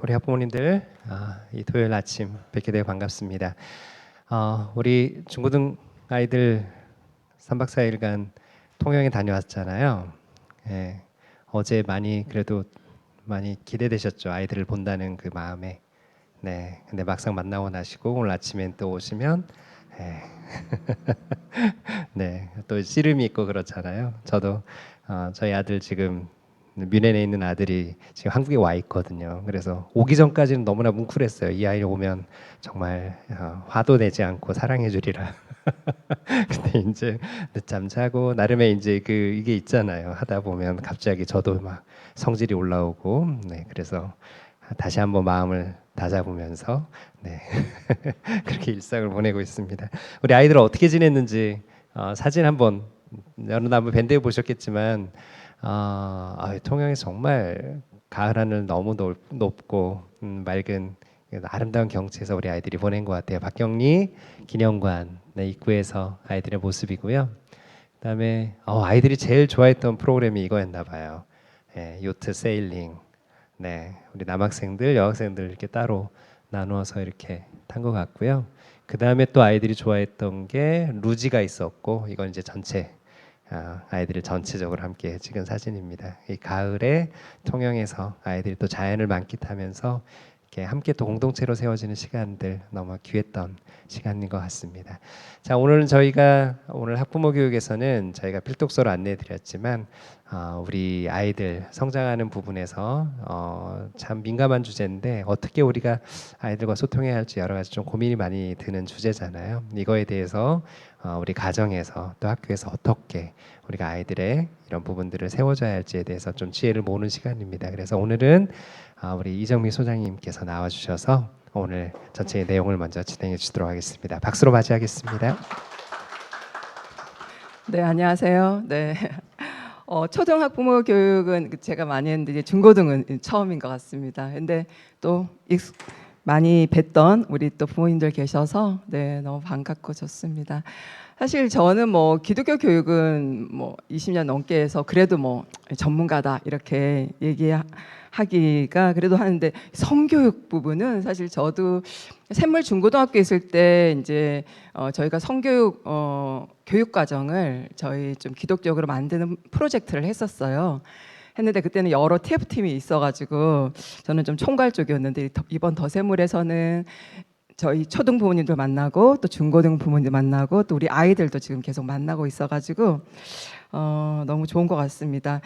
우리 학부모님들 이 토요일 아침 뵙게 되어 반갑습니다. 우리 중고등 아이들 3박 4일간 통영에 다녀왔잖아요. 예, 어제 그래도 많이 기대되셨죠. 아이들을 본다는 그 마음에. 네, 근데 막상 만나고 나시고 오늘 아침엔 또 오시면 예. 네, 또 씨름이 있고 그렇잖아요. 저도 저희 아들 지금 뮌헨에 있는 아들이 지금 한국에 와 있거든요. 그래서 오기 전까지는 너무나 뭉클했어요. 이 아이 오면 정말 화도 내지 않고 사랑해 주리라. 근데 이제 늦잠 자고 나름의 이제 이게 있잖아요. 하다 보면 갑자기 저도 막 성질이 올라오고, 네, 그래서 다시 한번 마음을 다잡으면서 네 그렇게 일상을 보내고 있습니다. 우리 아이들 어떻게 지냈는지 사진 한번 여러분 한번 밴드에 보셨겠지만 통영이 정말 가을 하늘 너무 높고 맑은 아름다운 경치에서 우리 아이들이 보낸 것 같아요. 박경리 기념관 입구에서 아이들의 모습이고요. 그다음에 아이들이 제일 좋아했던 프로그램이 이거였나 봐요. 요트 세일링. 네, 우리 남학생들, 여학생들 이렇게 따로 나누어서 이렇게 탄 것 같고요. 그 다음에 또 아이들이 좋아했던 게 루지가 있었고, 이건 이제 전체 아이들을 전체적으로 함께 찍은 사진입니다. 이 가을에 통영에서 아이들이 또 자연을 만끽하면서 이렇게 함께 또 공동체로 세워지는 시간들 너무 귀했던 시간인 것 같습니다. 자, 오늘은 오늘 학부모 교육에서는 저희가 필독서로 안내해드렸지만 우리 아이들 성장하는 부분에서 참 민감한 주제인데 어떻게 우리가 아이들과 소통해야 할지 여러 가지 좀 고민이 많이 드는 주제잖아요. 이거에 대해서 우리 가정에서 또 학교에서 어떻게 우리가 아이들의 이런 부분들을 세워줘야 할지에 대해서 좀 지혜를 모으는 시간입니다. 그래서 오늘은 우리 이정미 소장님께서 나와주셔서 오늘 전체의 내용을 먼저 진행해 주도록 하겠습니다. 박수로 맞이하겠습니다. 네, 안녕하세요. 네, 초등학부모 교육은 제가 많이 했는데 이제 중고등은 처음인 것 같습니다. 근데 또 많이 뵀던 우리 또 부모님들 계셔서 네, 너무 반갑고 좋습니다. 사실 저는 기독교 교육은 20년 넘게 해서 그래도 전문가다 이렇게 얘기하기가 그래도 하는데 성교육 부분은 사실 저도 샘물 중고등학교 있을 때 이제 저희가 성교육 교육 과정을 저희 좀 기독적으로 만드는 프로젝트를 했었어요. 했는데 그때는 여러 TF팀이 있어가지고 저는 좀 총괄 쪽이었는데 이번 더샘물에서는 저희 초등 부모님들 만나고 또 중고등 부모님들 만나고 또 우리 아이들도 지금 계속 만나고 있어가지고 너무 좋은 것 같습니다.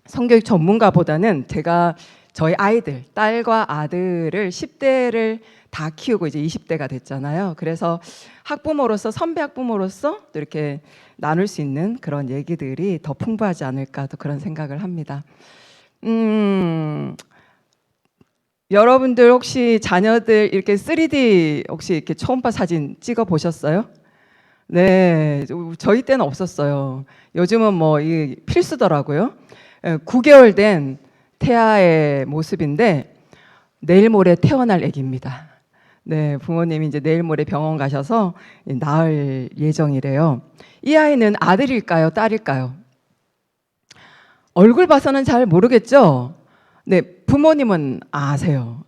성교육 전문가보다는 제가 저희 아이들 딸과 아들을 10대를 다 키우고 이제 20대가 됐잖아요. 그래서 학부모로서 선배 학부모로서 또 이렇게 나눌 수 있는 그런 얘기들이 더 풍부하지 않을까 또 그런 생각을 합니다. 여러분들 혹시 자녀들 이렇게 3D 혹시 이렇게 초음파 사진 찍어 보셨어요? 네, 저희 때는 없었어요. 요즘은 이게 필수더라고요. 9개월 된 태아의 모습인데 내일 모레 태어날 아기입니다. 네, 부모님이 이제 내일 모레 병원 가셔서 낳을 예정이래요. 이 아이는 아들일까요, 딸일까요? 얼굴 봐서는 잘 모르겠죠? 네, 부모님은 아세요.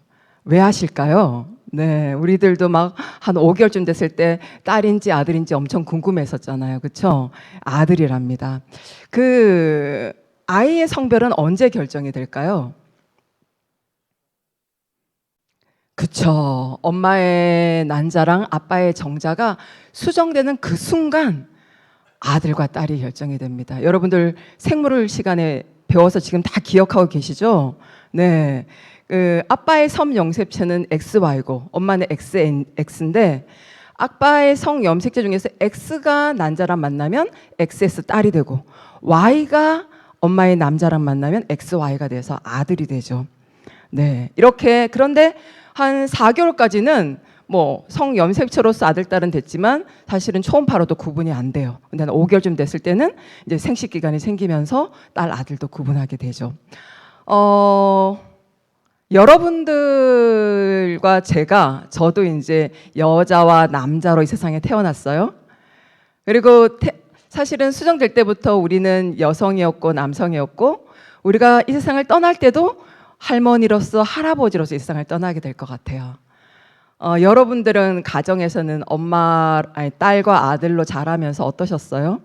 왜 아실까요? 네, 우리들도 막 한 5개월쯤 됐을 때 딸인지 아들인지 엄청 궁금했었잖아요. 그렇죠? 아들이랍니다. 그 아이의 성별은 언제 결정이 될까요? 그쵸. 엄마의 난자랑 아빠의 정자가 수정되는 그 순간 아들과 딸이 결정이 됩니다. 여러분들 생물 시간에 배워서 지금 다 기억하고 계시죠? 네. 아빠의 섬 염색체는 XY고 엄마는 XNX인데 아빠의 성 염색체 중에서 X가 난자랑 만나면 XX 딸이 되고 Y가 엄마의 남자랑 만나면 XY가 돼서 아들이 되죠. 네. 이렇게 그런데 한 4개월까지는 성 염색체로서 아들, 딸은 됐지만 사실은 초음파로도 구분이 안 돼요. 근데 한 5개월쯤 됐을 때는 이제 생식 기간이 생기면서 딸, 아들도 구분하게 되죠. 여러분들과 저도 이제 여자와 남자로 이 세상에 태어났어요. 그리고 사실은 수정될 때부터 우리는 여성이었고 남성이었고 우리가 이 세상을 떠날 때도 할머니로서 할아버지로서 이 세상을 떠나게 될 것 같아요. 여러분들은 가정에서는 딸과 아들로 자라면서 어떠셨어요?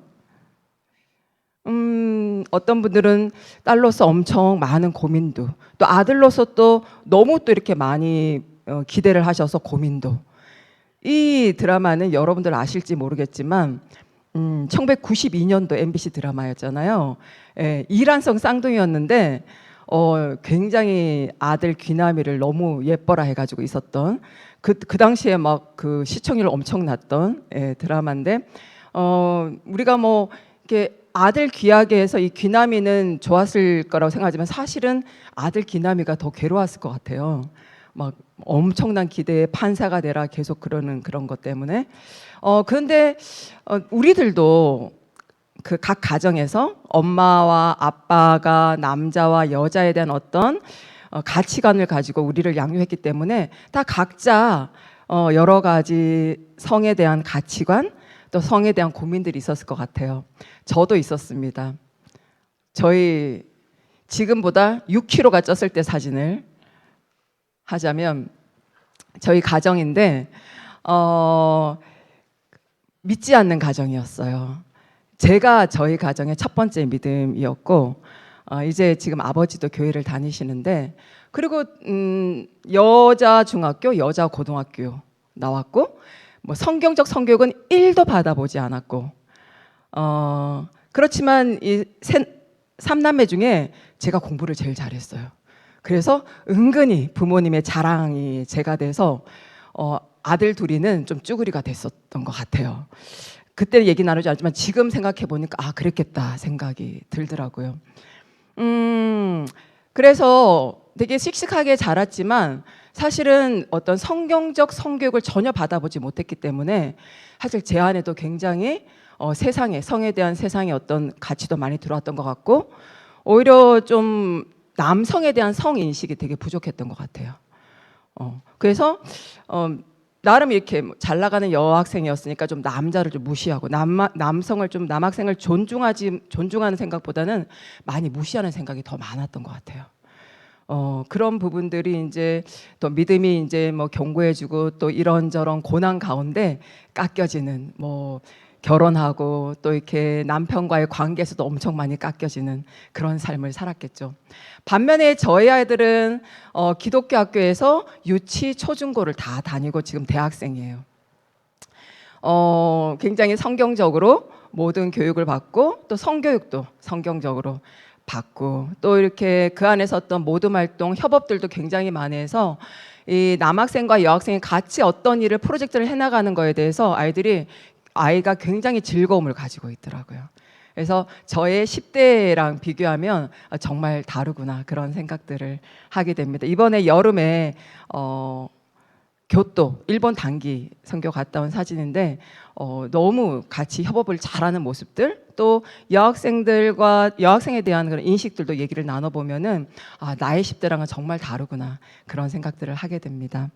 어떤 분들은 딸로서 엄청 많은 고민도, 또 아들로서 또 너무 또 이렇게 많이 기대를 하셔서 고민도. 이 드라마는 여러분들 아실지 모르겠지만 1992년도 MBC 드라마였잖아요. 예, 이란성 쌍둥이였는데 굉장히 아들 귀남이를 너무 예뻐라 해가지고 있었던 그 당시에 막 그 시청률 엄청났던 드라마인데 우리가 뭐 이렇게 아들 귀하게 해서 이 귀남이는 좋았을 거라고 생각하지만 사실은 아들 귀남이가 더 괴로웠을 것 같아요. 막 엄청난 기대에 판사가 되라 계속 그러는 그런 것 때문에 그런데 우리들도 그 각 가정에서 엄마와 아빠가 남자와 여자에 대한 어떤 가치관을 가지고 우리를 양육했기 때문에 다 각자 여러 가지 성에 대한 가치관 또 성에 대한 고민들이 있었을 것 같아요. 저도 있었습니다. 저희 지금보다 6kg가 쪘을 때 사진을 하자면 저희 가정인데 믿지 않는 가정이었어요. 제가 저희 가정의 첫 번째 믿음이었고 이제 지금 아버지도 교회를 다니시는데 그리고 여자 중학교, 여자 고등학교 나왔고 뭐 성경적 성교육은 1도 받아보지 않았고 그렇지만 이 삼남매 중에 제가 공부를 제일 잘했어요. 그래서 은근히 부모님의 자랑이 제가 돼서 아들 둘이는 좀 쭈구리가 됐었던 것 같아요. 그때 얘기 나누지 않지만 지금 생각해 보니까 아 그랬겠다 생각이 들더라고요. 그래서 되게 씩씩하게 자랐지만 사실은 어떤 성경적 성교육을 전혀 받아보지 못했기 때문에 사실 제 안에도 굉장히 세상에 성에 대한 세상의 어떤 가치도 많이 들어왔던 것 같고 오히려 좀 남성에 대한 성 인식이 되게 부족했던 것 같아요. 그래서 나름 이렇게 잘 나가는 여학생이었으니까 좀 남자를 좀 무시하고 남성을 좀 남학생을 존중하는 생각보다는 많이 무시하는 생각이 더 많았던 것 같아요. 그런 부분들이 이제 또 믿음이 이제 뭐 경고해주고 또 이런저런 고난 가운데 깎여지는 뭐 결혼하고 또 이렇게 남편과의 관계에서도 엄청 많이 깎여지는 그런 삶을 살았겠죠. 반면에 저희 아이들은 기독교 학교에서 유치, 초중고를 다 다니고 지금 대학생이에요. 굉장히 성경적으로 모든 교육을 받고 또 성교육도 성경적으로 받고 또 이렇게 그 안에서 어떤 모둠 활동, 협업들도 굉장히 많이 해서 이 남학생과 여학생이 같이 어떤 일을 프로젝트를 해나가는 거에 대해서 아이가 굉장히 즐거움을 가지고 있더라고요. 그래서 저의 10대랑 비교하면 정말 다르구나 그런 생각들을 하게 됩니다. 이번에 여름에 교토 일본 단기 선교 갔다 온 사진인데 너무 같이 협업을 잘하는 모습들 또 여학생에 대한 그런 인식들도 얘기를 나눠보면은 아 나의 10대랑은 정말 다르구나 그런 생각들을 하게 됩니다.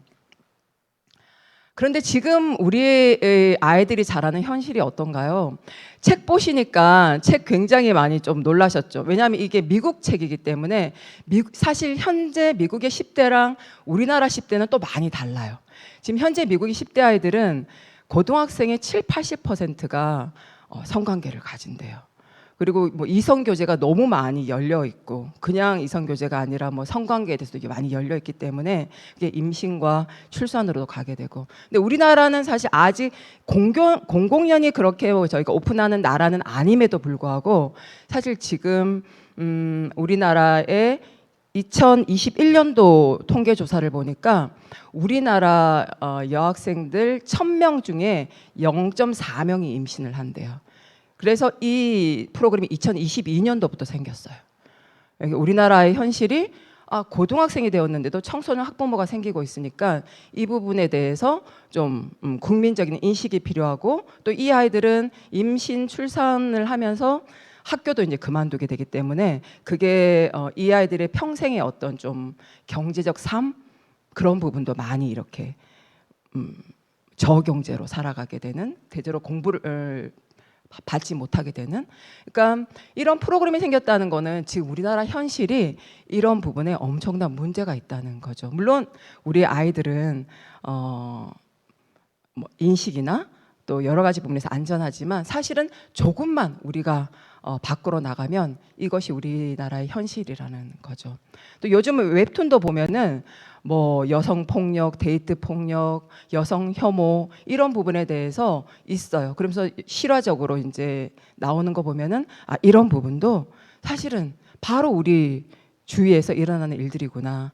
그런데 지금 우리의 아이들이 자라는 현실이 어떤가요? 책 보시니까 책 굉장히 많이 좀 놀라셨죠. 왜냐하면 이게 미국 책이기 때문에 사실 현재 미국의 10대랑 우리나라 10대는 또 많이 달라요. 지금 현재 미국의 10대 아이들은 고등학생의 70~80%가 성관계를 가진대요. 그리고 뭐 이성 교제가 너무 많이 열려 있고 그냥 이성 교제가 아니라 뭐 성관계에 대해서도 이게 많이 열려 있기 때문에 이게 임신과 출산으로도 가게 되고. 근데 우리나라는 사실 아직 공공연히 그렇게 저희가 오픈하는 나라는 아님에도 불구하고 사실 지금 우리나라의 2021년도 통계 조사를 보니까 우리나라 여학생들 1000명 중에 0.4명이 임신을 한대요. 그래서 이 프로그램이 2022년도부터 생겼어요. 우리나라의 현실이 고등학생이 되었는데도 청소년 학부모가 생기고 있으니까 이 부분에 대해서 좀 국민적인 인식이 필요하고 또 이 아이들은 임신 출산을 하면서 학교도 이제 그만두게 되기 때문에 그게 이 아이들의 평생의 어떤 좀 경제적 삶 그런 부분도 많이 이렇게 저경제로 살아가게 되는 대대로 공부를 받지 못하게 되는. 그러니까 이런 프로그램이 생겼다는 거는 지금 우리나라 현실이 이런 부분에 엄청난 문제가 있다는 거죠. 물론 우리 아이들은 뭐 인식이나 또 여러 가지 부분에서 안전하지만 사실은 조금만 우리가 밖으로 나가면 이것이 우리나라의 현실이라는 거죠. 또 요즘 웹툰도 보면은 뭐 여성 폭력, 데이트 폭력, 여성 혐오 이런 부분에 대해서 있어요. 그러면서 실화적으로 이제 나오는 거 보면은 아, 이런 부분도 사실은 바로 우리 주위에서 일어나는 일들이구나.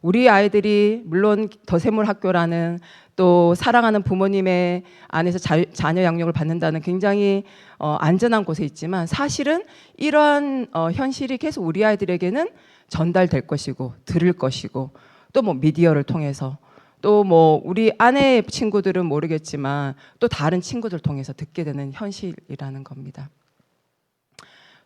우리 아이들이 물론 더세물 학교라는 또 사랑하는 부모님의 안에서 자녀 양육을 받는다는 굉장히 안전한 곳에 있지만 사실은 이러한 현실이 계속 우리 아이들에게는 전달될 것이고 들을 것이고 또 뭐 미디어를 통해서 또 뭐 우리 아내 친구들은 모르겠지만 또 다른 친구들 통해서 듣게 되는 현실이라는 겁니다.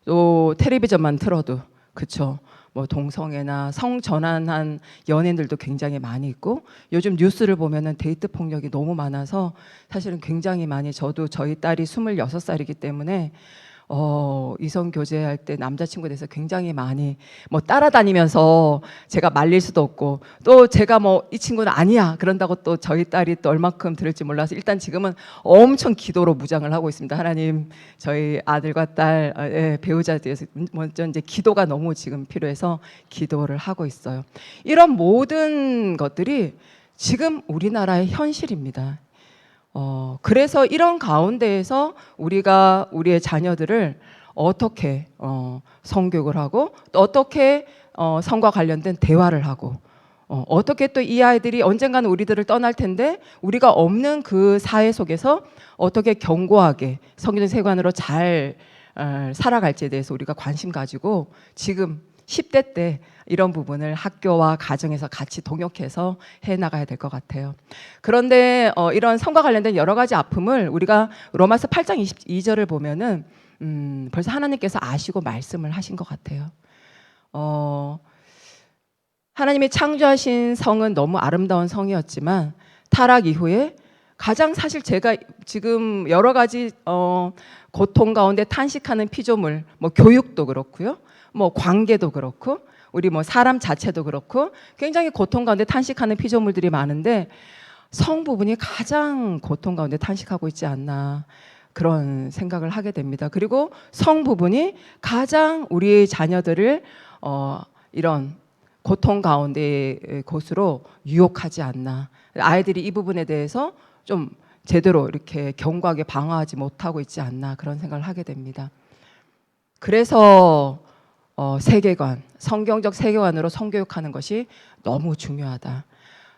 또 텔레비전만 틀어도 그쵸. 뭐 동성애나 성전환한 연예인들도 굉장히 많이 있고 요즘 뉴스를 보면은 데이트 폭력이 너무 많아서 사실은 굉장히 많이 저도 저희 딸이 26살이기 때문에 이성 교제할 때 남자친구에 대해서 굉장히 많이 뭐 따라다니면서 제가 말릴 수도 없고 또 제가 뭐 이 친구는 아니야 그런다고 또 저희 딸이 또 얼마큼 들을지 몰라서 일단 지금은 엄청 기도로 무장을 하고 있습니다. 하나님 저희 아들과 딸 배우자에 대해서 먼저 이제 기도가 너무 지금 필요해서 기도를 하고 있어요. 이런 모든 것들이 지금 우리나라의 현실입니다. 그래서 이런 가운데에서 우리가 우리의 자녀들을 어떻게 성교육을 하고 또 어떻게 성과 관련된 대화를 하고 어떻게 또 이 아이들이 언젠가는 우리들을 떠날 텐데 우리가 없는 그 사회 속에서 어떻게 견고하게 성경적 세관으로 잘 살아갈지에 대해서 우리가 관심 가지고 지금 10대 때 이런 부분을 학교와 가정에서 같이 동역해서 해나가야 될 것 같아요. 그런데 이런 성과 관련된 여러 가지 아픔을 우리가 로마서 8장 22절을 보면은 벌써 하나님께서 아시고 말씀을 하신 것 같아요. 하나님이 창조하신 성은 너무 아름다운 성이었지만 타락 이후에 가장 사실 제가 지금 여러 가지 고통 가운데 탄식하는 피조물, 뭐 교육도 그렇고요. 뭐 관계도 그렇고 우리 뭐 사람 자체도 그렇고 굉장히 고통 가운데 탄식하는 피조물들이 많은데 성 부분이 가장 고통 가운데 탄식하고 있지 않나 그런 생각을 하게 됩니다. 그리고 성 부분이 가장 우리의 자녀들을 이런 고통 가운데의 곳으로 유혹하지 않나. 아이들이 이 부분에 대해서 좀 제대로 이렇게 견고하게 방어하지 못하고 있지 않나 그런 생각을 하게 됩니다. 그래서 세계관, 성경적 세계관으로 성교육하는 것이 너무 중요하다.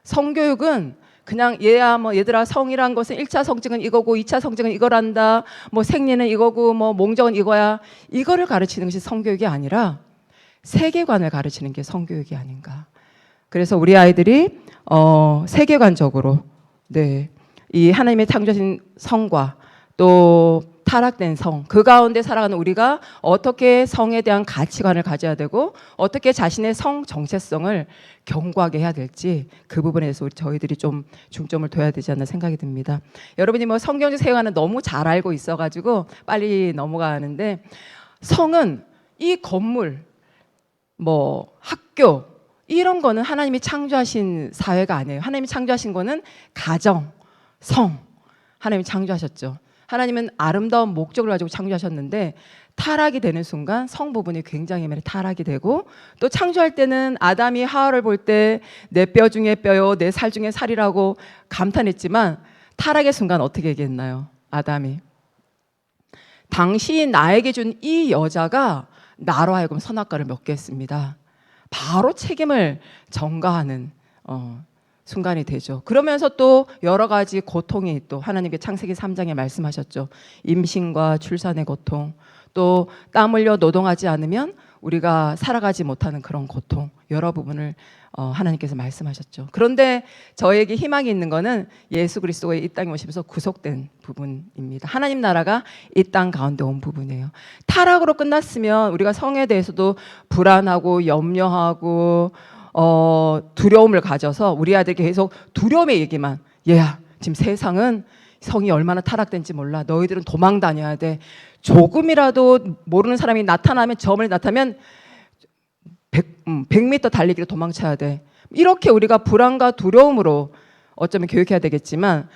성교육은 그냥 얘들아 성이란 것은 1차 성징은 이거고 2차 성징은 이거란다. 뭐 생리는 이거고 뭐 몽정은 이거야. 이거를 가르치는 것이 성교육이 아니라 세계관을 가르치는 게 성교육이 아닌가. 그래서 우리 아이들이 세계관적으로 이 하나님의 창조하신 성과 또 타락된 성, 그 가운데 살아가는 우리가 어떻게 성에 대한 가치관을 가져야 되고 어떻게 자신의 성 정체성을 견고하게 해야 될지 그 부분에 대해서 저희들이 좀 중점을 둬야 되지 않나 생각이 듭니다. 여러분이 뭐 성경적 세계관은 너무 잘 알고 있어가지고 빨리 넘어가는데 성은 이 건물, 뭐 학교 이런 거는 하나님이 창조하신 사회가 아니에요. 하나님이 창조하신 거는 가정, 성, 하나님이 창조하셨죠. 하나님은 아름다운 목적을 가지고 창조하셨는데 타락이 되는 순간 성 부분이 굉장히 많이 타락이 되고 또 창조할 때는 아담이 하와를 볼 때 내 뼈 중에 뼈요 내 살 중에 살이라고 감탄했지만 타락의 순간 어떻게 얘기했나요? 아담이 당신이 나에게 준 이 여자가 나로 하여금 선악과를 먹게 했습니다. 바로 책임을 전가하는 순간이 되죠. 그러면서 또 여러 가지 고통이 또 하나님께 창세기 3장에 말씀하셨죠. 임신과 출산의 고통, 또 땀 흘려 노동하지 않으면 우리가 살아가지 못하는 그런 고통, 여러 부분을 하나님께서 말씀하셨죠. 그런데 저에게 희망이 있는 거는 예수 그리스도가 이 땅에 오시면서 구속된 부분입니다. 하나님 나라가 이 땅 가운데 온 부분이에요. 타락으로 끝났으면 우리가 성에 대해서도 불안하고 염려하고 두려움을 가져서 우리 아들에게 계속 두려움의 얘기만 얘야 지금 세상은 성이 얼마나 타락된지 몰라. 너희들은 도망 다녀야 돼. 조금이라도 모르는 사람이 나타나면 점을 나타나면 100m 달리기로 도망쳐야 돼. 이렇게 우리가 불안과 두려움으로 어쩌면 교육해야 되겠지만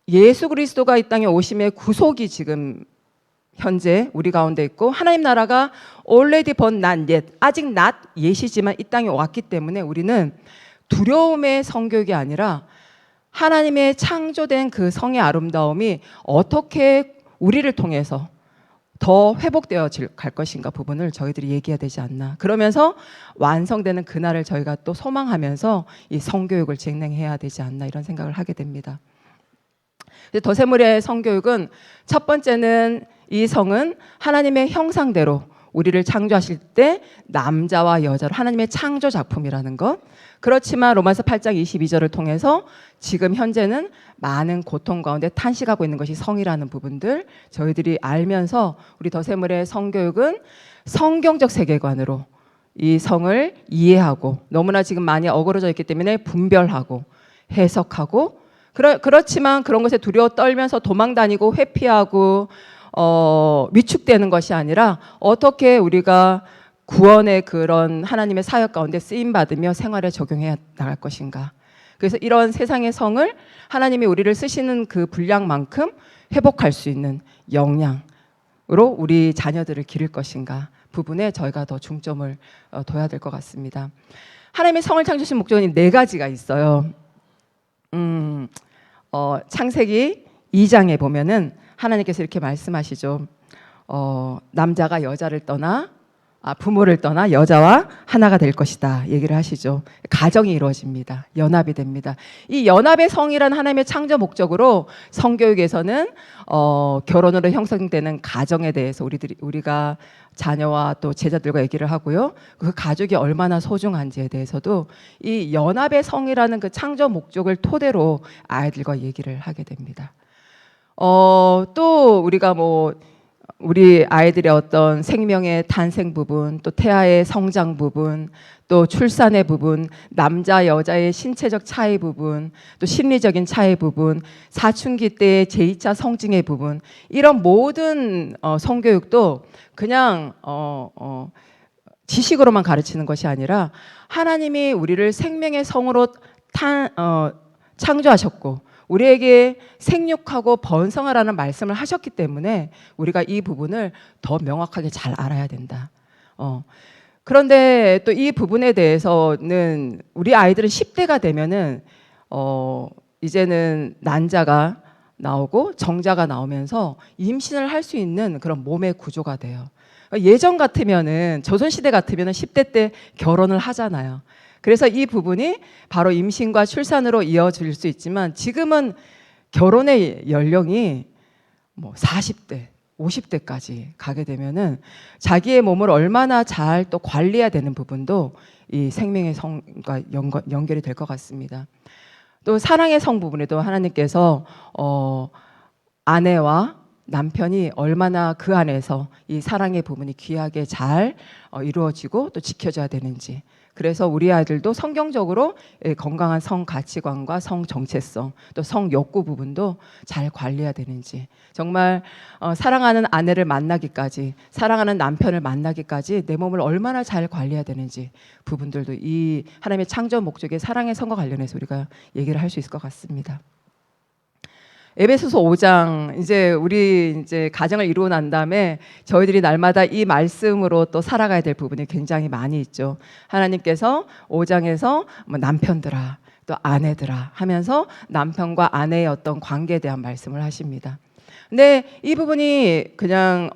예수 그리스도가 이 땅에 오심의 구속이 지금 현재 우리 가운데 있고 하나님 나라가 already but not yet 아직 not yet이지만 이 땅에 왔기 때문에 우리는 두려움의 성교육이 아니라 하나님의 창조된 그 성의 아름다움이 어떻게 우리를 통해서 더 회복되어 갈 것인가 부분을 저희들이 얘기해야 되지 않나. 그러면서 완성되는 그날을 저희가 또 소망하면서 이 성교육을 진행해야 되지 않나 이런 생각을 하게 됩니다. 더세물의 성교육은 첫 번째는 이 성은 하나님의 형상대로 우리를 창조하실 때 남자와 여자로 하나님의 창조 작품이라는 것. 그렇지만 로마서 8장 22절을 통해서 지금 현재는 많은 고통 가운데 탄식하고 있는 것이 성이라는 부분들 저희들이 알면서 우리 더세물의 성교육은 성경적 세계관으로 이 성을 이해하고 너무나 지금 많이 어그러져 있기 때문에 분별하고 해석하고 그렇지만 그런 것에 두려워 떨면서 도망다니고 회피하고 위축되는 것이 아니라 어떻게 우리가 구원의 그런 하나님의 사역 가운데 쓰임받으며 생활에 적용해 나갈 것인가. 그래서 이런 세상의 성을 하나님이 우리를 쓰시는 그 분량만큼 회복할 수 있는 역량으로 우리 자녀들을 기를 것인가 부분에 저희가 더 중점을 둬야 될 것 같습니다. 하나님의 성을 창조하신 목적은 4가지가 있어요. 창세기 2장에 보면은 하나님께서 이렇게 말씀하시죠. 남자가 여자를 떠나 부모를 떠나 여자와 하나가 될 것이다 얘기를 하시죠. 가정이 이루어집니다. 연합이 됩니다. 이 연합의 성이라는 하나님의 창조 목적으로 성교육에서는 결혼으로 형성되는 가정에 대해서 우리가 자녀와 또 제자들과 얘기를 하고요. 그 가족이 얼마나 소중한지에 대해서도 이 연합의 성이라는 그 창조 목적을 토대로 아이들과 얘기를 하게 됩니다. 또 우리가 우리 아이들의 어떤 생명의 탄생 부분, 또 태아의 성장 부분, 또 출산의 부분, 남자 여자의 신체적 차이 부분, 또 심리적인 차이 부분, 사춘기 때의 제2차 성징의 부분, 이런 모든 성교육도 그냥 지식으로만 가르치는 것이 아니라 하나님이 우리를 생명의 성으로 창조하셨고 우리에게 생육하고 번성하라는 말씀을 하셨기 때문에 우리가 이 부분을 더 명확하게 잘 알아야 된다. 그런데 또 이 부분에 대해서는 우리 아이들은 10대가 되면은 이제는 난자가 나오고 정자가 나오면서 임신을 할 수 있는 그런 몸의 구조가 돼요. 예전 같으면은 조선시대 같으면은 10대 때 결혼을 하잖아요. 그래서 이 부분이 바로 임신과 출산으로 이어질 수 있지만 지금은 결혼의 연령이 40대, 50대까지 가게 되면은 자기의 몸을 얼마나 잘 또 관리해야 되는 부분도 이 생명의 성과 연결이 될 것 같습니다. 또 사랑의 성 부분에도 하나님께서 아내와 남편이 얼마나 그 안에서 이 사랑의 부분이 귀하게 잘 이루어지고 또 지켜져야 되는지. 그래서 우리 아이들도 성경적으로 건강한 성 가치관과 성 정체성 또 성 욕구 부분도 잘 관리해야 되는지 정말 사랑하는 아내를 만나기까지 사랑하는 남편을 만나기까지 내 몸을 얼마나 잘 관리해야 되는지 부분들도 이 하나님의 창조 목적의 사랑의 성과 관련해서 우리가 얘기를 할 수 있을 것 같습니다. 에베소서 5장 우리 가정을 이루고 난 다음에 저희들이 날마다 이 말씀으로 또 살아가야 될 부분이 굉장히 많이 있죠. 하나님께서 5장에서 남편들아 또 아내들아 하면서 남편과 아내의 어떤 관계에 대한 말씀을 하십니다. 근데 이 부분이 그냥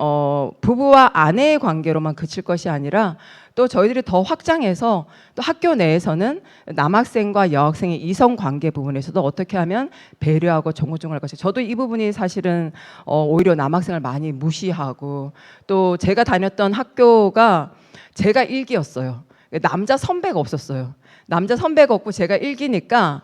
부부와 아내의 관계로만 그칠 것이 아니라 또 저희들이 더 확장해서 또 학교 내에서는 남학생과 여학생의 이성 관계 부분에서도 어떻게 하면 배려하고 존중할 것이. 저도 이 부분이 사실은 오히려 남학생을 많이 무시하고 또 제가 다녔던 학교가 제가 일기였어요. 남자 선배가 없었어요. 남자 선배가 없고 제가 일기니까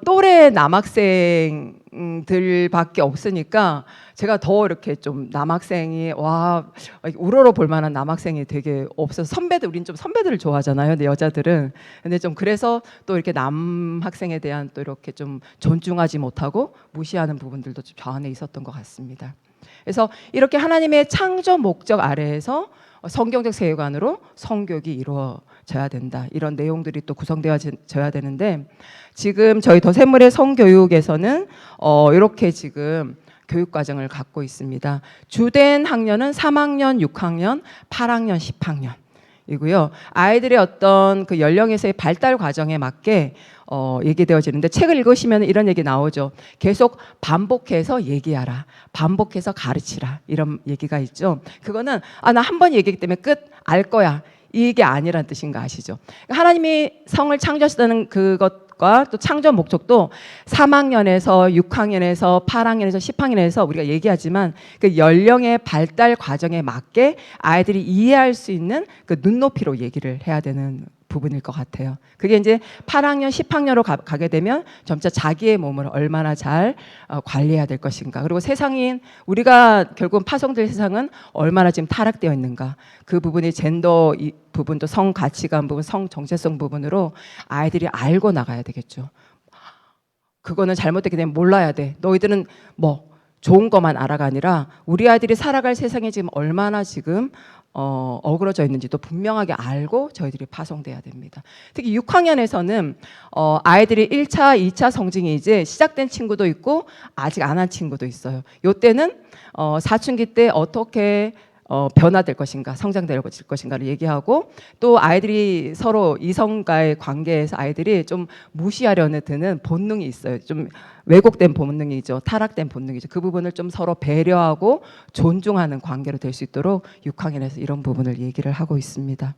또래 남학생들밖에 없으니까 제가 더 이렇게 좀 남학생이 와 우러러 볼 만한 남학생이 되게 없어서 선배들 우린 좀 선배들을 좋아하잖아요. 근데 여자들은 근데 좀 그래서 또 이렇게 남학생에 대한 또 이렇게 좀 존중하지 못하고 무시하는 부분들도 좀 저 안에 있었던 것 같습니다. 그래서 이렇게 하나님의 창조 목적 아래에서 성경적 세계관으로 성교육이 이루어져야 된다. 이런 내용들이 또 구성되어져야 되는데 지금 저희 더 샘물의 성교육에서는 이렇게 지금 교육 과정을 갖고 있습니다. 주된 학년은 3학년, 6학년, 8학년, 10학년. 이고요. 아이들의 어떤 그 연령에서의 발달 과정에 맞게 얘기되어지는데 책을 읽으시면 이런 얘기 나오죠. 계속 반복해서 얘기하라. 반복해서 가르치라. 이런 얘기가 있죠. 그거는 나 한 번 얘기하기 때문에 끝 알 거야. 이게 아니란 뜻인 거 아시죠? 하나님이 성을 창조하셨다는 그것과 또 창조 목적도 3학년에서 6학년에서 8학년에서 10학년에서 우리가 얘기하지만 그 연령의 발달 과정에 맞게 아이들이 이해할 수 있는 그 눈높이로 얘기를 해야 되는 부분일 것 같아요. 그게 이제 8학년, 10학년으로 가게 되면 점차 자기의 몸을 얼마나 잘 관리해야 될 것인가. 그리고 세상인 우리가 결국은 파송될 세상은 얼마나 지금 타락되어 있는가. 그 부분이 젠더 부분도 성 가치관 부분, 성 정체성 부분으로 아이들이 알고 나가야 되겠죠. 그거는 잘못됐기 때문에 몰라야 돼. 너희들은 뭐 좋은 것만 알아가 아니라 우리 아이들이 살아갈 세상에 지금 얼마나 지금 어그러져 있는지도 분명하게 알고 저희들이 파송돼야 됩니다. 특히 6학년에서는 아이들이 1차, 2차 성징이 이제 시작된 친구도 있고 아직 안 한 친구도 있어요. 이때는 사춘기 때 어떻게 변화될 것인가, 성장될 것인가를 얘기하고 또 아이들이 서로 이성과의 관계에서 아이들이 좀 무시하려는 드는 본능이 있어요. 좀 왜곡된 본능이죠. 타락된 본능이죠. 그 부분을 좀 서로 배려하고 존중하는 관계로 될 수 있도록 6학년에서 이런 부분을 얘기를 하고 있습니다.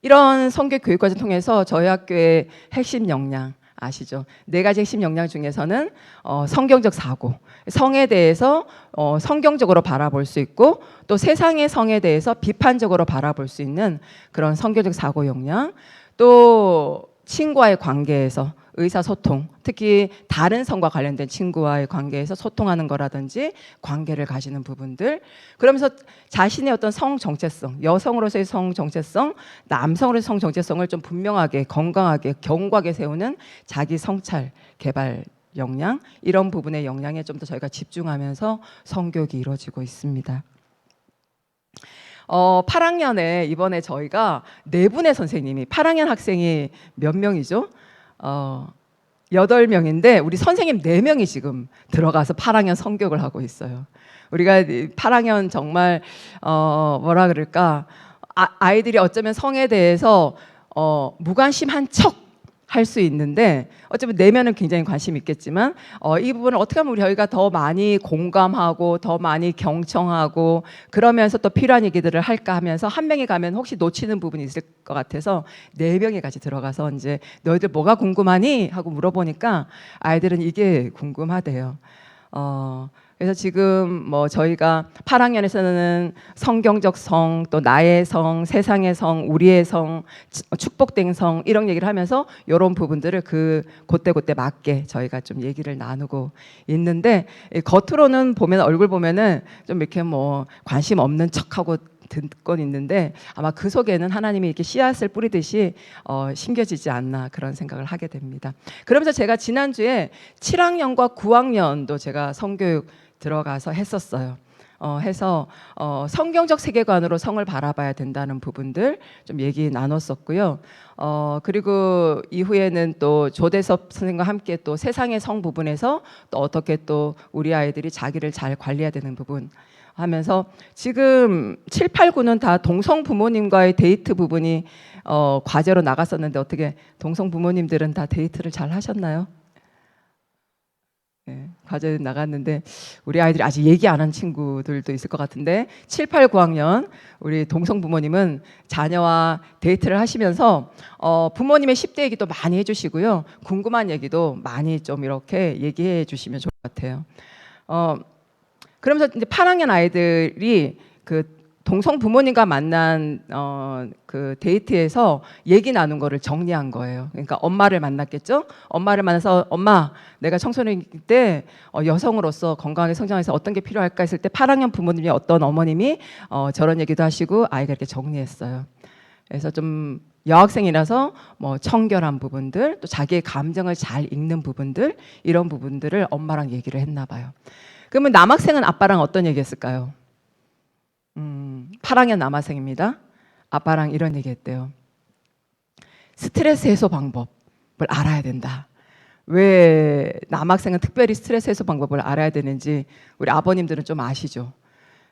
이런 성교 교육 과정 통해서 저희 학교의 핵심 역량 아시죠? 4가지 핵심 역량 중에서는 성경적 사고, 성에 대해서 성경적으로 바라볼 수 있고 또 세상의 성에 대해서 비판적으로 바라볼 수 있는 그런 성경적 사고 역량, 또 친구와의 관계에서 의사소통, 특히 다른 성과 관련된 친구와의 관계에서 소통하는 거라든지 관계를 가지는 부분들, 그러면서 자신의 어떤 성 정체성, 여성으로서의 성 정체성, 남성으로서의 성 정체성을 좀 분명하게, 건강하게, 견고하게 세우는 자기 성찰, 개발 역량, 이런 부분의 역량에 좀 더 저희가 집중하면서 성교육이 이루어지고 있습니다. 8학년에 이번에 저희가 4분의 선생님이 8학년 학생이 몇 명이죠? 8명인데 우리 선생님 4명이 지금 들어가서 8학년 성교육을 하고 있어요. 우리가 8학년 정말 뭐라 그럴까, 아이들이 어쩌면 성에 대해서 무관심한 척 할 수 있는데 어쩌면 내면은 굉장히 관심 있겠지만 이 부분을 어떻게 하면 저희가 더 많이 공감하고 더 많이 경청하고 그러면서 또 필요한 얘기들을 할까 하면서 한 명이 가면 혹시 놓치는 부분이 있을 것 같아서 4명이 같이 들어가서 이제 너희들 뭐가 궁금하니? 하고 물어보니까 아이들은 이게 궁금하대요. 그래서 지금 뭐 저희가 8학년에서는 성경적 성, 또 나의 성, 세상의 성, 우리의 성, 축복된 성 이런 얘기를 하면서 이런 부분들을 그때 맞게 저희가 좀 얘기를 나누고 있는데 겉으로는 보면 얼굴 보면은 좀 이렇게 뭐 관심 없는 척하고 듣곤 있는데 아마 그 속에는 하나님이 이렇게 씨앗을 뿌리듯이 심겨지지 않나 그런 생각을 하게 됩니다. 그러면서 제가 지난주에 7학년과 9학년도 제가 성교육 들어가서 했었어요. 해서 성경적 세계관으로 성을 바라봐야 된다는 부분들 좀 얘기 나눴었고요. 그리고 이후에는 또 조대섭 선생님과 함께 또 세상의 성 부분에서 또 어떻게 또 우리 아이들이 자기를 잘 관리해야 되는 부분 하면서 지금 7, 8, 9는 다 동성 부모님과의 데이트 부분이 과제로 나갔었는데 어떻게 동성 부모님들은 다 데이트를 잘 하셨나요? 네, 과제 나갔는데 우리 아이들이 아직 얘기 안 한 친구들도 있을 것 같은데 7, 8, 9학년 우리 동성 부모님은 자녀와 데이트를 하시면서 부모님의 10대 얘기도 많이 해주시고요. 궁금한 얘기도 많이 좀 이렇게 얘기해 주시면 좋을 것 같아요. 그러면서 이제 8학년 아이들이 그 동성 부모님과 만난 그 데이트에서 얘기 나눈 거를 정리한 거예요. 그러니까 엄마를 만났겠죠. 엄마를 만나서 엄마, 내가 청소년일 때 여성으로서 건강하게 성장해서 어떤 게 필요할까 했을 때 8학년 부모님이 어떤 어머님이 저런 얘기도 하시고 아이가 이렇게 정리했어요. 그래서 좀 여학생이라서 뭐 청결한 부분들, 또 자기의 감정을 잘 읽는 부분들, 이런 부분들을 엄마랑 얘기를 했나 봐요. 그러면 남학생은 아빠랑 어떤 얘기했을까요? 8학년 남학생입니다. 아빠랑 이런 얘기했대요. 스트레스 해소 방법을 알아야 된다. 왜 남학생은 특별히 스트레스 해소 방법을 알아야 되는지 우리 아버님들은 좀 아시죠?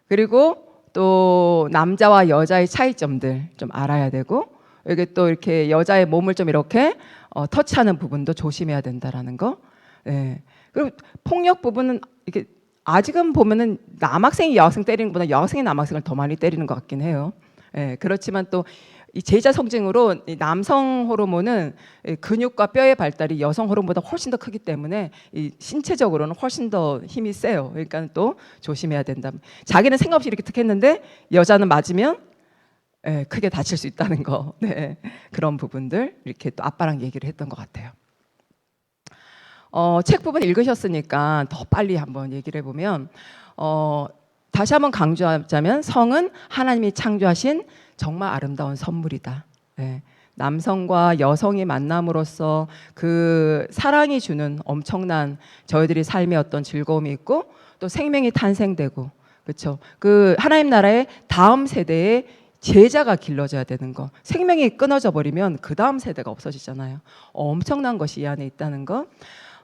그리고 또 남자와 여자의 차이점들 좀 알아야 되고, 여기 또 이렇게 여자의 몸을 좀 이렇게 터치하는 부분도 조심해야 된다라는 거. 네. 그리고 폭력 부분은 이게 아직은 보면은 남학생이 여학생 때리는 것보다 여학생이 남학생을 더 많이 때리는 것 같긴 해요. 예, 그렇지만 또 이 제자 성징으로 이 남성 호르몬은 근육과 뼈의 발달이 여성 호르몬보다 훨씬 더 크기 때문에 이 신체적으로는 훨씬 더 힘이 세요. 그러니까 또 조심해야 된다. 자기는 생각 없이 이렇게 툭 했는데 여자는 맞으면 크게 다칠 수 있다는 거. 네, 그런 부분들 이렇게 또 아빠랑 얘기를 했던 것 같아요. 책 부분 읽으셨으니까 더 빨리 한번 얘기를 해보면 다시 한번 강조하자면 성은 하나님이 창조하신 정말 아름다운 선물이다. 네. 남성과 여성이 만남으로써 그 사랑이 주는 엄청난 저희들이 삶의 어떤 즐거움이 있고 또 생명이 탄생되고, 그렇죠. 그 하나님 나라의 다음 세대의 제자가 길러져야 되는 거. 생명이 끊어져 버리면 그 다음 세대가 없어지잖아요. 엄청난 것이 이 안에 있다는 거.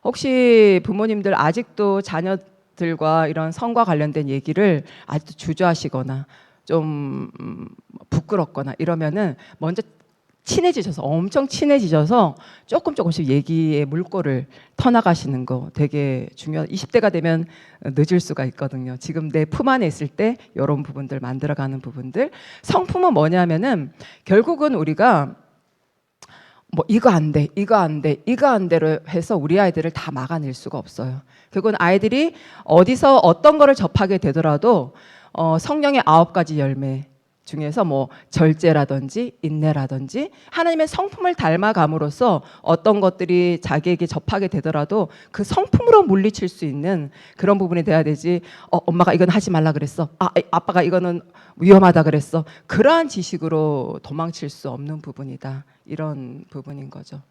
혹시 부모님들 아직도 자녀들과 이런 성과 관련된 얘기를 아직도 주저하시거나 좀 부끄럽거나 이러면은 먼저 친해지셔서, 엄청 친해지셔서 조금씩 얘기의 물꼬를 터나가시는 거 되게 중요한. 20대가 되면 늦을 수가 있거든요. 지금 내 품 안에 있을 때 이런 부분들 만들어가는 부분들. 성품은 뭐냐면은 결국은 우리가 뭐 이거 안 돼, 이거 안 돼, 이거 안 돼로 해서 우리 아이들을 다 막아낼 수가 없어요. 결국은 아이들이 어디서 어떤 거를 접하게 되더라도 성령의 9가지 열매 중에서 뭐 절제라든지 인내라든지 하나님의 성품을 닮아감으로써 어떤 것들이 자기에게 접하게 되더라도 그 성품으로 물리칠 수 있는 그런 부분이 돼야 되지. 엄마가 이건 하지 말라 그랬어. 아빠가 이거는 위험하다 그랬어. 그러한 지식으로 도망칠 수 없는 부분이다. 이런 부분인 거죠.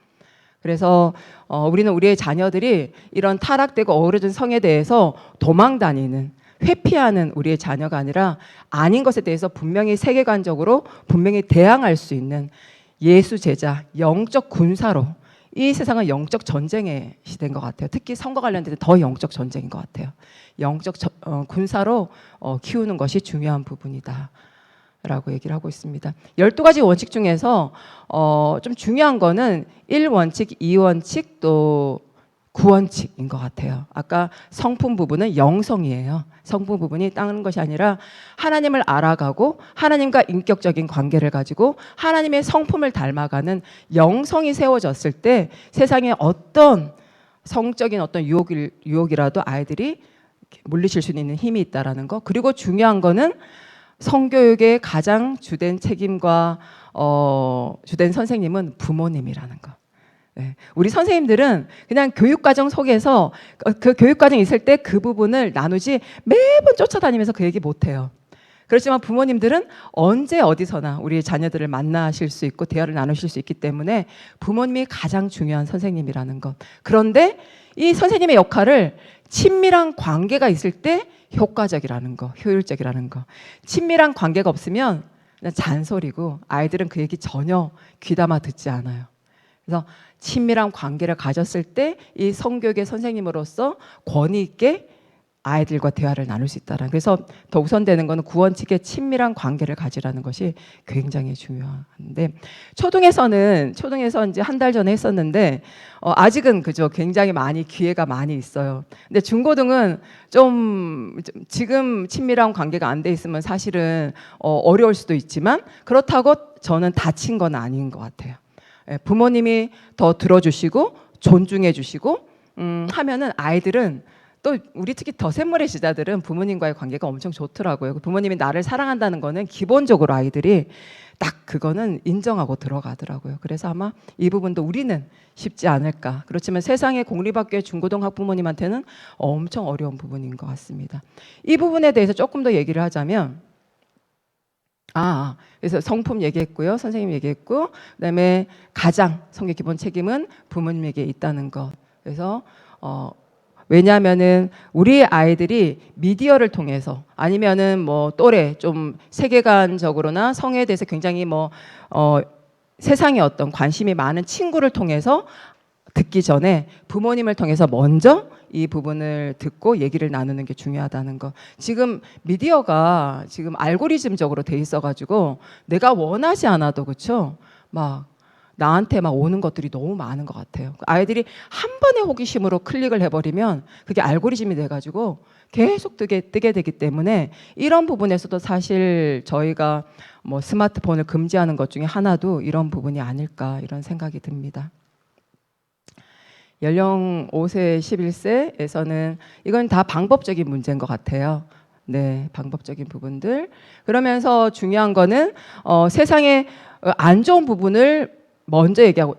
그래서 우리는 우리의 자녀들이 이런 타락되고 어그러진 성에 대해서 도망다니는, 회피하는 우리의 자녀가 아니라 아닌 것에 대해서 분명히 세계관적으로 분명히 대항할 수 있는 예수 제자, 영적 군사로, 이 세상은 영적 전쟁의 시대인 것 같아요. 특히 성과 관련돼서 더 영적 전쟁인 것 같아요. 영적 군사로 키우는 것이 중요한 부분이다 라고 얘기를 하고 있습니다. 12가지 원칙 중에서 좀 중요한 거는 1원칙, 2원칙, 또 9원칙인 것 같아요. 아까 성품 부분은 영성이에요. 성품 부분이 다른 것이 아니라 하나님을 알아가고 하나님과 인격적인 관계를 가지고 하나님의 성품을 닮아가는 영성이 세워졌을 때 세상에 어떤 성적인 어떤 유혹이라도 아이들이 물리칠 수 있는 힘이 있다라는 거. 그리고 중요한 거는 성교육의 가장 주된 책임과 주된 선생님은 부모님이라는 거. 네. 우리 선생님들은 그냥 교육과정 속에서 그 교육과정이 있을 때 그 부분을 나누지 매번 쫓아다니면서 그 얘기 못해요. 그렇지만 부모님들은 언제 어디서나 우리 자녀들을 만나실 수 있고 대화를 나누실 수 있기 때문에 부모님이 가장 중요한 선생님이라는 것. 그런데 이 선생님의 역할을 친밀한 관계가 있을 때 효과적이라는 거, 효율적이라는 거. 친밀한 관계가 없으면 그냥 잔소리고 아이들은 그 얘기 전혀 귀담아 듣지 않아요. 그래서 친밀한 관계를 가졌을 때 이 성교육의 선생님으로서 권위 있게 아이들과 대화를 나눌 수 있다는. 그래서 더 우선되는 것은 9원칙의 친밀한 관계를 가지라는 것이 굉장히 중요한데, 초등에서 이제 한 달 전에 했었는데 아직은 그죠, 굉장히 많이 기회가 많이 있어요. 근데 중고등은 좀 지금 친밀한 관계가 안 돼 있으면 사실은 어려울 수도 있지만 그렇다고 저는 다친 건 아닌 것 같아요. 부모님이 더 들어주시고 존중해 주시고 하면은 아이들은 또 우리 특히 더샘물의 시자들은 부모님과의 관계가 엄청 좋더라고요. 부모님이 나를 사랑한다는 거는 기본적으로 아이들이 딱 그거는 인정하고 들어가더라고요. 그래서 아마 이 부분도 우리는 쉽지 않을까. 그렇지만 세상의 공립학교의 중고등 학부모님한테는 엄청 어려운 부분인 것 같습니다. 이 부분에 대해서 조금 더 얘기를 하자면 그래서 성품 얘기했고요. 선생님 얘기했고 그다음에 가장 성격 기본 책임은 부모님에게 있다는 것. 그래서 왜냐하면은 우리 아이들이 미디어를 통해서 아니면은 뭐 또래 좀 세계관적으로나 성에 대해서 굉장히 세상에 어떤 관심이 많은 친구를 통해서 듣기 전에 부모님을 통해서 먼저 이 부분을 듣고 얘기를 나누는 게 중요하다는 거. 지금 미디어가 지금 알고리즘적으로 돼 있어가지고 내가 원하지 않아도 그렇죠. 막 나한테 막 오는 것들이 너무 많은 것 같아요. 아이들이 한 번의 호기심으로 클릭을 해버리면 그게 알고리즘이 돼가지고 계속 뜨게 되기 때문에 이런 부분에서도 사실 저희가 뭐 스마트폰을 금지하는 것 중에 하나도 이런 부분이 아닐까 이런 생각이 듭니다. 연령 5세, 11세에서는 이건 다 방법적인 문제인 것 같아요. 네, 방법적인 부분들. 그러면서 중요한 거는 세상에 안 좋은 부분을 먼저 얘기하고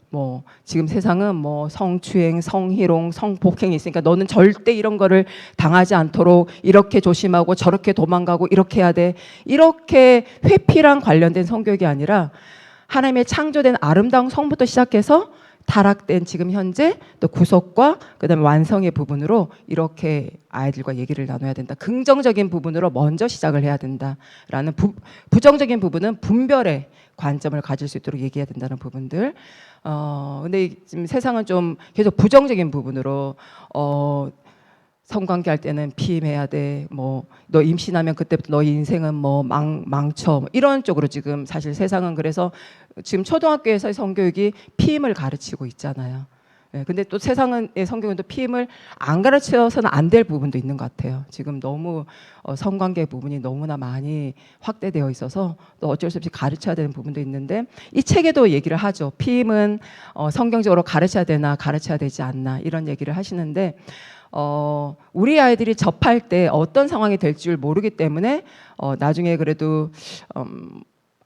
뭐 지금 세상은 뭐 성추행, 성희롱, 성폭행이 있으니까 너는 절대 이런 거를 당하지 않도록 이렇게 조심하고 저렇게 도망가고 이렇게 해야 돼. 이렇게 회피랑 관련된 성교육이 아니라 하나님의 창조된 아름다운 성부터 시작해서 타락된 지금 현재 또 구속과 그다음에 완성의 부분으로 이렇게 아이들과 얘기를 나눠야 된다. 긍정적인 부분으로 먼저 시작을 해야 된다라는 부정적인 부분은 분별의 관점을 가질 수 있도록 얘기해야 된다는 부분들. 근데 지금 세상은 좀 계속 부정적인 부분으로 성관계 할 때는 피임해야 돼. 뭐 너 임신하면 그때부터 너 인생은 뭐 망쳐. 이런 쪽으로 지금 사실 세상은 그래서 지금 초등학교에서의 성교육이 피임을 가르치고 있잖아요. 네, 근데 또 세상의 성교육은 또 피임을 안 가르쳐서는 안 될 부분도 있는 것 같아요. 지금 너무 성관계 부분이 너무나 많이 확대되어 있어서 또 어쩔 수 없이 가르쳐야 되는 부분도 있는데 이 책에도 얘기를 하죠. 피임은 성경적으로 가르쳐야 되나 가르쳐야 되지 않나 이런 얘기를 하시는데 우리 아이들이 접할 때 어떤 상황이 될 줄 모르기 때문에 나중에 그래도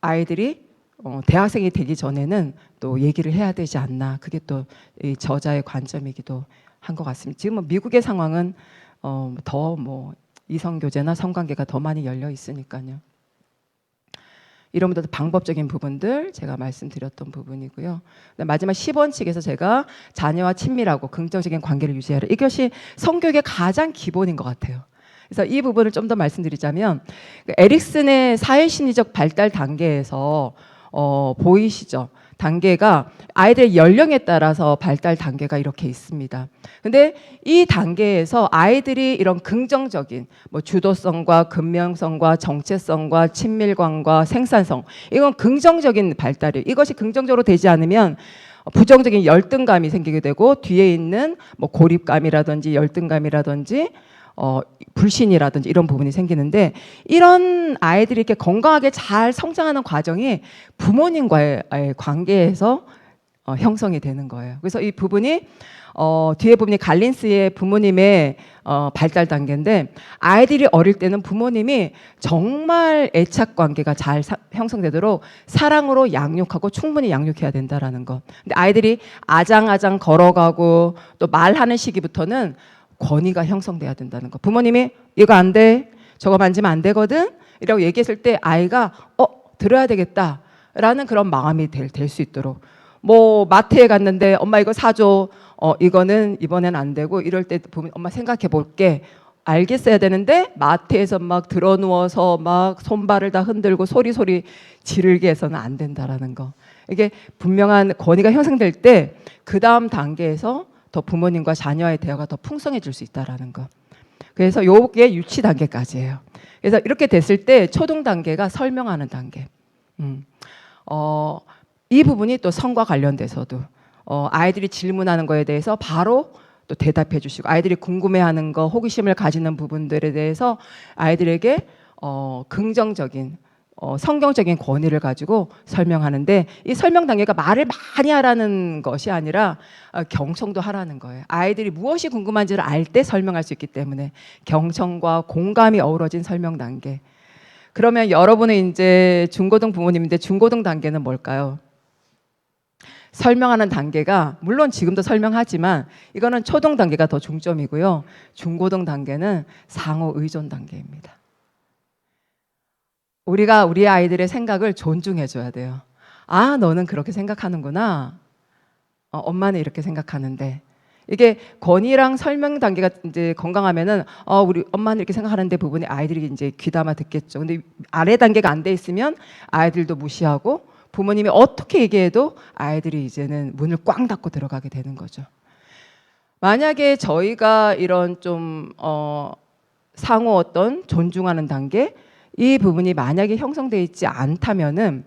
아이들이 대학생이 되기 전에는 또 얘기를 해야 되지 않나. 그게 또 이 저자의 관점이기도 한 것 같습니다. 지금 뭐 미국의 상황은 더 뭐 이성 교제나 성관계가 더 많이 열려 있으니까요. 이런 것도 방법적인 부분들 제가 말씀드렸던 부분이고요. 마지막 10원칙에서 제가 자녀와 친밀하고 긍정적인 관계를 유지하라. 이것이 성교육의 가장 기본인 것 같아요. 그래서 이 부분을 좀 더 말씀드리자면 에릭슨의 사회심리적 발달 단계에서 보이시죠? 단계가 아이들의 연령에 따라서 발달 단계가 이렇게 있습니다. 근데 이 단계에서 아이들이 이런 긍정적인 뭐 주도성과 근면성과 정체성과 친밀감과 생산성 이건 긍정적인 발달이 이것이 긍정적으로 되지 않으면 부정적인 열등감이 생기게 되고 뒤에 있는 뭐 고립감이라든지 열등감이라든지 불신이라든지 이런 부분이 생기는데 이런 아이들이 이렇게 건강하게 잘 성장하는 과정이 부모님과의 관계에서 형성이 되는 거예요. 그래서 이 부분이 뒤에 부분이 갈린스의 부모님의 발달 단계인데 아이들이 어릴 때는 부모님이 정말 애착 관계가 잘 형성되도록 사랑으로 양육하고 충분히 양육해야 된다라는 거. 근데 아이들이 아장아장 걸어가고 또 말하는 시기부터는 권위가 형성돼야 된다는 거. 부모님이 이거 안 돼, 저거 만지면 안 되거든 이라고 얘기했을 때 아이가 들어야 되겠다라는 그런 마음이 될 수 있도록 뭐 마트에 갔는데 엄마 이거 사줘 이거는 이번엔 안 되고 이럴 때 보면 엄마 생각해 볼게 알겠어야 되는데 마트에서 막 들어 누워서 막 손발을 다 흔들고 소리 지르게 해서는 안 된다라는 거. 이게 분명한 권위가 형성될 때 그 다음 단계에서 더 부모님과 자녀의 대화가 더 풍성해질 수 있다라는 거. 그래서 요게 유치 단계까지예요. 그래서 이렇게 됐을 때 초등 단계가 설명하는 단계. 이 부분이 또 성과 관련돼서도 아이들이 질문하는 거에 대해서 바로 또 대답해 주시고 아이들이 궁금해하는 거, 호기심을 가지는 부분들에 대해서 아이들에게 긍정적인 성경적인 권위를 가지고 설명하는데, 이 설명 단계가 말을 많이 하라는 것이 아니라 경청도 하라는 거예요. 아이들이 무엇이 궁금한지를 알 때 설명할 수 있기 때문에 경청과 공감이 어우러진 설명 단계. 그러면 여러분은 이제 중고등 부모님인데 중고등 단계는 뭘까요? 설명하는 단계가 물론 지금도 설명하지만 이거는 초등 단계가 더 중점이고요. 중고등 단계는 상호 의존 단계입니다. 우리가 우리 아이들의 생각을 존중해 줘야 돼요. 아, 너는 그렇게 생각하는구나. 엄마는 이렇게 생각하는데. 이게 권위랑 설명 단계가 이제 건강하면은 우리 엄마는 이렇게 생각하는데 부분이 아이들이 이제 귀담아 듣겠죠. 근데 아래 단계가 안 돼 있으면 아이들도 무시하고 부모님이 어떻게 얘기해도 아이들이 이제는 문을 꽝 닫고 들어가게 되는 거죠. 만약에 저희가 이런 좀 상호 어떤 존중하는 단계, 이 부분이 만약에 형성되어 있지 않다면은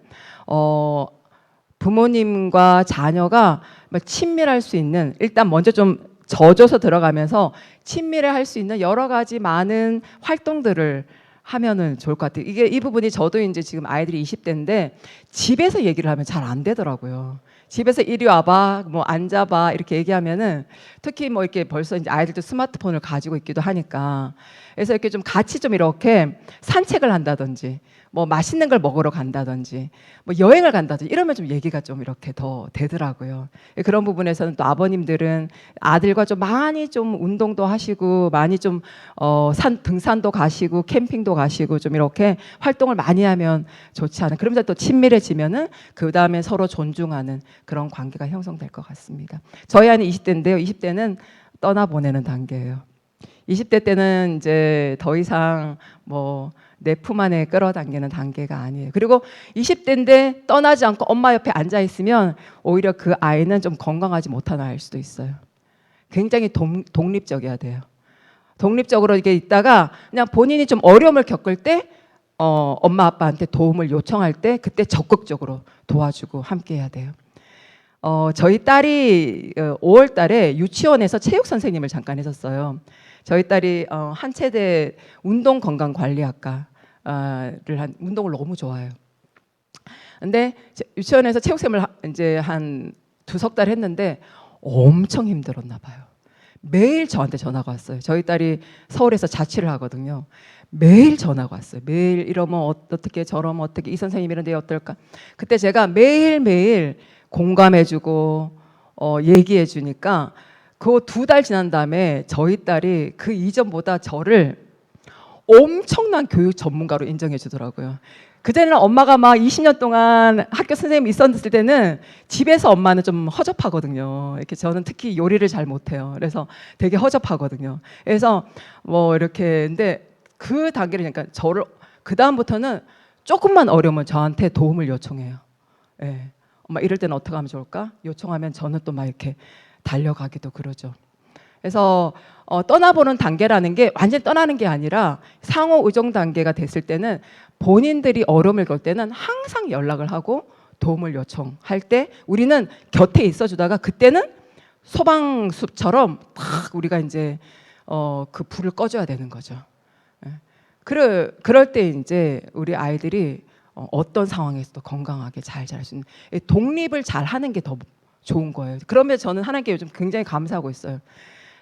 부모님과 자녀가 친밀할 수 있는, 일단 먼저 좀 젖어서 들어가면서 친밀을 할 수 있는 여러 가지 많은 활동들을 하면은 좋을 것 같아요. 이 부분이 저도 이제 지금 아이들이 20대인데 집에서 얘기를 하면 잘 안 되더라고요. 집에서 이리 와봐, 뭐 앉아봐 이렇게 얘기하면은, 특히 뭐 이렇게 벌써 이제 아이들도 스마트폰을 가지고 있기도 하니까, 그래서 이렇게 좀 같이 좀 이렇게 산책을 한다든지, 뭐 맛있는 걸 먹으러 간다든지, 뭐 여행을 간다든지 이러면 좀 얘기가 좀 이렇게 더 되더라고요. 그런 부분에서는 또 아버님들은 아들과 좀 많이 좀 운동도 하시고 많이 좀 등산도 가시고 캠핑도 가시고 좀 이렇게 활동을 많이 하면 좋지 않아요. 그러면서 또 친밀해지면은 그 다음에 서로 존중하는 그런 관계가 형성될 것 같습니다. 저희 아이는 20대인데요. 20대는 떠나보내는 단계예요. 20대 때는 이제 더 이상 뭐 내 품 안에 끌어당기는 단계가 아니에요. 그리고 20대인데 떠나지 않고 엄마 옆에 앉아 있으면 오히려 그 아이는 좀 건강하지 못한 아이일 수도 있어요. 굉장히 독립적이어야 돼요. 독립적으로 이렇게 있다가 그냥 본인이 좀 어려움을 겪을 때 엄마 아빠한테 도움을 요청할 때 그때 적극적으로 도와주고 함께 해야 돼요. 저희 딸이 5월 달에 유치원에서 체육 선생님을 잠깐 했었어요. 저희 딸이 한체대 운동건강관리학과를 운동을 너무 좋아해요. 근데 유치원에서 체육쌤을 이제 한 2석 달 했는데 엄청 힘들었나 봐요. 매일 저한테 전화가 왔어요. 저희 딸이 서울에서 자취를 하거든요. 매일 전화가 왔어요. 매일 이러면 어떻게 저러면 어떻게 이 선생님 이런데 어떨까. 그때 제가 매일매일 공감해주고 얘기해주니까 그 2달 지난 다음에 저희 딸이 그 이전보다 저를 엄청난 교육 전문가로 인정해 주더라고요. 그전에는 엄마가 막 20년 동안 학교 선생님 있었을 때는 집에서 엄마는 좀 허접하거든요. 이렇게 저는 특히 요리를 잘 못해요. 그래서 되게 허접하거든요. 그래서 뭐 이렇게 근데 그 단계를 그러니까 저를 그 다음부터는 조금만 어려우면 저한테 도움을 요청해요. 예. 엄마 이럴 때는 어떻게 하면 좋을까? 요청하면 저는 또 막 이렇게 달려가기도 그러죠. 그래서 떠나보는 단계라는 게 완전히 떠나는 게 아니라 상호 의존 단계가 됐을 때는 본인들이 어려움을 겪을 때는 항상 연락을 하고 도움을 요청할 때 우리는 곁에 있어주다가 그때는 소방숲처럼 탁 우리가 이제 그 불을 꺼줘야 되는 거죠. 그럴 때 이제 우리 아이들이 어떤 상황에서도 건강하게 잘 자랄 수 있는 독립을 잘 하는 게 더 좋은 거예요. 그러면 저는 하나님께 요즘 굉장히 감사하고 있어요.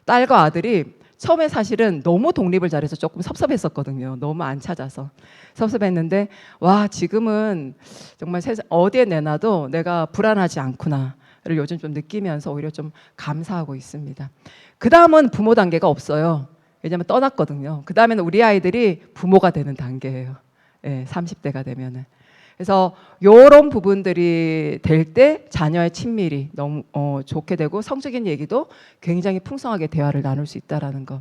딸과 아들이 처음에 사실은 너무 독립을 잘해서 조금 섭섭했었거든요. 너무 안 찾아서 섭섭했는데 와 지금은 정말 어디에 내놔도 내가 불안하지 않구나를 요즘 좀 느끼면서 오히려 좀 감사하고 있습니다. 그 다음은 부모 단계가 없어요. 왜냐하면 떠났거든요. 그 다음에는 우리 아이들이 부모가 되는 단계예요. 예, 30대가 되면은. 그래서 이런 부분들이 될 때 자녀의 친밀이 너무 좋게 되고 성적인 얘기도 굉장히 풍성하게 대화를 나눌 수 있다라는 거.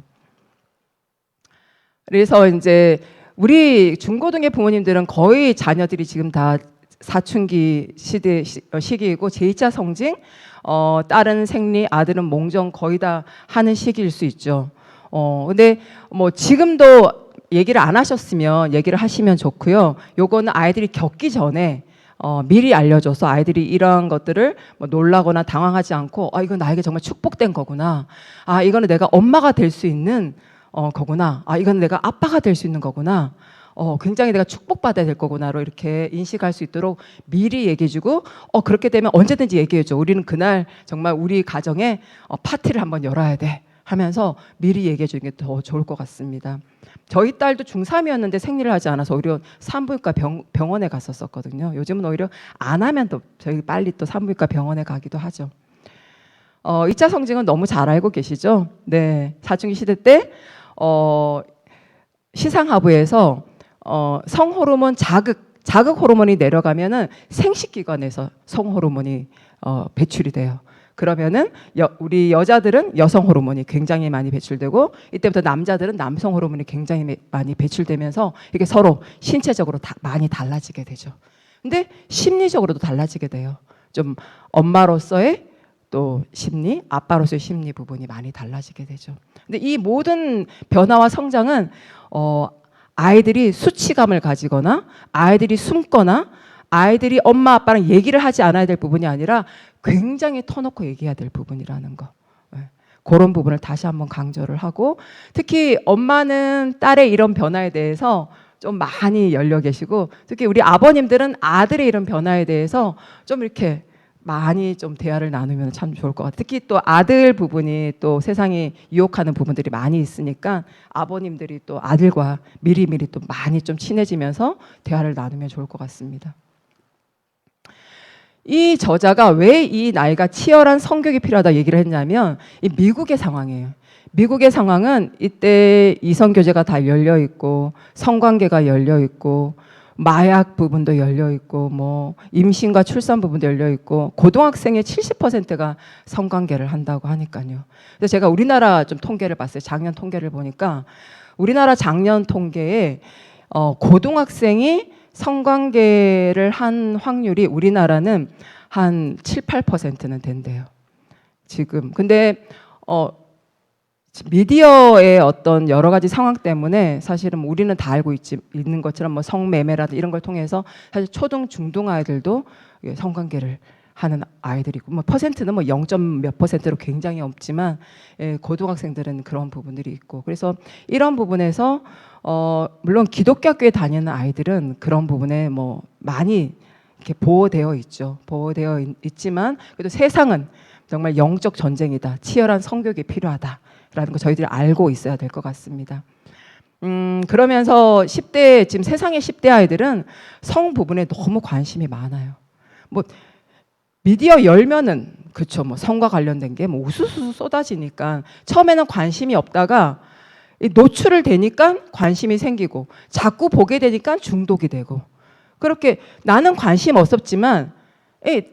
그래서 이제 우리 중고등의 부모님들은 거의 자녀들이 지금 다 사춘기 시기이고 제2차 성징, 딸은 생리, 아들은 몽정 거의 다 하는 시기일 수 있죠. 근데 뭐 지금도 얘기를 안 하셨으면 얘기를 하시면 좋고요. 요거는 아이들이 겪기 전에 미리 알려줘서 아이들이 이러한 것들을 뭐 놀라거나 당황하지 않고 이건 나에게 정말 축복된 거구나. 이거는 내가 엄마가 될 수 있는 거구나. 이건 내가 아빠가 될 수 있는 거구나. 굉장히 내가 축복받아야 될 거구나로 이렇게 인식할 수 있도록 미리 얘기해주고 그렇게 되면 언제든지 얘기해줘. 우리는 그날 정말 우리 가정에 파티를 한번 열어야 돼 하면서 미리 얘기해주는 게 더 좋을 것 같습니다. 저희 딸도 중3이었는데 생리를 하지 않아서 오히려 산부인과 병원에 갔었거든요. 요즘은 오히려 안 하면 또 저희 빨리 또 산부인과 병원에 가기도 하죠. 2차 성징은 너무 잘 알고 계시죠? 네, 사춘기 시대 때 시상하부에서 성호르몬 자극 호르몬이 내려가면은 생식기관에서 성호르몬이 배출이 돼요. 그러면은 우리 여자들은 여성 호르몬이 굉장히 많이 배출되고 이때부터 남자들은 남성 호르몬이 굉장히 많이 배출되면서 이게 서로 신체적으로 많이 달라지게 되죠. 근데 심리적으로도 달라지게 돼요. 좀 엄마로서의 또 심리, 아빠로서의 심리 부분이 많이 달라지게 되죠. 근데 이 모든 변화와 성장은 아이들이 수치감을 가지거나 아이들이 숨거나 아이들이 엄마 아빠랑 얘기를 하지 않아야 될 부분이 아니라 굉장히 터놓고 얘기해야 될 부분이라는 거. 그런 부분을 다시 한번 강조를 하고 특히 엄마는 딸의 이런 변화에 대해서 좀 많이 열려 계시고 특히 우리 아버님들은 아들의 이런 변화에 대해서 좀 이렇게 많이 좀 대화를 나누면 참 좋을 것 같아요. 특히 또 아들 부분이 또 세상이 유혹하는 부분들이 많이 있으니까 아버님들이 또 아들과 미리미리 또 많이 좀 친해지면서 대화를 나누면 좋을 것 같습니다. 이 저자가 왜 이 나이가 치열한 성교육이 필요하다 얘기를 했냐면 이 미국의 상황이에요. 미국의 상황은 이때 이성교제가 다 열려 있고 성관계가 열려 있고 마약 부분도 열려 있고 뭐 임신과 출산 부분도 열려 있고 고등학생의 70%가 성관계를 한다고 하니까요. 그래서 제가 우리나라 좀 통계를 봤어요. 작년 통계를 보니까 우리나라 작년 통계에 고등학생이 성관계를 한 확률이 우리나라는 한 7, 8%는 된대요. 지금. 근데 미디어의 어떤 여러 가지 상황 때문에 사실은 우리는 다 알고 있는 것처럼 뭐 성매매라든지 이런 걸 통해서 사실 초등, 중등 아이들도 성관계를 하는 아이들이 있고 뭐 퍼센트는 뭐 0. 몇 %로 굉장히 없지만 고등학생들은 그런 부분들이 있고 그래서 이런 부분에서 물론 기독교 학교에 다니는 아이들은 그런 부분에 뭐 많이 이렇게 보호되어 있죠. 보호되어 있지만 그래도 세상은 정말 영적 전쟁이다. 치열한 성교육이 필요하다. 라는 거 저희들이 알고 있어야 될 것 같습니다. 그러면서 10대 지금 세상의 10대 아이들은 성 부분에 너무 관심이 많아요. 뭐 미디어 열면은 그쵸 뭐 성과 관련된 게 뭐 우수수 쏟아지니까 처음에는 관심이 없다가 노출을 되니까 관심이 생기고 자꾸 보게 되니까 중독이 되고 그렇게 나는 관심 없었지만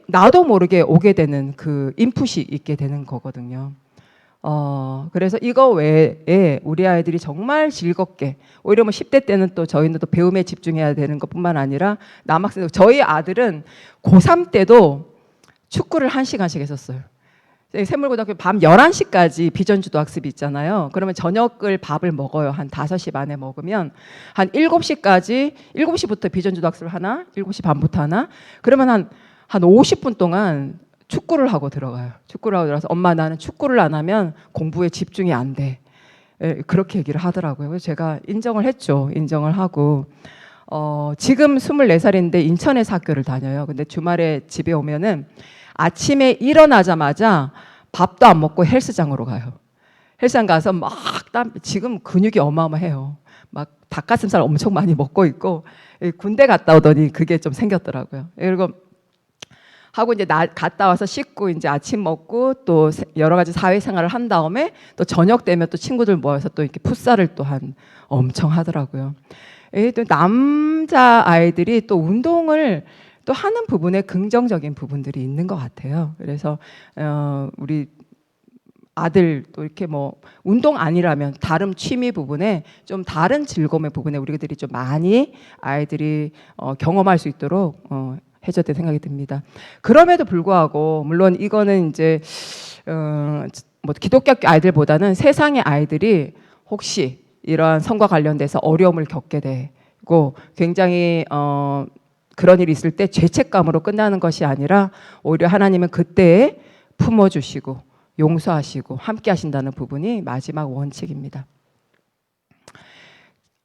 나도 모르게 오게 되는 그 인풋이 있게 되는 거거든요. 그래서 이거 외에 우리 아이들이 정말 즐겁게 오히려 뭐 10대 때는 또 저희는 또 배움에 집중해야 되는 것뿐만 아니라 남학생 저희 아들은 고3 때도 축구를 1시간씩 했었어요. 샘물고등학교 밤 11시까지 비전주도 학습이 있잖아요. 그러면 저녁을 밥을 먹어요. 한 5시 반에 먹으면 한 7시까지 7시부터 비전주도 학습을 하나 7시 반부터 하나 그러면 한 50분 동안 축구를 하고 들어가요. 축구를 하고 들어가서 엄마 나는 축구를 안 하면 공부에 집중이 안 돼. 그렇게 얘기를 하더라고요. 그래서 제가 인정을 했죠. 인정을 하고 지금 24살인데 인천에서 학교를 다녀요. 근데 주말에 집에 오면은 아침에 일어나자마자 밥도 안 먹고 헬스장으로 가요. 헬스장 가서 막 지금 근육이 어마어마해요. 막 닭가슴살 엄청 많이 먹고 있고 군대 갔다 오더니 그게 좀 생겼더라고요. 그리고 하고 이제 갔다 와서 씻고 이제 아침 먹고 또 여러 가지 사회생활을 한 다음에 또 저녁 되면 또 친구들 모여서 또 이렇게 풋살을 또 엄청 하더라고요. 또 남자 아이들이 또 운동을 또 하는 부분에 긍정적인 부분들이 있는 것 같아요. 그래서 우리 아들 또 이렇게 뭐 운동 아니라면 다른 취미 부분에 좀 다른 즐거움의 부분에 우리들이 좀 많이 아이들이 경험할 수 있도록 해줘야 될 생각이 듭니다. 그럼에도 불구하고 물론 이거는 이제 뭐 기독교 아이들보다는 세상의 아이들이 혹시 이러한 성과 관련돼서 어려움을 겪게 되고 굉장히 그런 일이 있을 때 죄책감으로 끝나는 것이 아니라 오히려 하나님은 그때에 품어주시고 용서하시고 함께 하신다는 부분이 마지막 원칙입니다.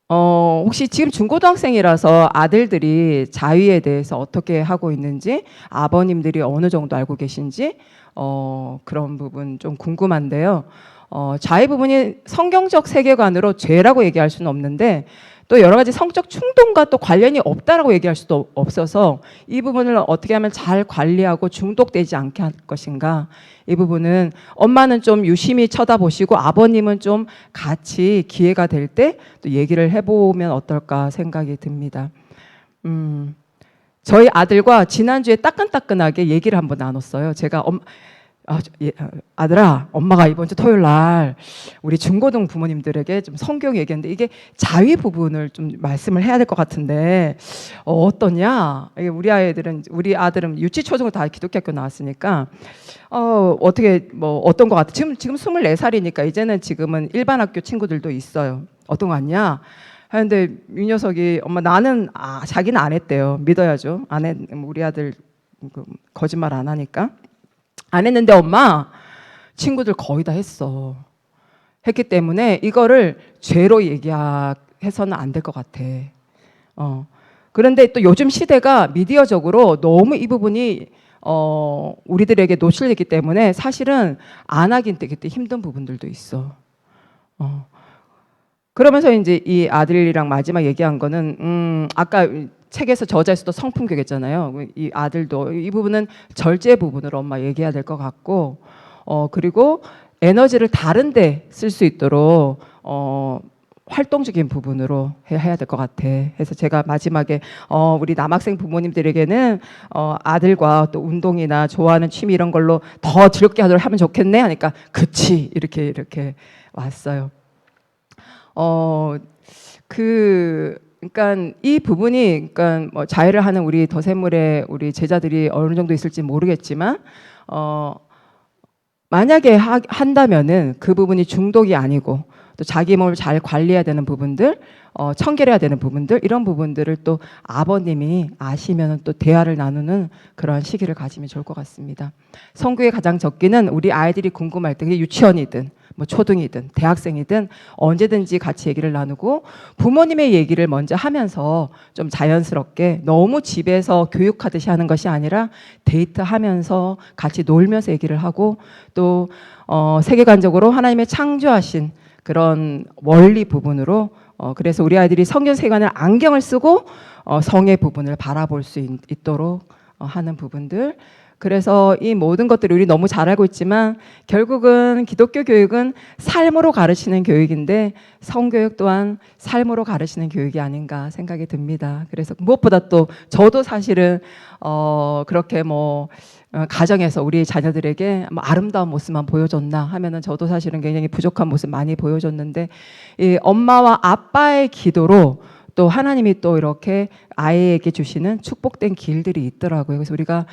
혹시 지금 중고등학생이라서 아들들이 자위에 대해서 어떻게 하고 있는지, 아버님들이 어느 정도 알고 계신지, 그런 부분 좀 궁금한데요. 자위 부분이 성경적 세계관으로 죄라고 얘기할 수는 없는데, 또 여러 가지 성적 충동과 또 관련이 없다라고 얘기할 수도 없어서 이 부분을 어떻게 하면 잘 관리하고 중독되지 않게 할 것인가. 이 부분은 엄마는 좀 유심히 쳐다보시고 아버님은 좀 같이 기회가 될 때 또 얘기를 해보면 어떨까 생각이 듭니다. 저희 아들과 지난주에 따끈따끈하게 얘기를 한번 나눴어요. 제가 아들아, 엄마가 이번 주 토요일 날 우리 중고등 부모님들에게 좀 성경 얘기했는데 이게 자위 부분을 좀 말씀을 해야 될 것 같은데 어떠냐? 이게 우리 아들은 유치 초중고 다 기독교 학교 나왔으니까 어떻게 뭐 어떤 것 같아? 지금 24살이니까 이제는 지금은 일반 학교 친구들도 있어요. 어떤 것 같냐? 하는데 이 녀석이 엄마 나는 자기는 안 했대요. 믿어야죠. 안 했, 우리 아들 거짓말 안 하니까. 안 했는데 엄마 친구들 거의 다 했어. 했기 때문에 이거를 죄로 얘기해서는 안 될 것 같아. 그런데 또 요즘 시대가 미디어적으로 너무 이 부분이 우리들에게 노출되기 때문에 사실은 안 하긴 되게 힘든 부분들도 있어. 그러면서 이제 이 아들이랑 마지막 얘기한 거는 아까 책에서 저자에서도 성품교육했잖아요. 이 아들도 이 부분은 절제 부분으로 엄마 얘기해야 될 것 같고, 그리고 에너지를 다른데 쓸 수 있도록 활동적인 부분으로 해야 될 것 같아. 그래서 제가 마지막에 우리 남학생 부모님들에게는 아들과 또 운동이나 좋아하는 취미 이런 걸로 더 즐겁게 하도록 하면 좋겠네 하니까 그치 이렇게 왔어요. 그러니까 이 부분이 그러니까 뭐 자해를 하는 우리 더샘물의 우리 제자들이 어느 정도 있을지 모르겠지만 만약에 한다면은 그 부분이 중독이 아니고 또 자기 몸을 잘 관리해야 되는 부분들, 청결해야 되는 부분들 이런 부분들을 또 아버님이 아시면 또 대화를 나누는 그런 시기를 가지면 좋을 것 같습니다. 성교의 가장 적기는 우리 아이들이 궁금할 때 그게 유치원이든 뭐 초등이든 대학생이든 언제든지 같이 얘기를 나누고 부모님의 얘기를 먼저 하면서 좀 자연스럽게 너무 집에서 교육하듯이 하는 것이 아니라 데이트하면서 같이 놀면서 얘기를 하고 또 세계관적으로 하나님의 창조하신 그런 원리 부분으로 그래서 우리 아이들이 성경 세계관을 안경을 쓰고 성의 부분을 바라볼 수 있도록 하는 부분들 그래서 이 모든 것들을 우리 너무 잘 알고 있지만 결국은 기독교 교육은 삶으로 가르치는 교육인데 성교육 또한 삶으로 가르치는 교육이 아닌가 생각이 듭니다. 그래서 무엇보다 또 저도 사실은 그렇게 뭐 가정에서 우리 자녀들에게 뭐 아름다운 모습만 보여줬나 하면은 저도 사실은 굉장히 부족한 모습 많이 보여줬는데 이 엄마와 아빠의 기도로 또 하나님이 또 이렇게 아이에게 주시는 축복된 길들이 있더라고요. 그래서 우리가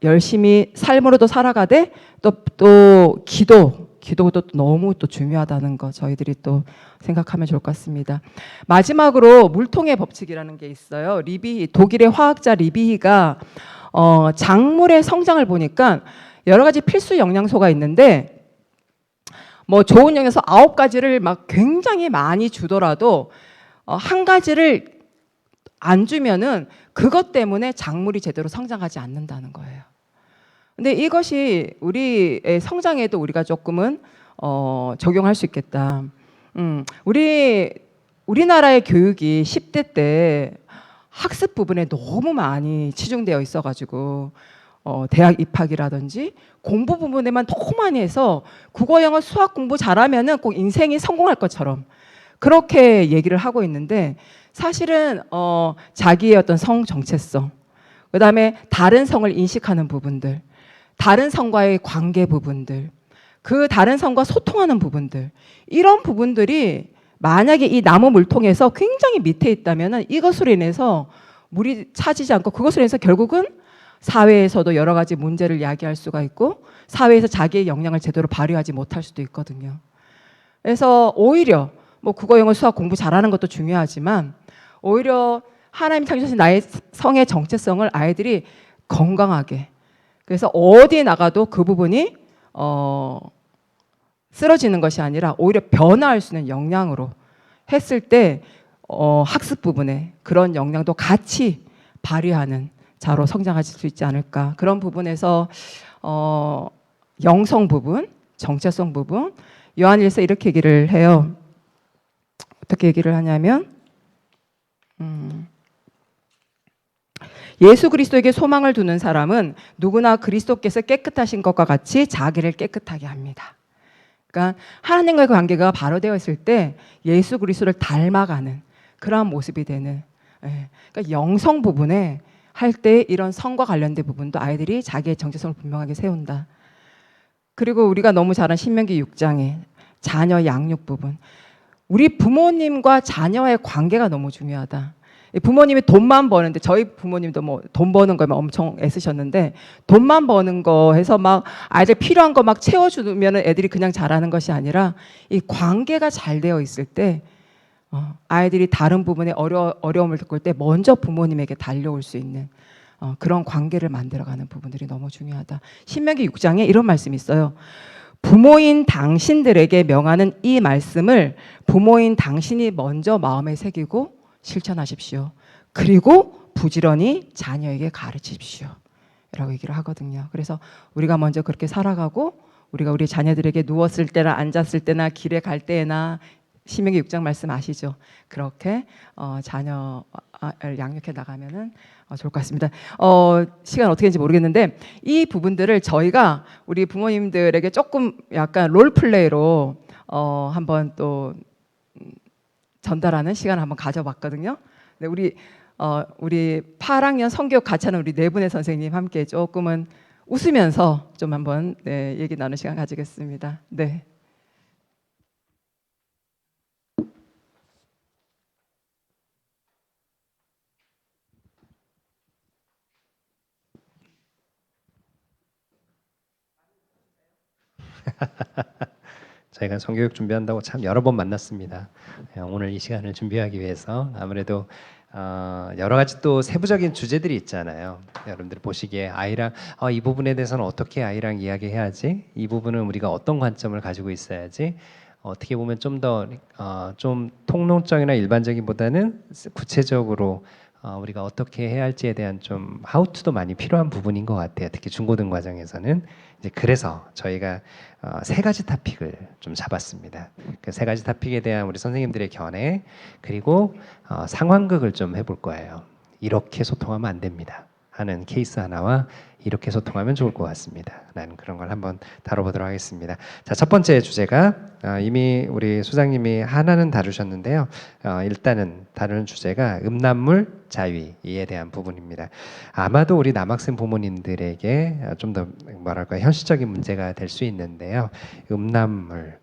열심히 삶으로도 살아가되 또 기도도 너무 또 중요하다는 거 저희들이 또 생각하면 좋을 것 같습니다. 마지막으로 물통의 법칙이라는 게 있어요. 독일의 화학자 리비히가 작물의 성장을 보니까 여러 가지 필수 영양소가 있는데 뭐 좋은 영양소 9가지를 막 굉장히 많이 주더라도 한 가지를 안 주면은 그것 때문에 작물이 제대로 성장하지 않는다는 거예요. 근데 이것이 우리의 성장에도 우리가 조금은 적용할 수 있겠다. 우리나라의 교육이 10대 때 학습 부분에 너무 많이 치중되어 있어가지고 대학 입학이라든지 공부 부분에만 너무 많이 해서 국어, 영어, 수학 공부 잘하면은 꼭 인생이 성공할 것처럼 그렇게 얘기를 하고 있는데 사실은 자기의 어떤 성 정체성, 그 다음에 다른 성을 인식하는 부분들, 다른 성과의 관계 부분들, 그 다른 성과 소통하는 부분들 이런 부분들이 만약에 이 나무 물통에서 굉장히 밑에 있다면 이것으로 인해서 물이 차지지 않고 그것으로 인해서 결국은 사회에서도 여러 가지 문제를 야기할 수가 있고 사회에서 자기의 역량을 제대로 발휘하지 못할 수도 있거든요. 그래서 오히려 뭐 국어, 영어, 수학 공부 잘하는 것도 중요하지만 오히려 하나님 창조하신 나의 성의 정체성을 아이들이 건강하게 그래서 어디에 나가도 그 부분이 쓰러지는 것이 아니라 오히려 변화할 수 있는 역량으로 했을 때 학습 부분에 그런 역량도 같이 발휘하는 자로 성장하실 수 있지 않을까. 그런 부분에서 영성 부분, 정체성 부분, 요한일서 이렇게 얘기를 해요. 어떻게 얘기를 하냐면 예수 그리스도에게 소망을 두는 사람은 누구나 그리스도께서 깨끗하신 것과 같이 자기를 깨끗하게 합니다. 그러니까 하나님과의 관계가 바로 되어 있을 때 예수 그리스도를 닮아가는 그러한 모습이 되는, 그러니까 영성 부분에 할 때 이런 성과 관련된 부분도 아이들이 자기의 정체성을 분명하게 세운다. 그리고 우리가 너무 잘 아는 신명기 6장에 자녀 양육 부분, 우리 부모님과 자녀의 관계가 너무 중요하다. 부모님이 돈만 버는데, 저희 부모님도 뭐 돈 버는 거에 엄청 애쓰셨는데, 돈만 버는 거 해서 막 아이들 필요한 거 막 채워주면 애들이 그냥 자라는 것이 아니라 이 관계가 잘 되어 있을 때 아이들이 다른 부분에 어려움을 겪을 때 먼저 부모님에게 달려올 수 있는 그런 관계를 만들어가는 부분들이 너무 중요하다. 신명기 6장에 이런 말씀이 있어요. 부모인 당신들에게 명하는 이 말씀을 부모인 당신이 먼저 마음에 새기고 실천하십시오. 그리고 부지런히 자녀에게 가르치십시오. 라고 얘기를 하거든요. 그래서 우리가 먼저 그렇게 살아가고 우리가 우리 자녀들에게 누웠을 때나 앉았을 때나 길에 갈 때나 신명기 6장 말씀 아시죠? 그렇게 자녀를 양육해 나가면은 좋을 것 같습니다. 시간 어떻게 되는지 모르겠는데 이 부분들을 저희가 우리 부모님들에게 조금 약간 롤플레이로 한번 또 전달하는 시간을 한번 가져봤거든요. 네, 우리 8학년 성교육 같이 하는 우리 네 분의 선생님 함께 조금은 웃으면서 좀 한번 얘기 나누는 시간 가지겠습니다. 네. 저희가 성교육 준비한다고 참 여러 번 만났습니다. 오늘 이 시간을 준비하기 위해서 아무래도 여러 가지 또 세부적인 주제들이 있잖아요. 여러분들 보시기에 아이랑 이 부분에 대해서는 어떻게 아이랑 이야기해야지, 이 부분은 우리가 어떤 관점을 가지고 있어야지, 어떻게 보면 좀 더 좀 통론적이나 일반적인보다는 구체적으로 우리가 어떻게 해야 할지에 대한 좀 하우투도 많이 필요한 부분인 것 같아요. 특히 중고등 과정에서는. 이제 그래서 저희가 세 가지 토픽을 좀 잡았습니다. 그 세 가지 토픽에 대한 우리 선생님들의 견해, 그리고 상황극을 좀 해볼 거예요. 이렇게 소통하면 안 됩니다 하는 케이스 하나와 이렇게 소통하면 좋을 것 같습니다 라는 그런 걸 한번 다뤄보도록 하겠습니다. 자, 첫 번째 주제가 이미 우리 소장님이 하나는 다루셨는데요. 일단은 다루는 주제가 음란물 자위에 대한 부분입니다. 아마도 우리 남학생 부모님들에게 좀 더 뭐랄까 현실적인 문제가 될 수 있는데요. 음란물,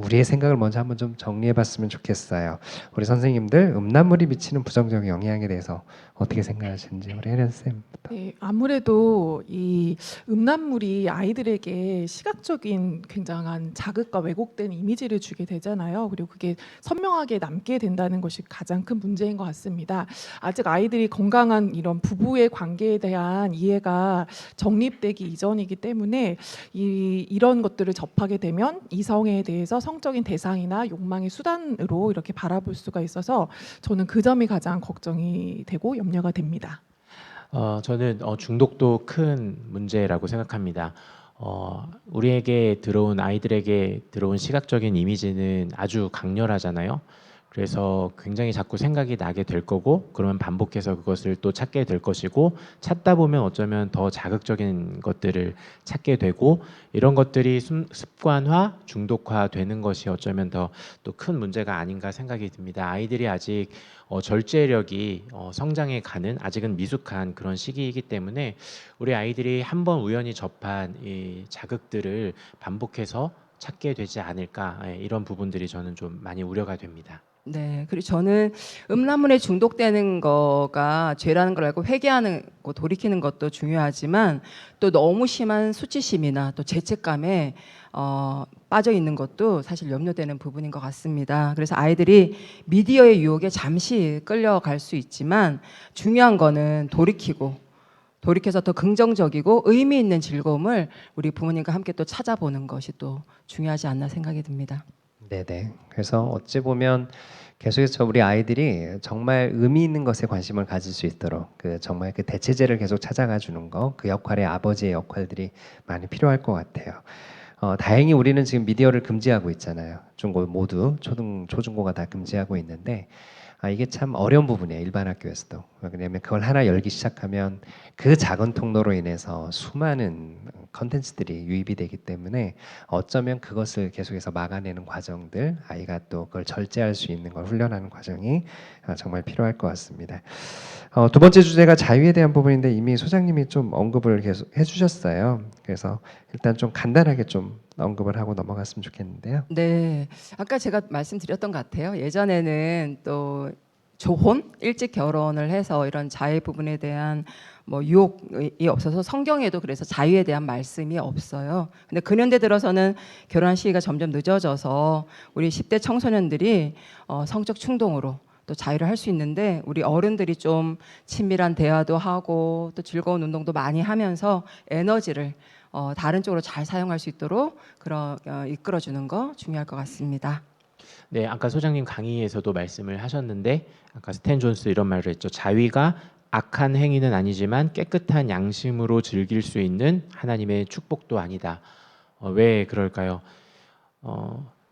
우리의 생각을 먼저 한번 좀 정리해봤으면 좋겠어요. 우리 선생님들 음란물이 미치는 부정적 영향에 대해서 어떻게 생각하시는지 우리 혜련 쌤부터. 네, 아무래도 이 음란물이 아이들에게 시각적인 굉장한 자극과 왜곡된 이미지를 주게 되잖아요. 그리고 그게 선명하게 남게 된다는 것이 가장 큰 문제인 것 같습니다. 아직 아이들이 건강한 이런 부부의 관계에 대한 이해가 정립되기 이전이기 때문에 이런 것들을 접하게 되면 이성에 대해서 성적인 대상이나 욕망의 수단으로 이렇게 바라볼 수가 있어서 저는 그 점이 가장 걱정이 되고 염려가 됩니다. 저는 중독도 큰 문제라고 생각합니다. 우리에게 들어온 아이들에게 들어온 시각적인 이미지는 아주 강렬하잖아요. 그래서 굉장히 자꾸 생각이 나게 될 거고, 그러면 반복해서 그것을 또 찾게 될 것이고, 찾다 보면 어쩌면 더 자극적인 것들을 찾게 되고, 이런 것들이 습관화, 중독화 되는 것이 어쩌면 더 또 큰 문제가 아닌가 생각이 듭니다. 아이들이 아직 절제력이 성장해 가는 아직은 미숙한 그런 시기이기 때문에 우리 아이들이 한번 우연히 접한 이 자극들을 반복해서 찾게 되지 않을까, 이런 부분들이 저는 좀 많이 우려가 됩니다. 네, 그리고 저는 음란물에 중독되는 거가 죄라는 걸 알고 회개하는 거, 돌이키는 것도 중요하지만 또 너무 심한 수치심이나 또 죄책감에 빠져 있는 것도 사실 염려되는 부분인 것 같습니다. 그래서 아이들이 미디어의 유혹에 잠시 끌려갈 수 있지만 중요한 거는 돌이켜서 더 긍정적이고 의미 있는 즐거움을 우리 부모님과 함께 또 찾아보는 것이 또 중요하지 않나 생각이 듭니다. 네네. 그래서 어찌 보면 계속해서 우리 아이들이 정말 의미 있는 것에 관심을 가질 수 있도록 정말 그 대체제를 계속 찾아가 주는 거, 그 역할의 아버지의 역할들이 많이 필요할 것 같아요. 다행히 우리는 지금 미디어를 금지하고 있잖아요. 중고 모두 초중고가 다 금지하고 있는데 이게 참 어려운 부분이에요. 일반 학교에서도. 왜냐하면 그걸 하나 열기 시작하면 그 작은 통로로 인해서 수많은 컨텐츠들이 유입이 되기 때문에 어쩌면 그것을 계속해서 막아내는 과정들, 아이가 또 그걸 절제할 수 있는 걸 훈련하는 과정이 정말 필요할 것 같습니다. 두 번째 주제가 자유에 대한 부분인데 이미 소장님이 좀 언급을 계속 해주셨어요. 그래서 일단 좀 간단하게 좀 언급을 하고 넘어갔으면 좋겠는데요. 네, 아까 제가 말씀드렸던 것 같아요. 예전에는 또 조혼, 일찍 결혼을 해서 이런 자유 부분에 대한 뭐 유혹이 없어서 성경에도 그래서 자유에 대한 말씀이 없어요. 근데 근현대 들어서는 결혼 시기가 점점 늦어져서 우리 10대 청소년들이 성적 충동으로 또 자유를 할 수 있는데 우리 어른들이 좀 친밀한 대화도 하고 또 즐거운 운동도 많이 하면서 에너지를 다른 쪽으로 잘 사용할 수 있도록 이끌어주는 거 중요할 것 같습니다. 네, 아까 소장님 강의에서도 말씀을 하셨는데 아까 스탠 존스 이런 말을 했죠. 자위가 악한 행위는 아니지만 깨끗한 양심으로 즐길 수 있는 하나님의 축복도 아니다. 왜 그럴까요?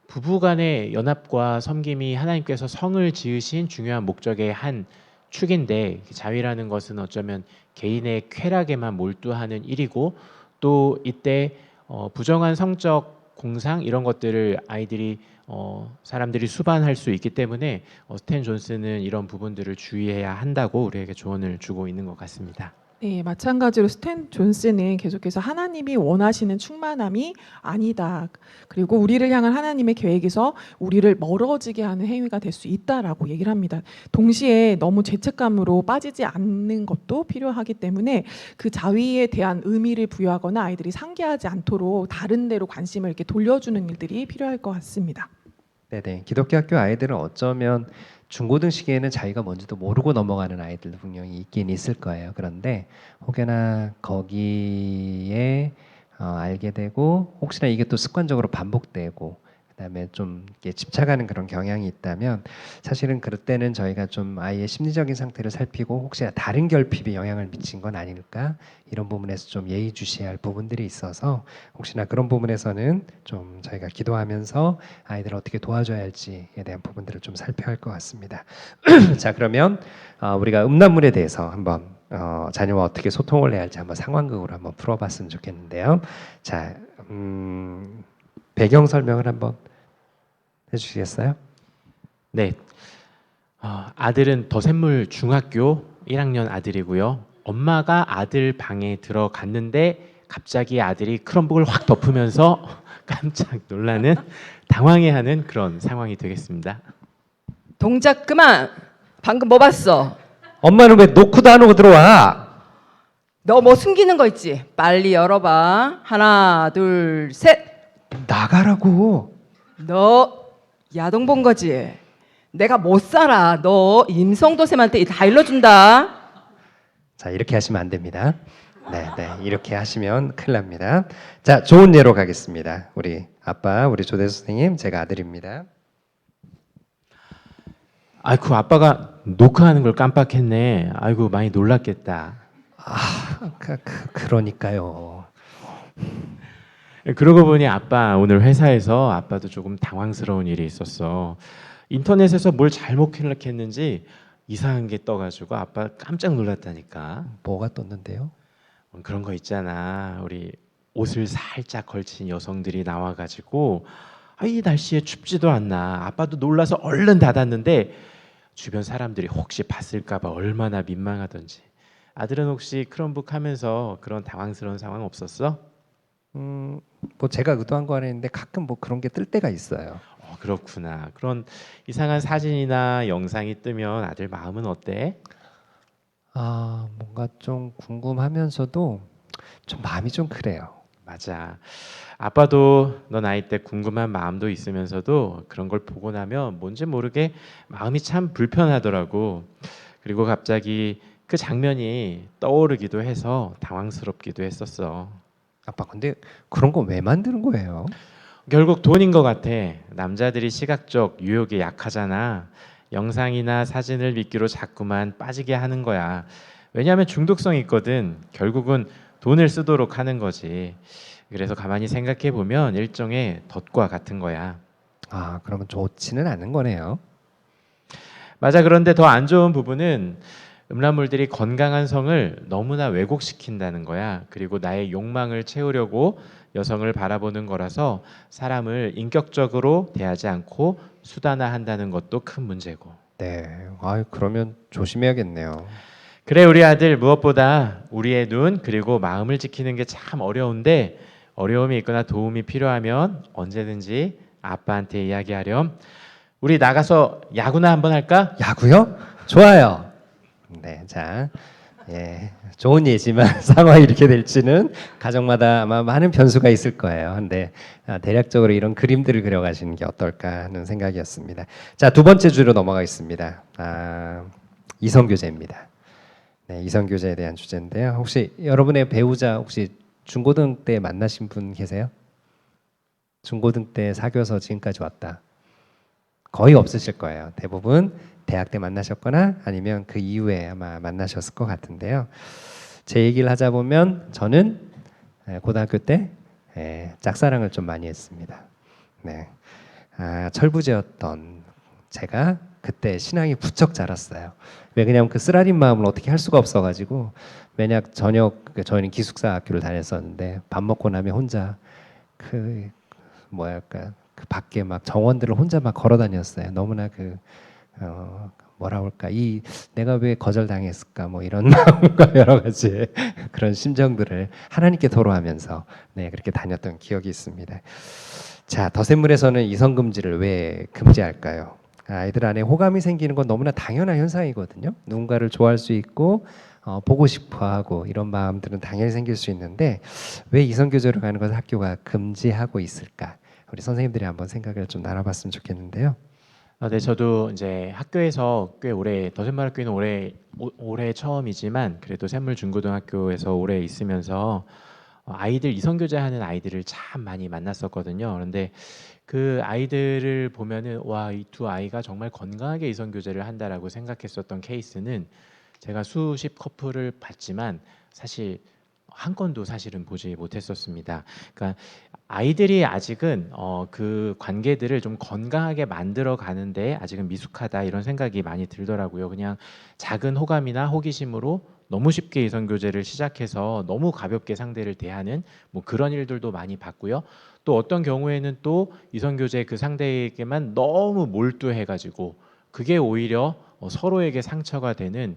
부부간의 연합과 섬김이 하나님께서 성을 지으신 중요한 목적의 한 축인데 자위라는 것은 어쩌면 개인의 쾌락에만 몰두하는 일이고 또 이때 부정한 성적 공상 이런 것들을 아이들이 사람들이 수반할 수 있기 때문에 스탠 존스는 이런 부분들을 주의해야 한다고 우리에게 조언을 주고 있는 것 같습니다. 네, 마찬가지로 스탠 존스는 계속해서 하나님이 원하시는 충만함이 아니다. 그리고 우리를 향한 하나님의 계획에서 우리를 멀어지게 하는 행위가 될 수 있다라고 얘기를 합니다. 동시에 너무 죄책감으로 빠지지 않는 것도 필요하기 때문에 그 자위에 대한 의미를 부여하거나 아이들이 상기하지 않도록 다른 데로 관심을 이렇게 돌려주는 일들이 필요할 것 같습니다. 네네. 기독교 학교 아이들은 어쩌면 중고등 시기에는 자기가 뭔지도 모르고 넘어가는 아이들도 분명히 있긴 있을 거예요. 그런데 혹여나 거기에 알게 되고 혹시나 이게 또 습관적으로 반복되고 그다음에 좀 이렇게 집착하는 그런 경향이 있다면 사실은 그럴 때는 저희가 좀 아이의 심리적인 상태를 살피고 혹시나 다른 결핍이 영향을 미친 건 아닐까 이런 부분에서 좀 예의주시해야 할 부분들이 있어서 혹시나 그런 부분에서는 좀 저희가 기도하면서 아이들을 어떻게 도와줘야 할지에 대한 부분들을 좀 살펴야 할 것 같습니다. 자, 그러면 우리가 음란물에 대해서 한번 자녀와 어떻게 소통을 해야 할지 한번 상황극으로 한번 풀어봤으면 좋겠는데요. 자, 배경 설명을 한번 해주시겠어요? 네, 아들은 더샘물 중학교 1학년 아들이고요. 엄마가 아들 방에 들어갔는데 갑자기 아들이 크롬북을 확 덮으면서 깜짝 놀라는 당황해하는 그런 상황이 되겠습니다. 동작 그만. 방금 뭐 봤어? 엄마는 왜 놓고도 안 오고 들어와? 너 뭐 숨기는 거 있지? 빨리 열어봐. 하나, 둘, 셋. 나가라고. 너 야동 본 거지? 내가 못 살아. 너 임성도샘한테 다 일러준다. 자, 이렇게 하시면 안 됩니다. 네, 네, 이렇게 하시면 큰일 납니다. 자, 좋은 예로 가겠습니다. 우리 아빠, 우리 조대수 선생님, 제가 아들입니다. 아이고 아빠가 녹화하는 걸 깜빡했네. 아이고 많이 놀랐겠다. 그러니까요. 그러고 보니 아빠 오늘 회사에서 아빠도 조금 당황스러운 일이 있었어. 인터넷에서 뭘 잘못 클릭했는지 이상한 게 떠가지고 아빠 깜짝 놀랐다니까. 뭐가 떴는데요? 그런 거 있잖아. 우리 옷을 살짝 걸친 여성들이 나와가지고 이 날씨에 춥지도 않나. 아빠도 놀라서 얼른 닫았는데 주변 사람들이 혹시 봤을까봐 얼마나 민망하던지. 아들은 혹시 크롬북 하면서 그런 당황스러운 상황 없었어? 뭐 제가 의도한 거 아닌데 가끔 뭐 그런 게 뜰 때가 있어요. 그렇구나. 그런 이상한 사진이나 영상이 뜨면 아들 마음은 어때? 뭔가 좀 궁금하면서도 좀 마음이 좀 그래요. 맞아. 아빠도 너 나이 때 궁금한 마음도 있으면서도 그런 걸 보고 나면 뭔지 모르게 마음이 참 불편하더라고. 그리고 갑자기 그 장면이 떠오르기도 해서 당황스럽기도 했었어. 아빠 근데 그런 거 왜 만드는 거예요? 결국 돈인 것 같아. 남자들이 시각적 유혹에 약하잖아. 영상이나 사진을 믿기로 자꾸만 빠지게 하는 거야. 왜냐하면 중독성이 있거든. 결국은 돈을 쓰도록 하는 거지. 그래서 가만히 생각해 보면 일종의 덫과 같은 거야. 아, 그러면 좋지는 않은 거네요. 맞아. 그런데 더 안 좋은 부분은 음란물들이 건강한 성을 너무나 왜곡시킨다는 거야. 그리고 나의 욕망을 채우려고 여성을 바라보는 거라서 사람을 인격적으로 대하지 않고 수단화한다는 것도 큰 문제고. 네. 아, 그러면 조심해야겠네요. 그래, 우리 아들 무엇보다 우리의 눈 그리고 마음을 지키는 게 참 어려운데 어려움이 있거나 도움이 필요하면 언제든지 아빠한테 이야기하렴. 우리 나가서 야구나 한번 할까? 야구요? 좋아요. 네, 자, 예, 좋은 예지만 상황이 이렇게 될지는 가정마다 아마 많은 변수가 있을 거예요. 근데 대략적으로 이런 그림들을 그려가시는 게 어떨까 하는 생각이었습니다. 자, 두 번째 주로 넘어가겠습니다. 이성교제입니다. 네, 이성교제에 대한 주제인데요. 혹시 여러분의 배우자 혹시 중고등 때 만나신 분 계세요? 중고등 때 사귀어서 지금까지 왔다. 거의 없으실 거예요. 대부분 대학 때 만나셨거나 아니면 그 이후에 아마 만나셨을 것 같은데요. 제 얘기를 하자 보면 저는 고등학교 때 짝사랑을 좀 많이 했습니다. 네, 철부지였던 제가 그때 신앙이 부쩍 자랐어요. 왜 그냥 그 쓰라린 마음을 어떻게 할 수가 없어가지고 만약 저녁 저희는 기숙사 학교를 다녔었는데 밥 먹고 나면 혼자 그 뭐랄까 그 밖에 막 정원들을 혼자 막 걸어 다녔어요. 너무나 뭐라 할까 이 내가 왜 거절당했을까 뭐 이런 마음과 여러 가지 그런 심정들을 하나님께 토로하면서 네 그렇게 다녔던 기억이 있습니다. 자, 더샘물에서는 이성 금지를 왜 금지할까요? 아이들 안에 호감이 생기는 건 너무나 당연한 현상이거든요. 누군가를 좋아할 수 있고 보고 싶어하고 이런 마음들은 당연히 생길 수 있는데 왜 이성 교제로 가는 것을 학교가 금지하고 있을까? 우리 선생님들이 한번 생각을 좀 나눠봤으면 좋겠는데요. 네, 저도 이제 학교에서 꽤 오래 더샘물 학교는 올해 처음이지만 그래도 샘물 중고등학교에서 오래 있으면서 아이들 이성교제하는 아이들을 참 많이 만났었거든요. 그런데 그 아이들을 보면은 와, 이 두 아이가 정말 건강하게 이성교제를 한다라고 생각했었던 케이스는 제가 수십 커플을 봤지만 사실 한 건도 사실은 보지 못했었습니다. 그러니까 아이들이 아직은 그 관계들을 좀 건강하게 만들어 가는데 아직은 미숙하다 이런 생각이 많이 들더라고요. 그냥 작은 호감이나 호기심으로 너무 쉽게 이성 교제를 시작해서 너무 가볍게 상대를 대하는 뭐 그런 일들도 많이 봤고요. 또 어떤 경우에는 또 이성 교제 그 상대에게만 너무 몰두해 가지고 그게 오히려 서로에게 상처가 되는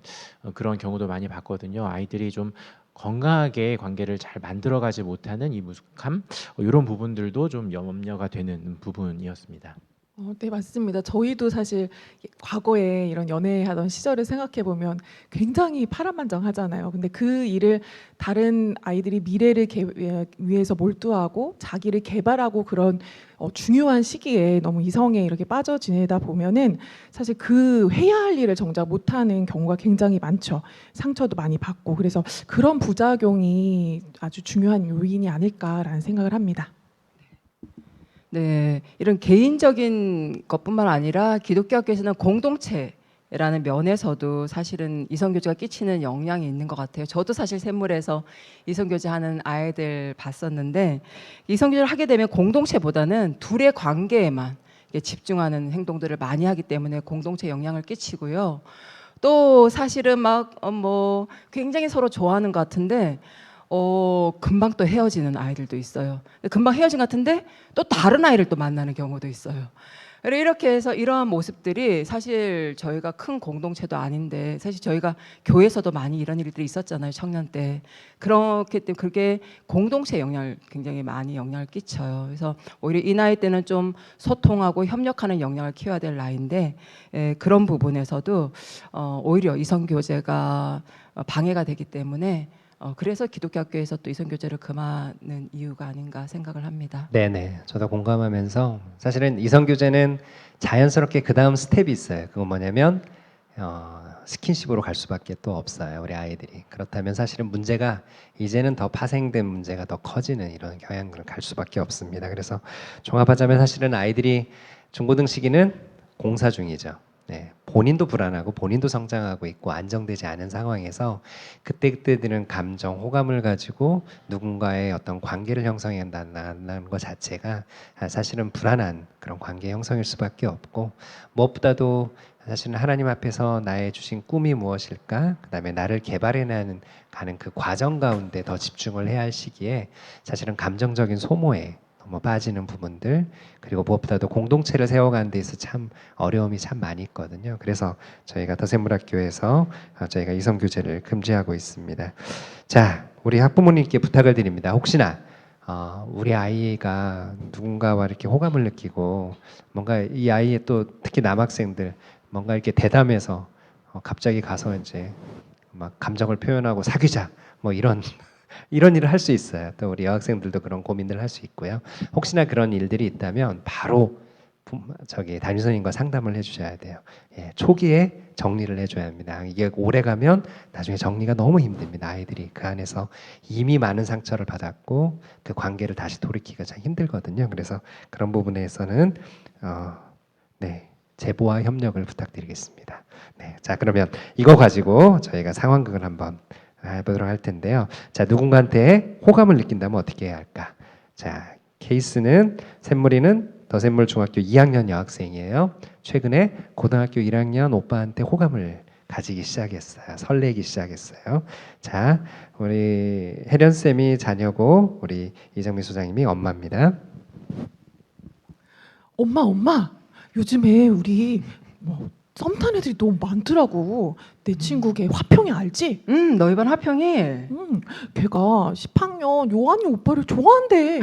그런 경우도 많이 봤거든요. 아이들이 좀 건강하게 관계를 잘 만들어가지 못하는 이 무숙함 이런 부분들도 좀 염려가 되는 부분이었습니다. 네, 맞습니다. 저희도 사실 과거에 이런 연애하던 시절을 생각해 보면 굉장히 파란만장하잖아요. 근데 그 일을 다른 아이들이 미래를 위해서 몰두하고 자기를 개발하고 그런 중요한 시기에 너무 이성에 이렇게 빠져 지내다 보면은 사실 그 해야 할 일을 정작 못하는 경우가 굉장히 많죠. 상처도 많이 받고 그래서 그런 부작용이 아주 중요한 요인이 아닐까라는 생각을 합니다. 네, 이런 개인적인 것뿐만 아니라 기독교학교에서는 공동체라는 면에서도 사실은 이성교제가 끼치는 영향이 있는 것 같아요. 저도 사실 샘물에서 이성교제하는 아이들 봤었는데 이성교제를 하게 되면 공동체보다는 둘의 관계에만 집중하는 행동들을 많이 하기 때문에 공동체 영향을 끼치고요. 또 사실은 막 뭐 굉장히 서로 좋아하는 것 같은데 금방 또 헤어지는 아이들도 있어요. 금방 헤어진 것 같은데 또 다른 아이를 또 만나는 경우도 있어요. 이렇게 해서 이러한 모습들이 사실 저희가 큰 공동체도 아닌데 사실 저희가 교회에서도 많이 이런 일들이 있었잖아요. 청년 때. 그렇기 때문에 그게 공동체 영향을 굉장히 많이 영향을 끼쳐요. 그래서 오히려 이 나이 때는 좀 소통하고 협력하는 영향을 키워야 될 나이인데 그런 부분에서도 오히려 이성교제가 방해가 되기 때문에 그래서 기독교 학교에서 또 이성교제를 금하는 이유가 아닌가 생각을 합니다. 네네, 저도 공감하면서 사실은 이성교제는 자연스럽게 그 다음 스텝이 있어요. 그건 뭐냐면 스킨십으로 갈 수밖에 또 없어요. 우리 아이들이. 그렇다면 사실은 문제가 이제는 더 파생된 문제가 더 커지는 이런 경향으로 갈 수밖에 없습니다. 그래서 종합하자면 사실은 아이들이 중고등 시기는 공사 중이죠. 네, 본인도 불안하고 본인도 성장하고 있고 안정되지 않은 상황에서 그때 드는 감정, 호감을 가지고 누군가의 어떤 관계를 형성해 간다는 것 자체가 사실은 불안한 그런 관계 형성일 수밖에 없고, 무엇보다도 사실은 하나님 앞에서 나의 주신 꿈이 무엇일까? 그다음에 나를 개발해 가는 그 과정 가운데 더 집중을 해야 할 시기에 사실은 감정적인 소모에 너무 빠지는 부분들, 그리고 무엇보다도 공동체를 세워가는 데 있어서 참 어려움이 참 많이 있거든요. 그래서 저희가 더샘물학교에서 저희가 이성교제를 금지하고 있습니다. 자, 우리 학부모님께 부탁을 드립니다. 혹시나 우리 아이가 누군가와 이렇게 호감을 느끼고 뭔가 이 아이의 또 특히 남학생들 뭔가 이렇게 대담해서 갑자기 가서 이제 막 감정을 표현하고 사귀자 뭐 이런 일을 할 수 있어요. 또 우리 여학생들도 그런 고민들을 할 수 있고요. 혹시나 그런 일들이 있다면 바로 담임선생님과 상담을 해주셔야 돼요. 예, 초기에 정리를 해줘야 합니다. 이게 오래 가면 나중에 정리가 너무 힘듭니다. 아이들이 그 안에서 이미 많은 상처를 받았고 그 관계를 다시 돌이키기가 참 힘들거든요. 그래서 그런 부분에서는 네, 제보와 협력을 부탁드리겠습니다. 네, 자 그러면 이거 가지고 저희가 상황극을 한번 해보도록 할 텐데요. 자, 누군가한테 호감을 느낀다면 어떻게 해야 할까? 자, 케이스는 샘물이는 더샘물 중학교 2학년 여학생이에요. 최근에 고등학교 1학년 오빠한테 호감을 가지기 시작했어요. 설레기 시작했어요. 자, 우리 혜련 쌤이 자녀고 우리 이정미 소장님이 엄마입니다. 엄마, 요즘에 우리 뭐 썸 탄 애들이 너무 많더라고. 내 친구 걔 화평이 알지? 너 이번 화평이 걔가 10학년 요한이 오빠를 좋아한대.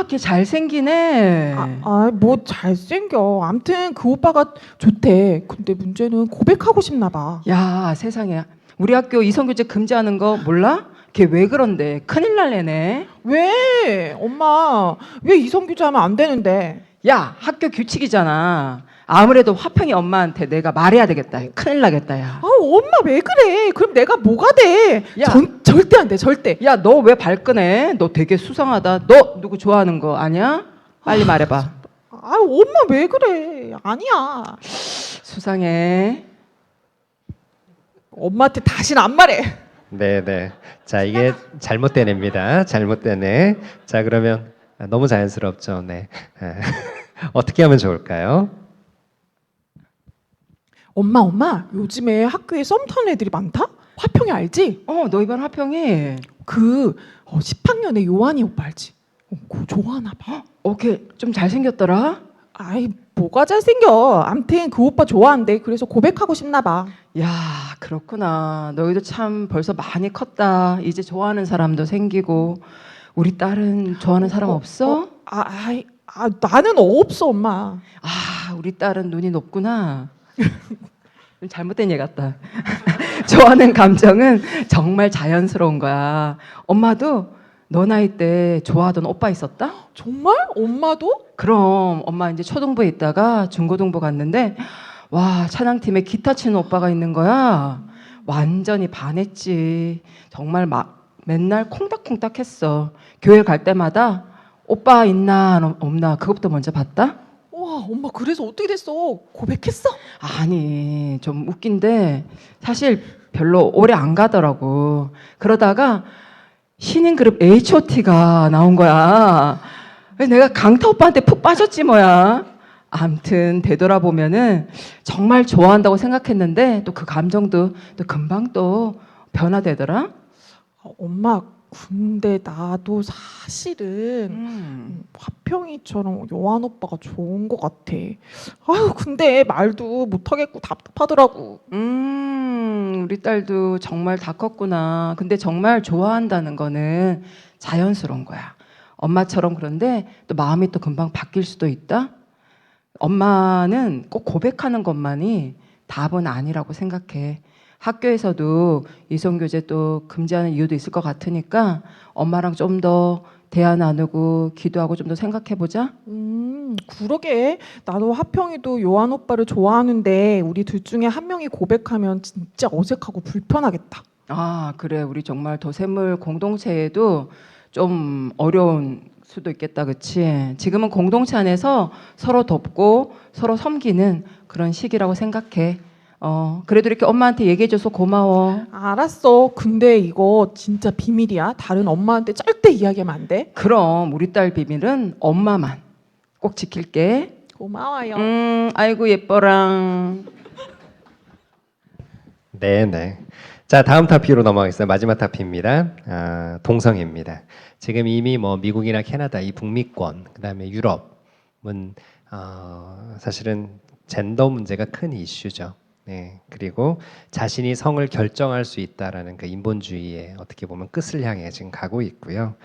걔 잘생기네. 뭐 잘생겨. 암튼 그 오빠가 좋대. 근데 문제는 고백하고 싶나 봐. 야, 세상에. 우리 학교 이성교제 금지하는 거 몰라? 걔 왜 그런데? 큰일 날 애네. 왜? 엄마, 왜 이성교제 하면 안 되는데? 야, 학교 규칙이잖아. 아무래도 화평이 엄마한테 내가 말해야 되겠다. 큰일 나겠다, 야. 엄마 왜 그래? 그럼 내가 뭐가 돼? 야. 절대 안 돼, 절대. 야, 너 왜 발끈해? 너 되게 수상하다. 너 누구 좋아하는 거 아니야? 빨리 말해봐. 엄마 왜 그래? 아니야. 수상해. 엄마한테 다시는 안 말해. 네. 자, 이게 잘못된 애입니다. 잘못된 애. 자, 그러면 너무 자연스럽죠. 네. 어떻게 하면 좋을까요? 엄마, 요즘에 학교에 썸 타는 애들이 많다? 화평이 알지? 너 이번 화평이 10학년에 요한이 오빠 알지? 그거 좋아하나 봐. 걔 좀 잘생겼더라. 뭐가 잘생겨. 암튼 그 오빠 좋아한대. 그래서 고백하고 싶나 봐. 야, 그렇구나. 너희도 참 벌써 많이 컸다. 이제 좋아하는 사람도 생기고. 우리 딸은 좋아하는 사람 없어? 나는 없어, 엄마. 우리 딸은 눈이 높구나. 좀 잘못된 얘 같다. 좋아하는 감정은 정말 자연스러운 거야. 엄마도 너 나이 때 좋아하던 오빠 있었다? 정말? 엄마도? 그럼 엄마 이제 초등부에 있다가 중고등부 갔는데 와, 찬양팀에 기타 치는 오빠가 있는 거야. 완전히 반했지. 정말 맨날 콩닥콩닥 했어. 교회 갈 때마다 오빠 있나 없나 그것부터 먼저 봤다? 와, 엄마 그래서 어떻게 됐어? 고백했어? 아니, 좀 웃긴데 사실 별로 오래 안 가더라고. 그러다가 신인 그룹 H.O.T가 나온 거야. 그래서 내가 강타 오빠한테 푹 빠졌지 뭐야. 암튼 되돌아보면은 정말 좋아한다고 생각했는데 또 그 감정도 또 금방 또 변화되더라. 엄마, 근데 나도 사실은 화평이처럼 요한 오빠가 좋은 것 같아. 근데 말도 못하겠고 답답하더라고. 우리 딸도 정말 다 컸구나. 근데 정말 좋아한다는 거는 자연스러운 거야. 엄마처럼. 그런데 또 마음이 또 금방 바뀔 수도 있다. 엄마는 꼭 고백하는 것만이 답은 아니라고 생각해. 학교에서도 이성교제 또 금지하는 이유도 있을 것 같으니까 엄마랑 좀 더 대화 나누고 기도하고 좀 더 생각해 보자. 그러게 나도 하평이도 요한 오빠를 좋아하는데 우리 둘 중에 한 명이 고백하면 진짜 어색하고 불편하겠다. 아, 그래. 우리 정말 도샘물 공동체에도 좀 어려운 수도 있겠다. 그치? 지금은 공동체 안에서 서로 돕고 서로 섬기는 그런 시기라고 생각해. 그래도 이렇게 엄마한테 얘기해줘서 고마워. 알았어. 근데 이거 진짜 비밀이야. 다른 엄마한테 절대 이야기하면 안 돼. 그럼 우리 딸 비밀은 엄마만 꼭 지킬게. 고마워요. 아이고 예뻐랑. 네네. 자, 다음 타피로 넘어가겠습니다. 마지막 타피입니다. 동성애입니다. 지금 이미 뭐 미국이나 캐나다 이 북미권, 그다음에 유럽은 사실은 젠더 문제가 큰 이슈죠. 네. 그리고 자신이 성을 결정할 수 있다라는 그 인본주의의 어떻게 보면 끝을 향해 지금 가고 있고요.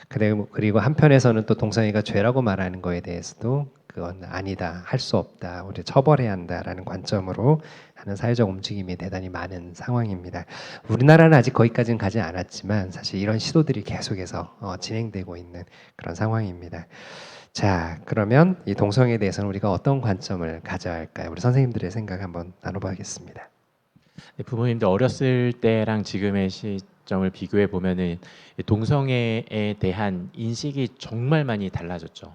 그리고 한편에서는 또 동성애가 죄라고 말하는 거에 대해서도 그건 아니다, 할 수 없다, 우리 처벌해야 한다라는 관점으로 하는 사회적 움직임이 대단히 많은 상황입니다. 우리나라는 아직 거기까지는 가지 않았지만 사실 이런 시도들이 계속해서 진행되고 있는 그런 상황입니다. 자, 그러면 이 동성애에 대해서는 우리가 어떤 관점을 가져야 할까요? 우리 선생님들의 생각 한번 나눠봐야겠습니다. 네, 부모님들 어렸을 때랑 지금의 시점을 비교해 보면은 동성애에 대한 인식이 정말 많이 달라졌죠.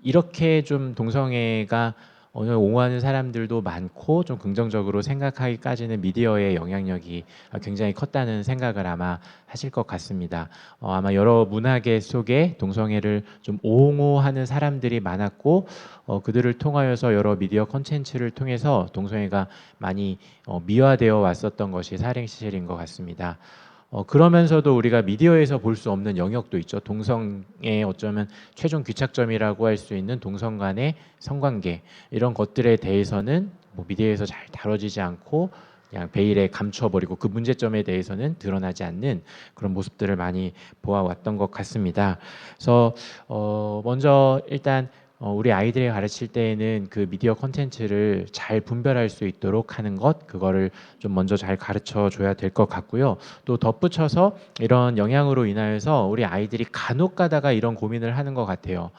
이렇게 좀 동성애가 옹호하는 사람들도 많고 좀 긍정적으로 생각하기까지는 미디어의 영향력이 굉장히 컸다는 생각을 아마 하실 것 같습니다. 아마 여러 문화계 속에 동성애를 좀 옹호하는 사람들이 많았고 그들을 통하여서 여러 미디어 콘텐츠를 통해서 동성애가 많이 미화되어 왔었던 것이 사실인 것 같습니다. 그러면서도 우리가 미디어에서 볼 수 없는 영역도 있죠. 동성의 어쩌면 최종 귀착점이라고 할 수 있는 동성 간의 성관계 이런 것들에 대해서는 뭐 미디어에서 잘 다뤄지지 않고 그냥 베일에 감춰버리고 그 문제점에 대해서는 드러나지 않는 그런 모습들을 많이 보아왔던 것 같습니다. 그래서 먼저 일단 우리 아이들에 가르칠 때에는 그 미디어 콘텐츠를 잘 분별할 수 있도록 하는 것 그거를 좀 먼저 잘 가르쳐 줘야 될 것 같고요. 또 덧붙여서 이런 영향으로 인하여서 우리 아이들이 간혹 가다가 이런 고민을 하는 것 같아요.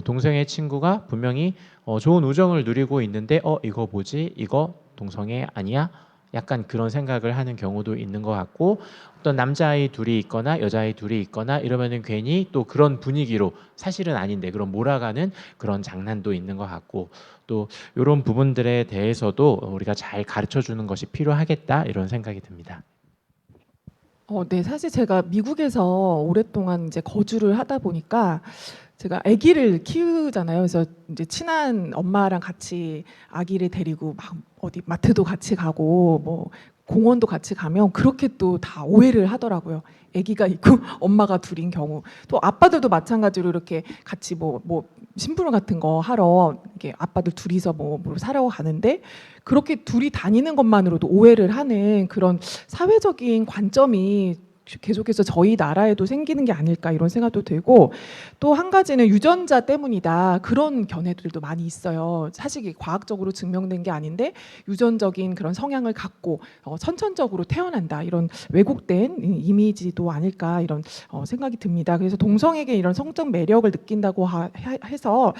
동성애 친구가 분명히 좋은 우정을 누리고 있는데 이거 뭐지? 이거 동성애 아니야? 약간 그런 생각을 하는 경우도 있는 것 같고 어떤 남자아이 둘이 있거나 여자아이 둘이 있거나 이러면은 괜히 또 그런 분위기로 사실은 아닌데 그런 몰아가는 그런 장난도 있는 것 같고 또 이런 부분들에 대해서도 우리가 잘 가르쳐 주는 것이 필요하겠다 이런 생각이 듭니다. 네, 사실 제가 미국에서 오랫동안 이제 거주를 하다 보니까 제가 아기를 키우잖아요. 그래서 이제 친한 엄마랑 같이 아기를 데리고 막 어디 마트도 같이 가고 뭐 공원도 같이 가면 그렇게 또 다 오해를 하더라고요. 아기가 있고 엄마가 둘인 경우. 또 아빠들도 마찬가지로 이렇게 같이 뭐 심부름 같은 거 하러 이렇게 아빠들 둘이서 뭐 사러 가는데 그렇게 둘이 다니는 것만으로도 오해를 하는 그런 사회적인 관점이 계속해서 저희 나라에도 생기는 게 아닐까 이런 생각도 들고 또 한 가지는 유전자 때문이다 그런 견해들도 많이 있어요. 사실 이게 과학적으로 증명된 게 아닌데 유전적인 그런 성향을 갖고 선천적으로 태어난다 이런 왜곡된 이미지도 아닐까 이런 생각이 듭니다. 그래서 동성에게 이런 성적 매력을 느낀다고 해서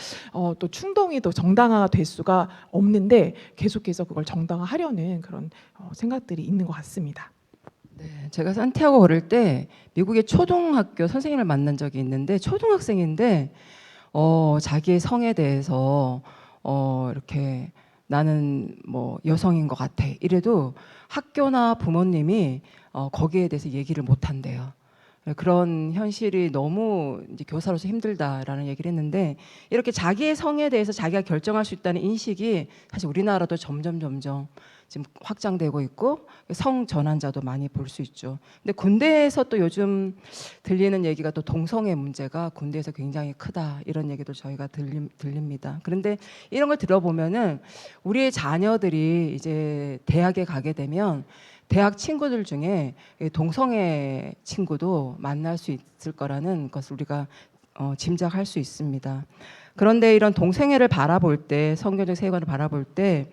또 충동이 또 정당화가 될 수가 없는데 계속해서 그걸 정당화하려는 그런 생각들이 있는 것 같습니다. 네, 제가 산티아고 걸을 때 미국의 초등학교 선생님을 만난 적이 있는데 초등학생인데 자기의 성에 대해서 이렇게 나는 뭐 여성인 것 같아 이래도 학교나 부모님이 거기에 대해서 얘기를 못 한대요. 그런 현실이 너무 이제 교사로서 힘들다라는 얘기를 했는데 이렇게 자기의 성에 대해서 자기가 결정할 수 있다는 인식이 사실 우리나라도 점점 지금 확장되고 있고 성 전환자도 많이 볼 수 있죠. 근데 군대에서 또 요즘 들리는 얘기가 또 동성애 문제가 군대에서 굉장히 크다 이런 얘기도 저희가 들립니다. 그런데 이런 걸 들어보면은 우리의 자녀들이 이제 대학에 가게 되면 대학 친구들 중에 동성애 친구도 만날 수 있을 거라는 것을 우리가 짐작할 수 있습니다. 그런데 이런 동성애를 바라볼 때, 성경적 세계관을 바라볼 때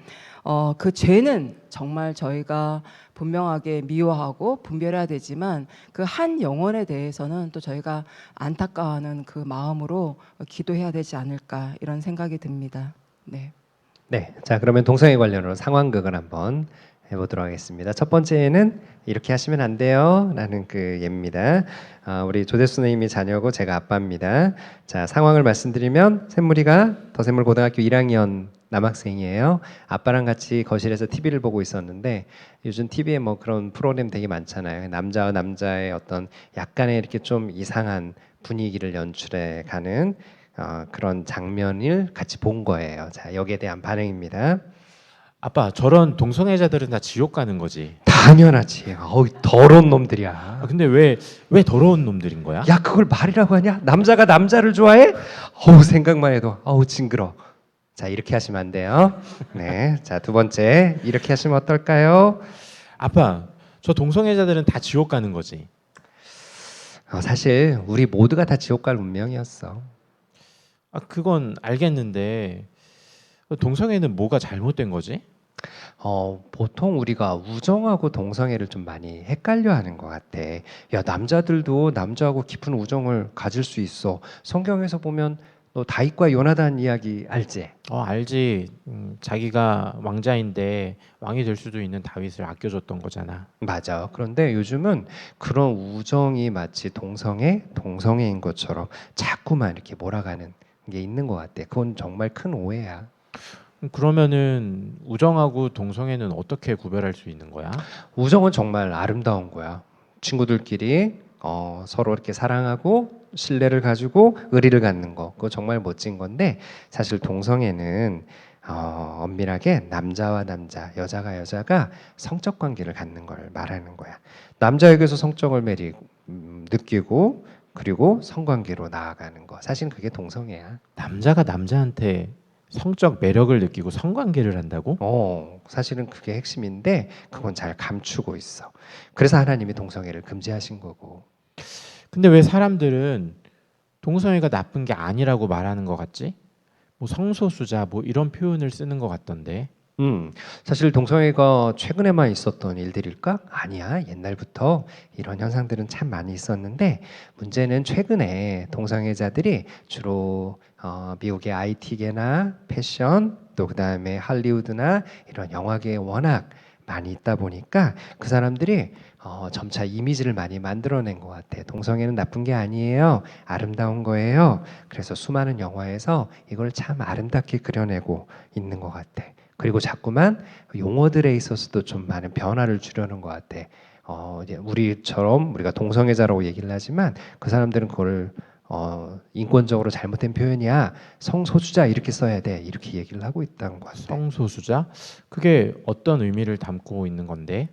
그 죄는 정말 저희가 분명하게 미워하고 분별해야 되지만 그 한 영혼에 대해서는 또 저희가 안타까워하는 그 마음으로 기도해야 되지 않을까 이런 생각이 듭니다. 네. 네, 자 그러면 동성애 관련으로 상황극을 한번 해보도록 하겠습니다. 첫 번째는 이렇게 하시면 안 돼요 라는 그 예입니다. 우리 조대수 선생님이 자녀고 제가 아빠입니다. 자 상황을 말씀드리면 샘물이가 더샘물 고등학교 1학년 남학생이에요. 아빠랑 같이 거실에서 TV를 보고 있었는데 요즘 TV에 뭐 그런 프로그램 되게 많잖아요. 남자와 남자의 어떤 약간의 이렇게 좀 이상한 분위기를 연출해 가는 그런 장면을 같이 본 거예요. 자 여기에 대한 반응입니다. 아빠, 저런 동성애자들은 다 지옥 가는 거지. 당연하지. 어우 더러운 놈들이야. 근데 왜 더러운 놈들인 거야? 야 그걸 말이라고 하냐? 남자가 남자를 좋아해? 어우 생각만 해도 어우 징그러. 자 이렇게 하시면 안 돼요. 네, 자 두 번째 이렇게 하시면 어떨까요? 아빠, 저 동성애자들은 다 지옥 가는 거지. 사실 우리 모두가 다 지옥 갈 운명이었어. 그건 알겠는데 동성애는 뭐가 잘못된 거지? 보통 우리가 우정하고 동성애를 좀 많이 헷갈려 하는 것 같아. 야, 남자들도 남자하고 깊은 우정을 가질 수 있어. 성경에서 보면 너 다윗과 요나단 이야기 알지? 알지. 자기가 왕자인데 왕이 될 수도 있는 다윗을 아껴줬던 거잖아. 맞아. 그런데 요즘은 그런 우정이 마치 동성애인 것처럼 자꾸만 이렇게 몰아가는 게 있는 것 같아. 그건 정말 큰 오해야. 그러면은 우정하고 동성애는 어떻게 구별할 수 있는 거야? 우정은 정말 아름다운 거야. 친구들끼리 서로 이렇게 사랑하고 신뢰를 가지고 의리를 갖는 거, 그거 정말 멋진 건데 사실 동성애는 엄밀하게 남자와 남자, 여자가 여자가 성적 관계를 갖는 걸 말하는 거야. 남자에게서 성적을 느끼고 그리고 성관계로 나아가는 거. 사실 그게 동성애야. 남자가 남자한테 성적 매력을 느끼고 성관계를 한다고? 사실은 그게 핵심인데 그건 잘 감추고 있어. 그래서 하나님이 동성애를 금지하신 거고. 근데 왜 사람들은 동성애가 나쁜 게 아니라고 말하는 것 같지? 뭐 성소수자 뭐 이런 표현을 쓰는 것 같던데. 사실 동성애가 최근에만 있었던 일들일까? 아니야. 옛날부터 이런 현상들은 참 많이 있었는데 문제는 최근에 동성애자들이 주로 미국의 IT계나 패션 또 그다음에 할리우드나 이런 영화계에 워낙 많이 있다 보니까 그 사람들이 점차 이미지를 많이 만들어낸 것 같아. 동성애는 나쁜 게 아니에요. 아름다운 거예요. 그래서 수많은 영화에서 이걸 참 아름답게 그려내고 있는 것 같아. 그리고 자꾸만 용어들에 있어서도 좀 많은 변화를 주려는 것 같아. 이제 우리처럼 우리가 동성애자라고 얘기를 하지만 그 사람들은 그걸 인권적으로 잘못된 표현이야. 성소수자 이렇게 써야 돼. 이렇게 얘기를 하고 있다는 것 같아. 성소수자? 그게 어떤 의미를 담고 있는 건데?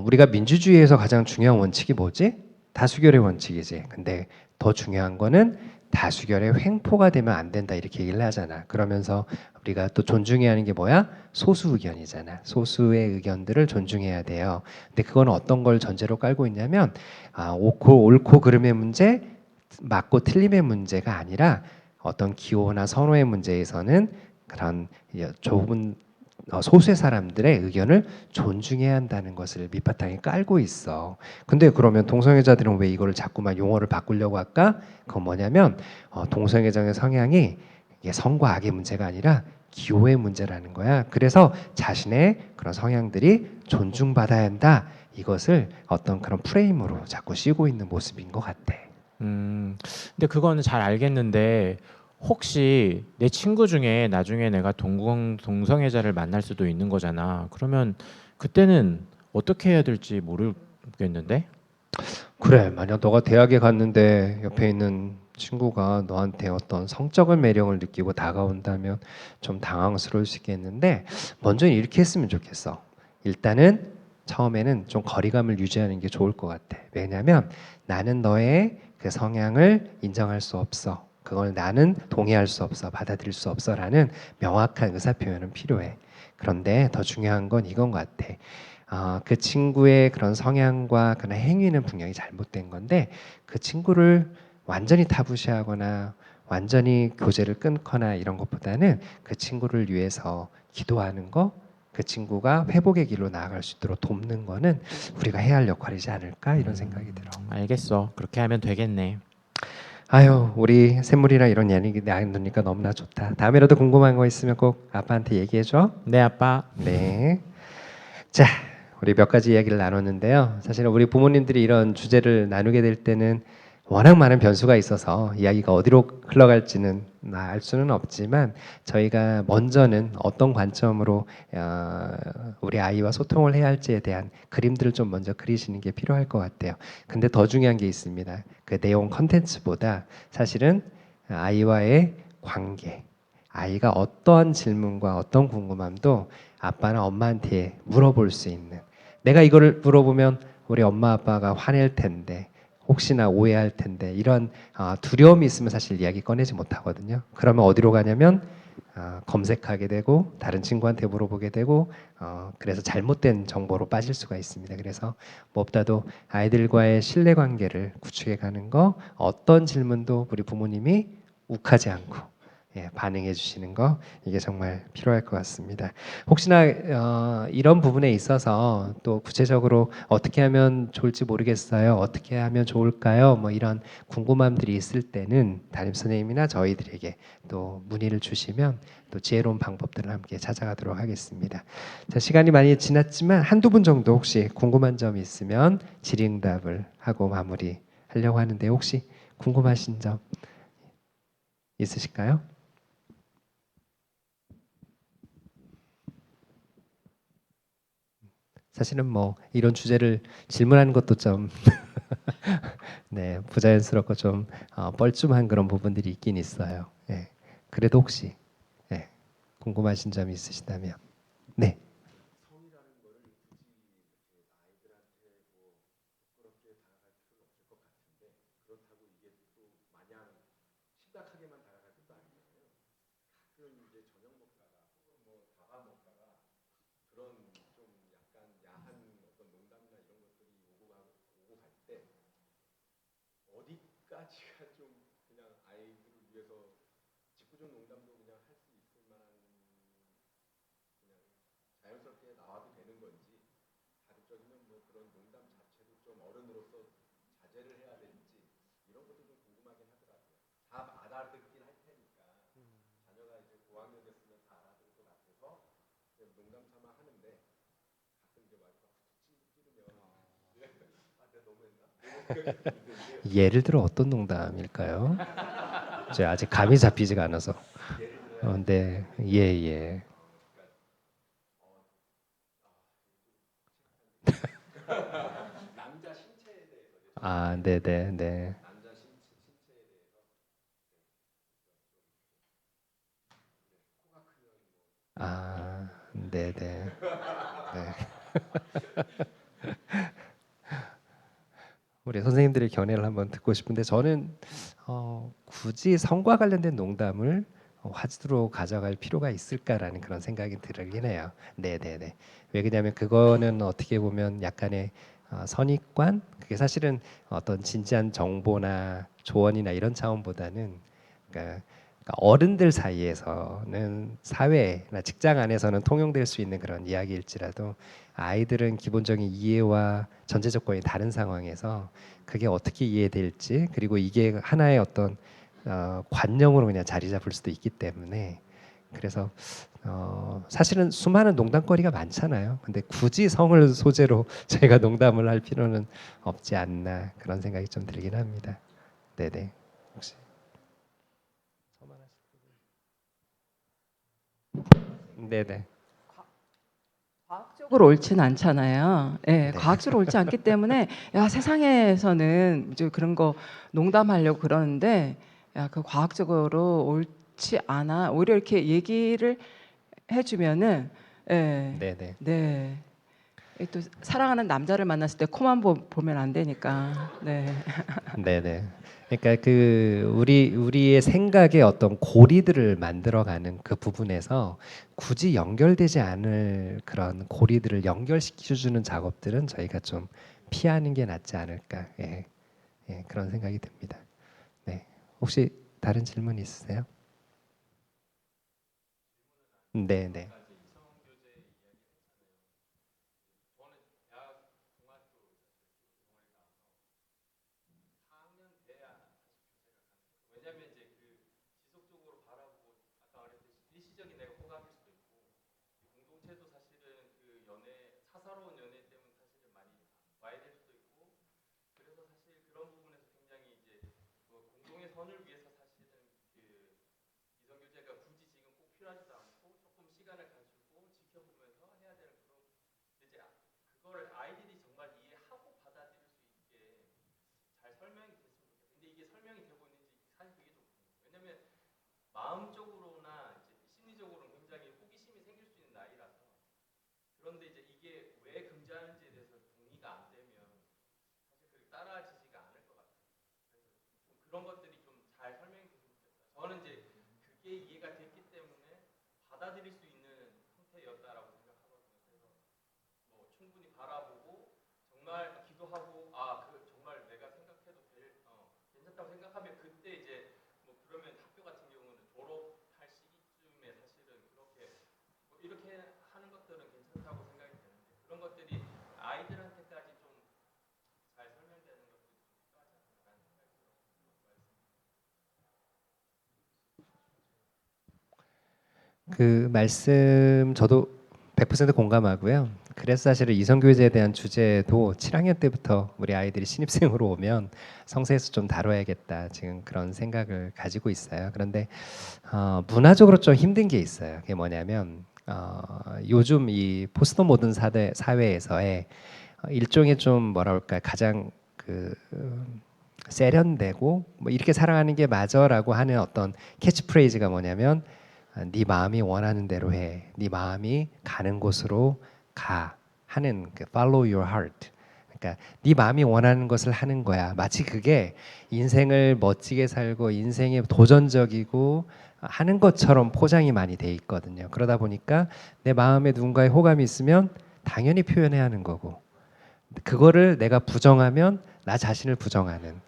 우리가 민주주의에서 가장 중요한 원칙이 뭐지? 다수결의 원칙이지. 근데 더 중요한 거는 다수결의 횡포가 되면 안 된다 이렇게 얘기를 하잖아. 그러면서 우리가 또 존중해야 하는 게 뭐야? 소수 의견이잖아. 소수의 의견들을 존중해야 돼요. 근데 그건 어떤 걸 전제로 깔고 있냐면 옳고 그름의 문제, 맞고 틀림의 문제가 아니라 어떤 기호나 선호의 문제에서는 그런 좁은 소수의 사람들의 의견을 존중해야 한다는 것을 밑바탕에 깔고 있어. 근데 그러면 동성애자들은 왜 이거를 자꾸만 용어를 바꾸려고 할까? 그건 뭐냐면 동성애자의 성향이 이게 성과 악의 문제가 아니라 기호의 문제라는 거야. 그래서 자신의 그런 성향들이 존중받아야 한다. 이것을 어떤 그런 프레임으로 자꾸 씌우고 있는 모습인 것 같아. 근데 그거는 잘 알겠는데 혹시 내 친구 중에 나중에 내가 동성애자를 만날 수도 있는 거잖아. 그러면 그때는 어떻게 해야 될지 모르겠는데? 그래, 만약 너가 대학에 갔는데 옆에 있는 친구가 너한테 어떤 성적인 매력을 느끼고 다가온다면 좀 당황스러울 수 있겠는데 먼저 이렇게 했으면 좋겠어. 일단은 처음에는 좀 거리감을 유지하는 게 좋을 것 같아. 왜냐하면 나는 너의 그 성향을 인정할 수 없어. 그걸 나는 동의할 수 없어. 받아들일 수 없어라는 명확한 의사표현은 필요해. 그런데 더 중요한 건 이건 것 같아. 그 친구의 그런 성향과 그런 행위는 분명히 잘못된 건데 그 친구를 완전히 타부시하거나 완전히 교제를 끊거나 이런 것보다는 그 친구를 위해서 기도하는 거, 그 친구가 회복의 길로 나아갈 수 있도록 돕는 거는 우리가 해야 할 역할이지 않을까 이런 생각이 들어. 알겠어. 그렇게 하면 되겠네. 아유, 우리 샘물이랑 이런 얘기 나누니까 너무나 좋다. 다음에라도 궁금한 거 있으면 꼭 아빠한테 얘기해 줘. 네, 아빠. 네. 자, 우리 몇 가지 이야기를 나눴는데요. 사실은 우리 부모님들이 이런 주제를 나누게 될 때는 워낙 많은 변수가 있어서 이야기가 어디로 흘러갈지는 알 수는 없지만 저희가 먼저는 어떤 관점으로 우리 아이와 소통을 해야 할지에 대한 그림들을 좀 먼저 그리시는 게 필요할 것 같아요. 근데 더 중요한 게 있습니다. 그 내용 컨텐츠보다 사실은 아이와의 관계, 아이가 어떠한 질문과 어떤 궁금함도 아빠나 엄마한테 물어볼 수 있는, 내가 이거를 물어보면 우리 엄마 아빠가 화낼 텐데 혹시나 오해할 텐데 이런 두려움이 있으면 사실 이야기 꺼내지 못하거든요. 그러면 어디로 가냐면 검색하게 되고 다른 친구한테 물어보게 되고 그래서 잘못된 정보로 빠질 수가 있습니다. 그래서 무엇보다도 아이들과의 신뢰관계를 구축해 가는 거, 어떤 질문도 우리 부모님이 욱하지 않고 반응해 주시는 거, 이게 정말 필요할 것 같습니다. 혹시나 이런 부분에 있어서 또 구체적으로 어떻게 하면 좋을지 모르겠어요. 어떻게 하면 좋을까요? 뭐 이런 궁금함들이 있을 때는 담임 선생님이나 저희들에게 또 문의를 주시면 또 지혜로운 방법들을 함께 찾아가도록 하겠습니다. 자, 시간이 많이 지났지만 한두 분 정도 혹시 궁금한 점이 있으면 질의응답을 하고 마무리하려고 하는데 혹시 궁금하신 점 있으실까요? 사실은 뭐 이런 주제를 질문하는 것도 좀 네, 부자연스럽고 좀 뻘쭘한 그런 부분들이 있긴 있어요. 예. 그래도 혹시 궁금하신 점이 있으시다면 네. 예를 들어 어떤 농담일까요? 제가 아직 감이 잡히지가 않아서. 네, 예, 예. 네, 네, 네. 네, 네. 네. 우리 선생님들의 견해를 한번 듣고 싶은데 저는 굳이 성과 관련된 농담을 화두로 가져갈 필요가 있을까라는 그런 생각이 들긴 해요. 네, 네, 네. 왜 그러냐면 그거는 어떻게 보면 약간의 선입관, 그게 사실은 어떤 진지한 정보나 조언이나 이런 차원보다는 그러니까 어른들 사이에서는 사회나 직장 안에서는 통용될 수 있는 그런 이야기일지라도 아이들은 기본적인 이해와 전제 조건이 다른 상황에서 그게 어떻게 이해될지, 그리고 이게 하나의 어떤 관념으로 그냥 자리 잡을 수도 있기 때문에, 그래서 사실은 수많은 농담거리가 많잖아요. 근데 굳이 성을 소재로 저희가 농담을 할 필요는 없지 않나 그런 생각이 좀 들긴 합니다. 네네. 혹시 네네. 과학적으로 옳지는 않잖아요. 예, 네. 과학적으로 옳지 않기 때문에 야 세상에서는 이제 그런 거 농담하려고 그러는데 야 그 과학적으로 옳지 않아. 오히려 이렇게 얘기를 해주면은 네네. 네. 또 사랑하는 남자를 만났을 때 코만 보면 안 되니까. 네. 네네. 그러니까 그 우리의 생각의 어떤 고리들을 만들어가는 그 부분에서 굳이 연결되지 않을 그런 고리들을 연결시켜주는 작업들은 저희가 좀 피하는 게 낫지 않을까. 예, 예, 그런 생각이 듭니다. 혹시 다른 질문 있으세요? 네, 네. 그 말씀 저도 100% 공감하고요. 그래서 사실은 이성교제에 대한 주제도 7학년 때부터 우리 아이들이 신입생으로 오면 성서에서 좀 다뤄야겠다 지금 그런 생각을 가지고 있어요. 그런데 문화적으로 좀 힘든 게 있어요. 그게 뭐냐면 요즘 이 포스트 모던 사회에서의 일종의 좀 뭐라 그럴까 가장 그 세련되고 뭐 이렇게 살아가는 게 맞아라고 하는 어떤 캐치프레이즈가 뭐냐면 네 마음이 원하는 대로 해. 네 마음이 가는 곳으로 가 하는 그 follow your heart. 그러니까 네 마음이 원하는 것을 하는 거야. 마치 그게 인생을 멋지게 살고 인생이 도전적이고 하는 것처럼 포장이 많이 돼 있거든요. 그러다 보니까 내 마음에 누군가의 호감이 있으면 당연히 표현해야 하는 거고 그거를 내가 부정하면 나 자신을 부정하는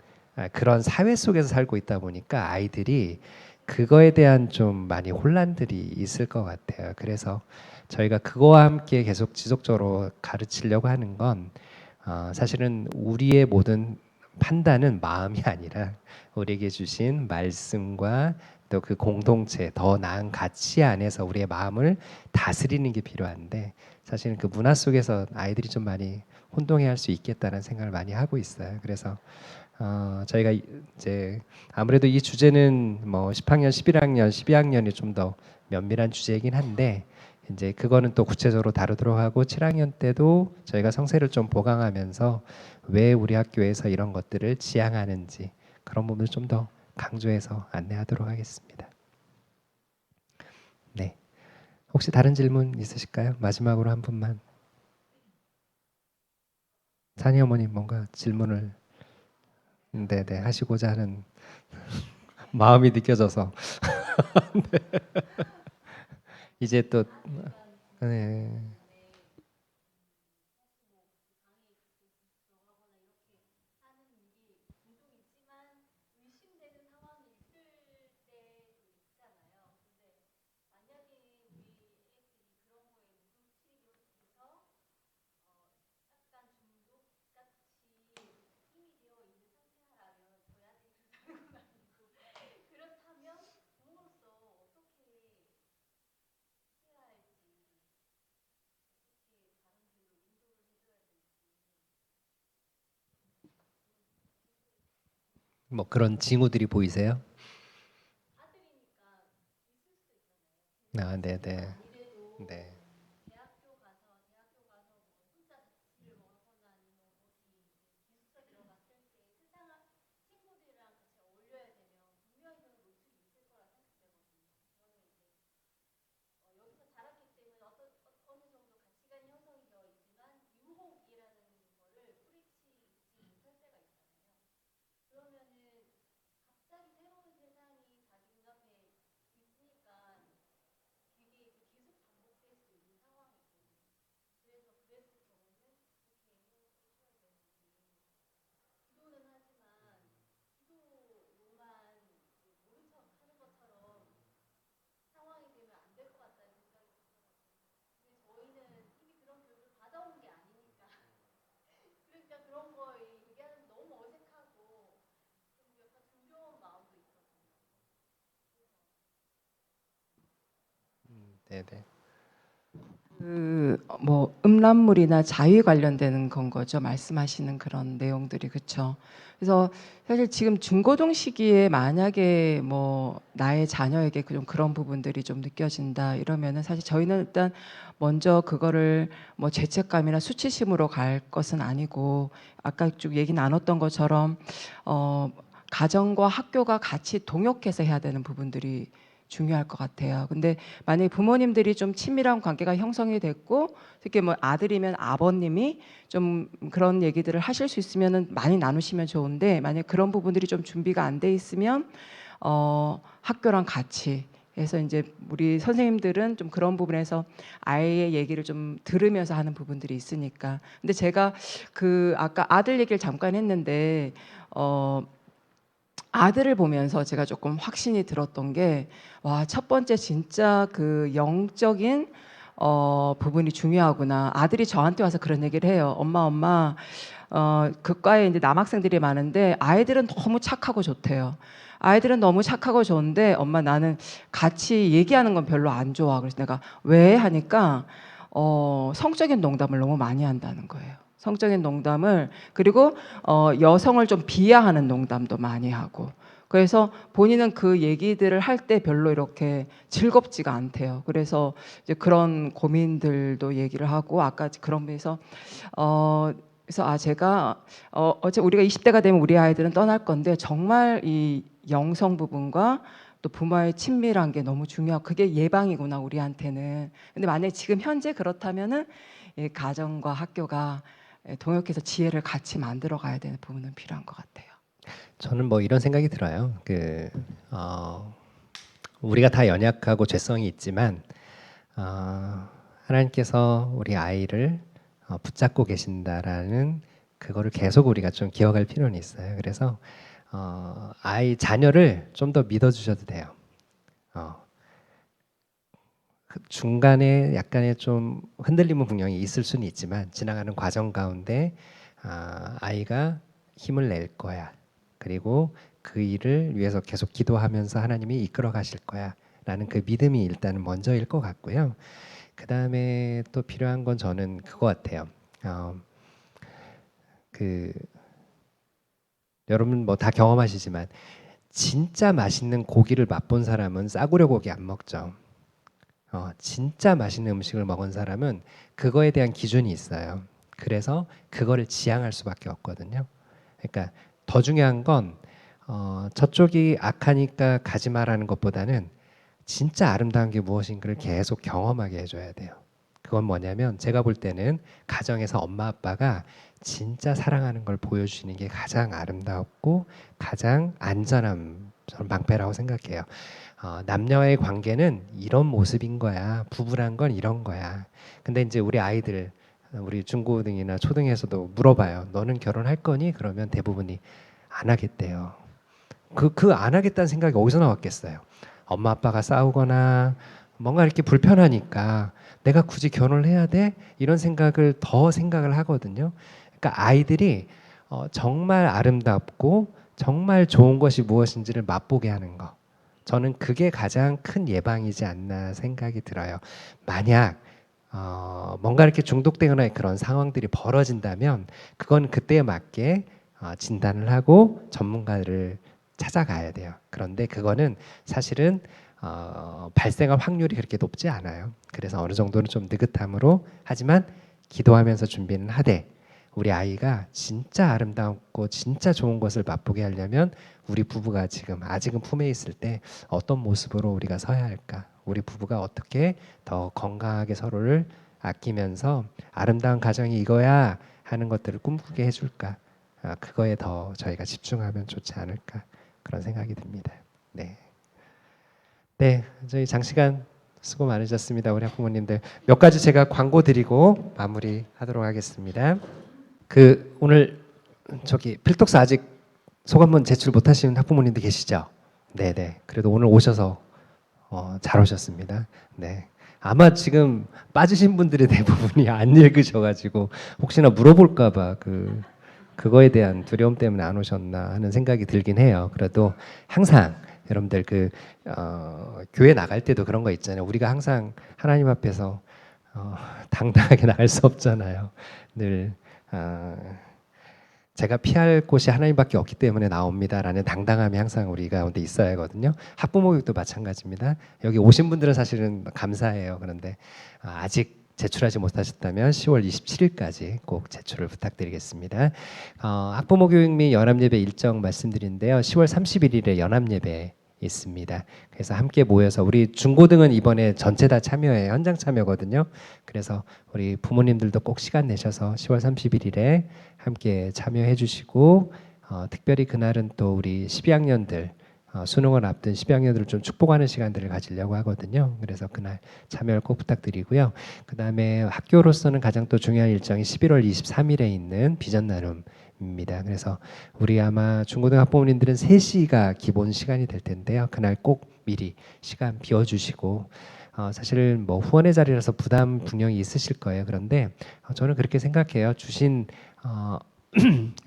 그런 사회 속에서 살고 있다 보니까 아이들이 그거에 대한 좀 많이 혼란들이 있을 것 같아요. 그래서 저희가 그거와 함께 계속 지속적으로 가르치려고 하는 건 사실은 우리의 모든 판단은 마음이 아니라 우리에게 주신 말씀과 또 그 공동체 더 나은 가치 안에서 우리의 마음을 다스리는 게 필요한데 사실은 그 문화 속에서 아이들이 좀 많이 혼동해할 수 있겠다는 생각을 많이 하고 있어요. 그래서 저희가 이제 아무래도 이 주제는 뭐 10학년, 11학년, 12학년이 좀 더 면밀한 주제이긴 한데 이제 그거는 또 구체적으로 다루도록 하고 7학년 때도 저희가 성세를 좀 보강하면서 왜 우리 학교에서 이런 것들을 지향하는지 그런 부분을 좀 더 강조해서 안내하도록 하겠습니다. 네. 혹시 다른 질문 있으실까요? 마지막으로 한 분만. 산이 어머님 뭔가 질문을 네네 하시고자 하는 마음이 느껴져서 이제 또 네. 뭐 그런 징후들이 보이세요? 네네. 네. 네네. 그 뭐 음란물이나 자위 관련되는 건 거죠. 말씀하시는 그런 내용들이 그렇죠. 그래서 사실 지금 중고등 시기에 만약에 뭐 나의 자녀에게 좀 그런 부분들이 좀 느껴진다 이러면은 사실 저희는 일단 먼저 그거를 뭐 죄책감이나 수치심으로 갈 것은 아니고 아까 쭉 얘기 나눴던 것처럼 가정과 학교가 같이 동역해서 해야 되는 부분들이 중요할 것 같아요. 근데 만약에 부모님들이 좀 친밀한 관계가 형성이 됐고 특히 뭐 아들이면 아버님이 좀 그런 얘기들을 하실 수 있으면은 많이 나누시면 좋은데 만약 그런 부분들이 좀 준비가 안 돼 있으면 학교랑 같이 해서 이제 우리 선생님들은 좀 그런 부분에서 아이의 얘기를 좀 들으면서 하는 부분들이 있으니까. 근데 제가 그 아까 아들 얘기를 잠깐 했는데 아들을 보면서 제가 조금 확신이 들었던 게, 와, 첫 번째 진짜 그 영적인 부분이 중요하구나. 아들이 저한테 와서 그런 얘기를 해요. 엄마, 그 과에 이제 남학생들이 많은데 아이들은 너무 착하고 좋대요. 아이들은 너무 착하고 좋은데 엄마 나는 같이 얘기하는 건 별로 안 좋아. 그래서 내가 왜 하니까 성적인 농담을 너무 많이 한다는 거예요. 성적인 농담을 그리고 여성을 좀 비하하는 농담도 많이 하고 그래서 본인은 그 얘기들을 할 때 별로 이렇게 즐겁지가 않대요. 그래서 이제 그런 고민들도 얘기를 하고 아까 그런 면에서 그래서 제가 어제 우리가 20대가 되면 우리 아이들은 떠날 건데 정말 이 영성 부분과 또 부모의 친밀한 게 너무 중요하고 그게 예방이구나 우리한테는. 근데 만약에 지금 현재 그렇다면은 이 가정과 학교가 동역해서 지혜를 같이 만들어 가야 되는 부분은 필요한 것 같아요. 저는 뭐 이런 생각이 들어요. 우리가 다 연약하고 죄성이 있지만 하나님께서 우리 아이를 붙잡고 계신다라는 그거를 계속 우리가 좀 기억할 필요는 있어요. 그래서 아이 자녀를 좀 더 믿어주셔도 돼요. 그 중간에 약간의 좀 흔들림은 분명히 있을 수는 있지만 지나가는 과정 가운데 아이가 힘을 낼 거야. 그리고 그 일을 위해서 계속 기도하면서 하나님이 이끌어 가실 거야. 라는 그 믿음이 일단은 먼저일 것 같고요. 그 다음에 또 필요한 건 저는 그거 같아요. 그 여러분 뭐 다 경험하시지만 진짜 맛있는 고기를 맛본 사람은 싸구려 고기 안 먹죠. 진짜 맛있는 음식을 먹은 사람은 그거에 대한 기준이 있어요. 그래서 그거를 지향할 수밖에 없거든요. 그러니까 더 중요한 건 저쪽이 악하니까 가지 마라는 것보다는 진짜 아름다운 게 무엇인가를 계속 경험하게 해줘야 돼요. 그건 뭐냐면 제가 볼 때는 가정에서 엄마 아빠가 진짜 사랑하는 걸 보여주시는 게 가장 아름답고 가장 안전한 저는 방패라고 생각해요. 남녀의 관계는 이런 모습인 거야. 부부란 건 이런 거야. 근데 이제 우리 아이들, 우리 중고등이나 초등에서도 물어봐요. 너는 결혼할 거니? 그러면 대부분이 안 하겠대요. 그 안 하겠다는 생각이 어디서 나왔겠어요? 엄마 아빠가 싸우거나 뭔가 이렇게 불편하니까 내가 굳이 결혼을 해야 돼? 이런 생각을 더 생각을 하거든요. 그러니까 아이들이 정말 아름답고 정말 좋은 것이 무엇인지를 맛보게 하는 거. 저는 그게 가장 큰 예방이지 않나 생각이 들어요. 만약 뭔가 이렇게 중독되거나 그런 상황들이 벌어진다면 그건 그때에 맞게 진단을 하고 전문가를 찾아가야 돼요. 그런데 그거는 사실은 발생할 확률이 그렇게 높지 않아요. 그래서 어느 정도는 좀 느긋함으로 하지만 기도하면서 준비는 하되 우리 아이가 진짜 아름답고 진짜 좋은 것을 맛보게 하려면 우리 부부가 지금 아직은 품에 있을 때 어떤 모습으로 우리가 서야 할까? 우리 부부가 어떻게 더 건강하게 서로를 아끼면서 아름다운 가정이 이거야 하는 것들을 꿈꾸게 해줄까? 그거에 더 저희가 집중하면 좋지 않을까 그런 생각이 듭니다. 네, 네, 저희 장시간 수고 많으셨습니다. 우리 학부모님들 몇 가지 제가 광고 드리고 마무리하도록 하겠습니다. 오늘 저기 필독서 아직 소감문 제출 못하시는 학부모님들 계시죠? 네네. 그래도 오늘 오셔서 잘 오셨습니다. 네. 아마 지금 빠지신 분들의 대부분이 안 읽으셔가지고 혹시나 물어볼까봐 그거에 대한 두려움 때문에 안 오셨나 하는 생각이 들긴 해요. 그래도 항상 여러분들 교회 나갈 때도 그런 거 있잖아요. 우리가 항상 하나님 앞에서 당당하게 나갈 수 없잖아요. 늘 제가 피할 곳이 하나님밖에 없기 때문에 나옵니다라는 당당함이 항상 우리 가운데 있어야 하거든요. 학부모 교육도 마찬가지입니다. 여기 오신 분들은 사실은 감사해요. 그런데 아직 제출하지 못하셨다면 10월 27일까지 꼭 제출을 부탁드리겠습니다. 학부모 교육 및 연합예배 일정 말씀드리는데요. 10월 31일에 연합예배 있습니다. 그래서 함께 모여서 우리 중고등은 이번에 전체 다 참여해요. 현장 참여거든요. 그래서 우리 부모님들도 꼭 시간 내셔서 10월 31일에 함께 참여해 주시고 특별히 그날은 또 우리 12학년들 수능을 앞둔 12학년들을 좀 축복하는 시간들을 가지려고 하거든요. 그래서 그날 참여를 꼭 부탁드리고요. 그 다음에 학교로서는 가장 또 중요한 일정이 11월 23일에 있는 비전 나눔입니다. 그래서 우리 아마 중고등 학부모님들은 3시가 기본 시간이 될 텐데요. 그날 꼭 미리 시간 비워주시고 사실 뭐 후원의 자리라서 부담 분명히 있으실 거예요. 그런데 저는 그렇게 생각해요. 주신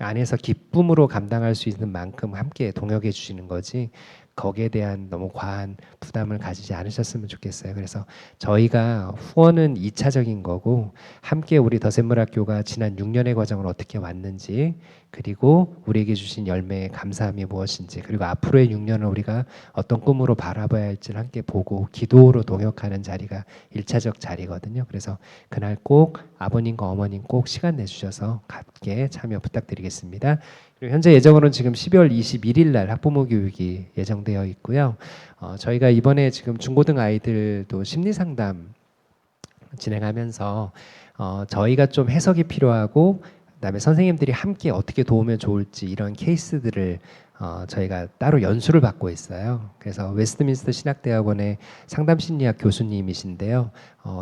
안에서 기쁨으로 감당할 수 있는 만큼 함께 동역해 주시는 거지 거기에 대한 너무 과한 부담을 가지지 않으셨으면 좋겠어요. 그래서 저희가 후원은 2차적인 거고 함께 우리 더샘물학교가 지난 6년의 과정을 어떻게 왔는지 그리고 우리에게 주신 열매의 감사함이 무엇인지 그리고 앞으로의 6년을 우리가 어떤 꿈으로 바라봐야 할지를 함께 보고 기도로 동역하는 자리가 1차적 자리거든요. 그래서 그날 꼭 아버님과 어머님 꼭 시간 내주셔서 함께 참여 부탁드리겠습니다. 그리고 현재 예정으로는 지금 12월 21일 날 학부모 교육이 예정되어 있고요. 저희가 이번에 지금 중고등 아이들도 심리 상담 진행하면서 저희가 좀 해석이 필요하고 그다음에 선생님들이 함께 어떻게 도우면 좋을지 이런 케이스들을 저희가 따로 연수를 받고 있어요. 그래서 웨스트민스터 신학대학원의 상담심리학 교수님이신데요.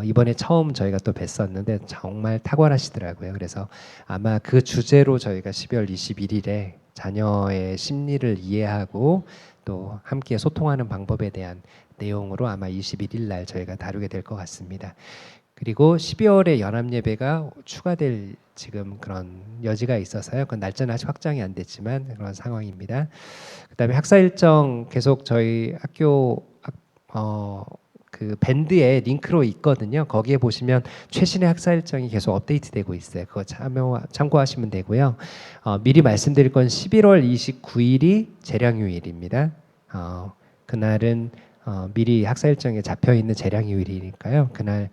이번에 처음 저희가 또 뵀었는데 정말 탁월하시더라고요. 그래서 아마 그 주제로 저희가 12월 21일에 자녀의 심리를 이해하고 또 함께 소통하는 방법에 대한 내용으로 아마 21일 날 저희가 다루게 될 것 같습니다. 그리고 12월에 연합예배가 추가될 지금 그런 여지가 있어서요. 그 날짜는 아직 확정이 안 됐지만 그런 상황입니다. 그다음에 학사 일정 계속 저희 학교 그 밴드에 링크로 있거든요. 거기에 보시면 최신의 학사 일정이 계속 업데이트되고 있어요. 그거 참고하시면 되고요. 미리 말씀드릴 건 11월 29일이 재량휴일입니다. 그날은 미리 학사 일정에 잡혀 있는 재량휴일이니까요. 그날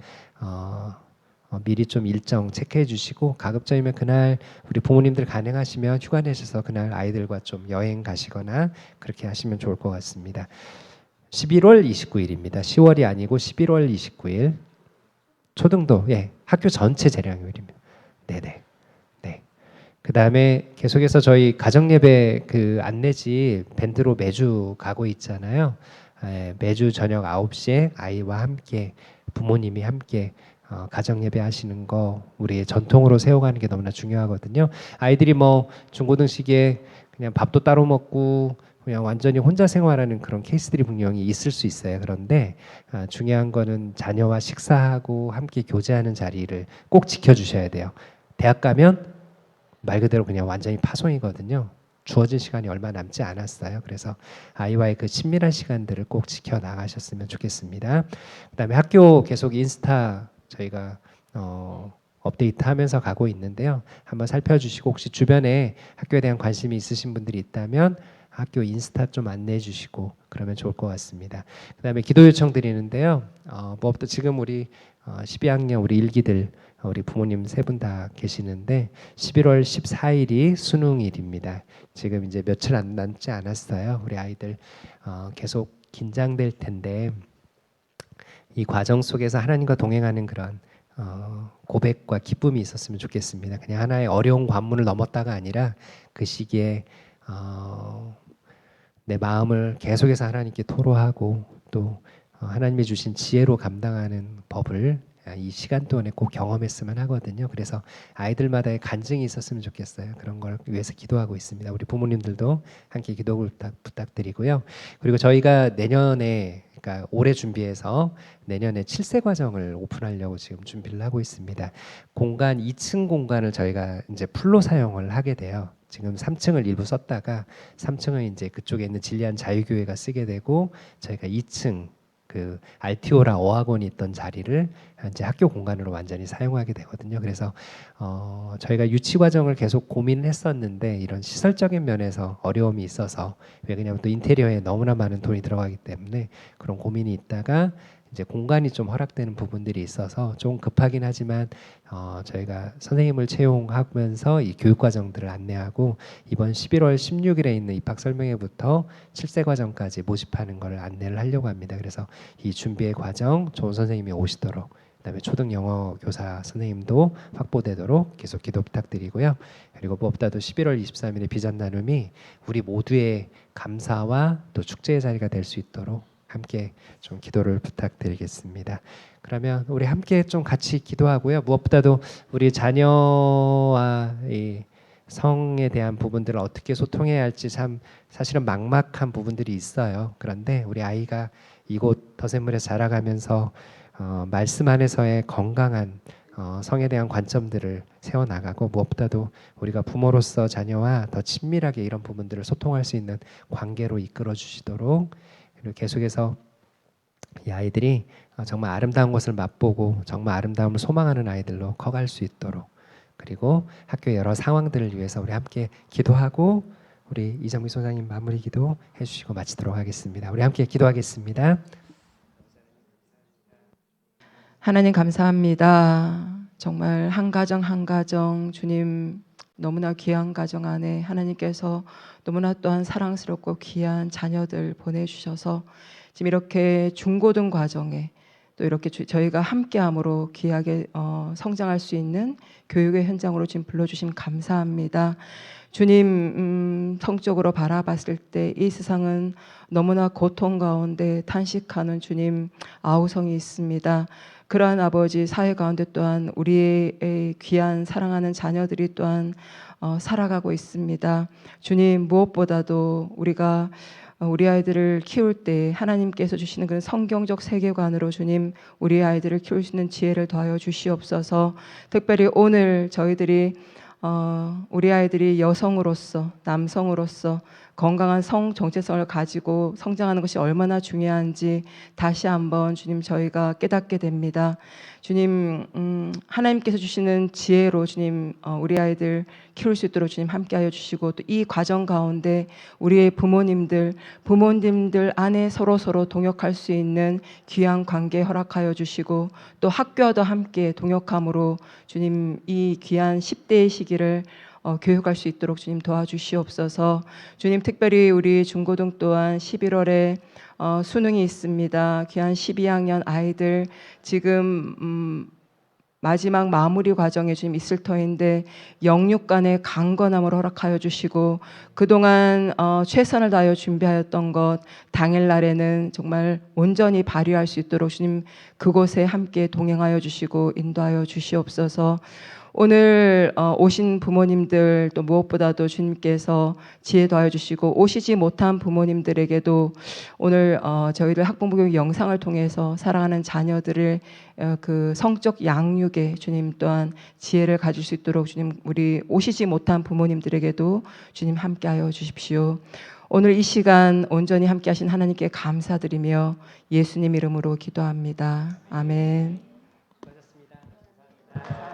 미리 좀 일정 체크해 주시고 가급적이면 그날 우리 부모님들 가능하시면 휴가 내셔서 그날 아이들과 좀 여행 가시거나 그렇게 하시면 좋을 것 같습니다. 11월 29일입니다. 10월이 아니고 11월 29일 초등도 학교 전체 재량휴일입니다. 네네. 네. 그 다음에 계속해서 저희 가정예배 그 안내지 밴드로 매주 가고 있잖아요. 매주 저녁 9시에 아이와 함께 부모님이 함께 가정예배 하시는 거 우리의 전통으로 세워가는 게 너무나 중요하거든요. 아이들이 뭐 중고등 시기에 그냥 밥도 따로 먹고 그냥 완전히 혼자 생활하는 그런 케이스들이 분명히 있을 수 있어요. 그런데 중요한 거는 자녀와 식사하고 함께 교제하는 자리를 꼭 지켜주셔야 돼요. 대학 가면 말 그대로 그냥 완전히 파송이거든요. 주어진 시간이 얼마 남지 않았어요. 그래서 아이와의 그 친밀한 시간들을 꼭 지켜 나가셨으면 좋겠습니다. 그다음에 학교 계속 인스타 저희가 업데이트하면서 가고 있는데요. 한번 살펴주시고 혹시 주변에 학교에 대한 관심이 있으신 분들이 있다면 학교 인스타 좀 안내해 주시고 그러면 좋을 것 같습니다. 그다음에 기도 요청 드리는데요. 뭐부터 지금 우리 12학년 우리 일기들 우리 부모님 세 분 다 계시는데 11월 14일이 수능일입니다. 지금 이제 며칠 안 남지 않았어요. 우리 아이들 계속 긴장될 텐데 이 과정 속에서 하나님과 동행하는 그런 고백과 기쁨이 있었으면 좋겠습니다. 그냥 하나의 어려운 관문을 넘었다가 아니라 그 시기에 내 마음을 계속해서 하나님께 토로하고 또 하나님이 주신 지혜로 감당하는 법을 이 시간 동안에 꼭 경험했으면 하거든요. 그래서 아이들마다의 간증이 있었으면 좋겠어요. 그런 걸 위해서 기도하고 있습니다. 우리 부모님들도 함께 기도를 부탁드리고요. 그리고 저희가 내년에 그러니까 올해 준비해서 내년에 7세 과정을 오픈하려고 지금 준비를 하고 있습니다. 공간 2층 공간을 저희가 이제 풀로 사용을 하게 돼요. 지금 3층을 일부 썼다가 3층은 이제 그쪽에 있는 진리안 자유교회가 쓰게 되고 저희가 2층 그 알티오라 어학원이 있던 자리를 이제 학교 공간으로 완전히 사용하게 되거든요. 그래서 저희가 유치 과정을 계속 고민을 했었는데 이런 시설적인 면에서 어려움이 있어서 왜냐하면 또 인테리어에 너무나 많은 돈이 들어가기 때문에 그런 고민이 있다가 이제 공간이 좀 허락되는 부분들이 있어서 좀 급하긴 하지만 저희가 선생님을 채용하면서 이 교육 과정들을 안내하고 이번 11월 16일에 있는 입학 설명회부터 7세 과정까지 모집하는 걸 안내를 하려고 합니다. 그래서 이 준비의 과정 좋은 선생님이 오시도록 그다음에 초등 영어 교사 선생님도 확보되도록 계속 기도 부탁드리고요. 그리고 무엇보다도 11월 23일에 비전 나눔이 우리 모두의 감사와 또 축제의 자리가 될 수 있도록 함께 좀 기도를 부탁드리겠습니다. 그러면 우리 함께 좀 같이 기도하고요. 무엇보다도 우리 자녀와 이 성에 대한 부분들을 어떻게 소통해야 할지 참 사실은 막막한 부분들이 있어요. 그런데 우리 아이가 이곳 더샘물에서 자라가면서 말씀 안에서의 건강한 성에 대한 관점들을 세워나가고 무엇보다도 우리가 부모로서 자녀와 더 친밀하게 이런 부분들을 소통할 수 있는 관계로 이끌어 주시도록 그리고 계속해서 이 아이들이 정말 아름다운 것을 맛보고 정말 아름다움을 소망하는 아이들로 커갈 수 있도록 그리고 학교의 여러 상황들을 위해서 우리 함께 기도하고 우리 이정미 소장님 마무리 기도 해주시고 마치도록 하겠습니다. 우리 함께 기도하겠습니다. 하나님 감사합니다. 정말 한 가정 한 가정 주님 너무나 귀한 가정 안에 하나님께서 너무나 또한 사랑스럽고 귀한 자녀들 보내주셔서 지금 이렇게 중고등 과정에 또 이렇게 저희가 함께함으로 귀하게 성장할 수 있는 교육의 현장으로 지금 불러주심 감사합니다. 주님 성적으로 바라봤을 때 이 세상은 너무나 고통 가운데 탄식하는 주님 아우성이 있습니다. 그러한 아버지 사회 가운데 또한 우리의 귀한 사랑하는 자녀들이 또한 살아가고 있습니다. 주님 무엇보다도 우리가 우리 아이들을 키울 때 하나님께서 주시는 그런 성경적 세계관으로 주님 우리 아이들을 키울 수 있는 지혜를 더하여 주시옵소서. 특별히 오늘 저희들이 우리 아이들이 여성으로서 남성으로서 건강한 성 정체성을 가지고 성장하는 것이 얼마나 중요한지 다시 한번 주님 저희가 깨닫게 됩니다. 주님 하나님께서 주시는 지혜로 주님 우리 아이들 키울 수 있도록 주님 함께하여 주시고 또 이 과정 가운데 우리의 부모님들 안에 서로 동역할 수 있는 귀한 관계 허락하여 주시고 또 학교와도 함께 동역함으로 주님 이 귀한 10대의 시기를 교육할 수 있도록 주님 도와주시옵소서. 주님 특별히 우리 중고등 또한 11월에 수능이 있습니다. 귀한 12학년 아이들 지금 마지막 마무리 과정에 지금 있을 터인데 영육간의 강건함을 허락하여 주시고 그동안 최선을 다하여 준비하였던 것 당일날에는 정말 온전히 발휘할 수 있도록 주님 그곳에 함께 동행하여 주시고 인도하여 주시옵소서. 오늘 오신 부모님들 또 무엇보다도 주님께서 지혜 더하여 주시고 오시지 못한 부모님들에게도 오늘 저희들 학부모교육 영상을 통해서 사랑하는 자녀들을 그 성적 양육에 주님 또한 지혜를 가질 수 있도록 주님 우리 오시지 못한 부모님들에게도 주님 함께하여 주십시오. 오늘 이 시간 온전히 함께하신 하나님께 감사드리며 예수님 이름으로 기도합니다. 아멘. 수고하셨습니다.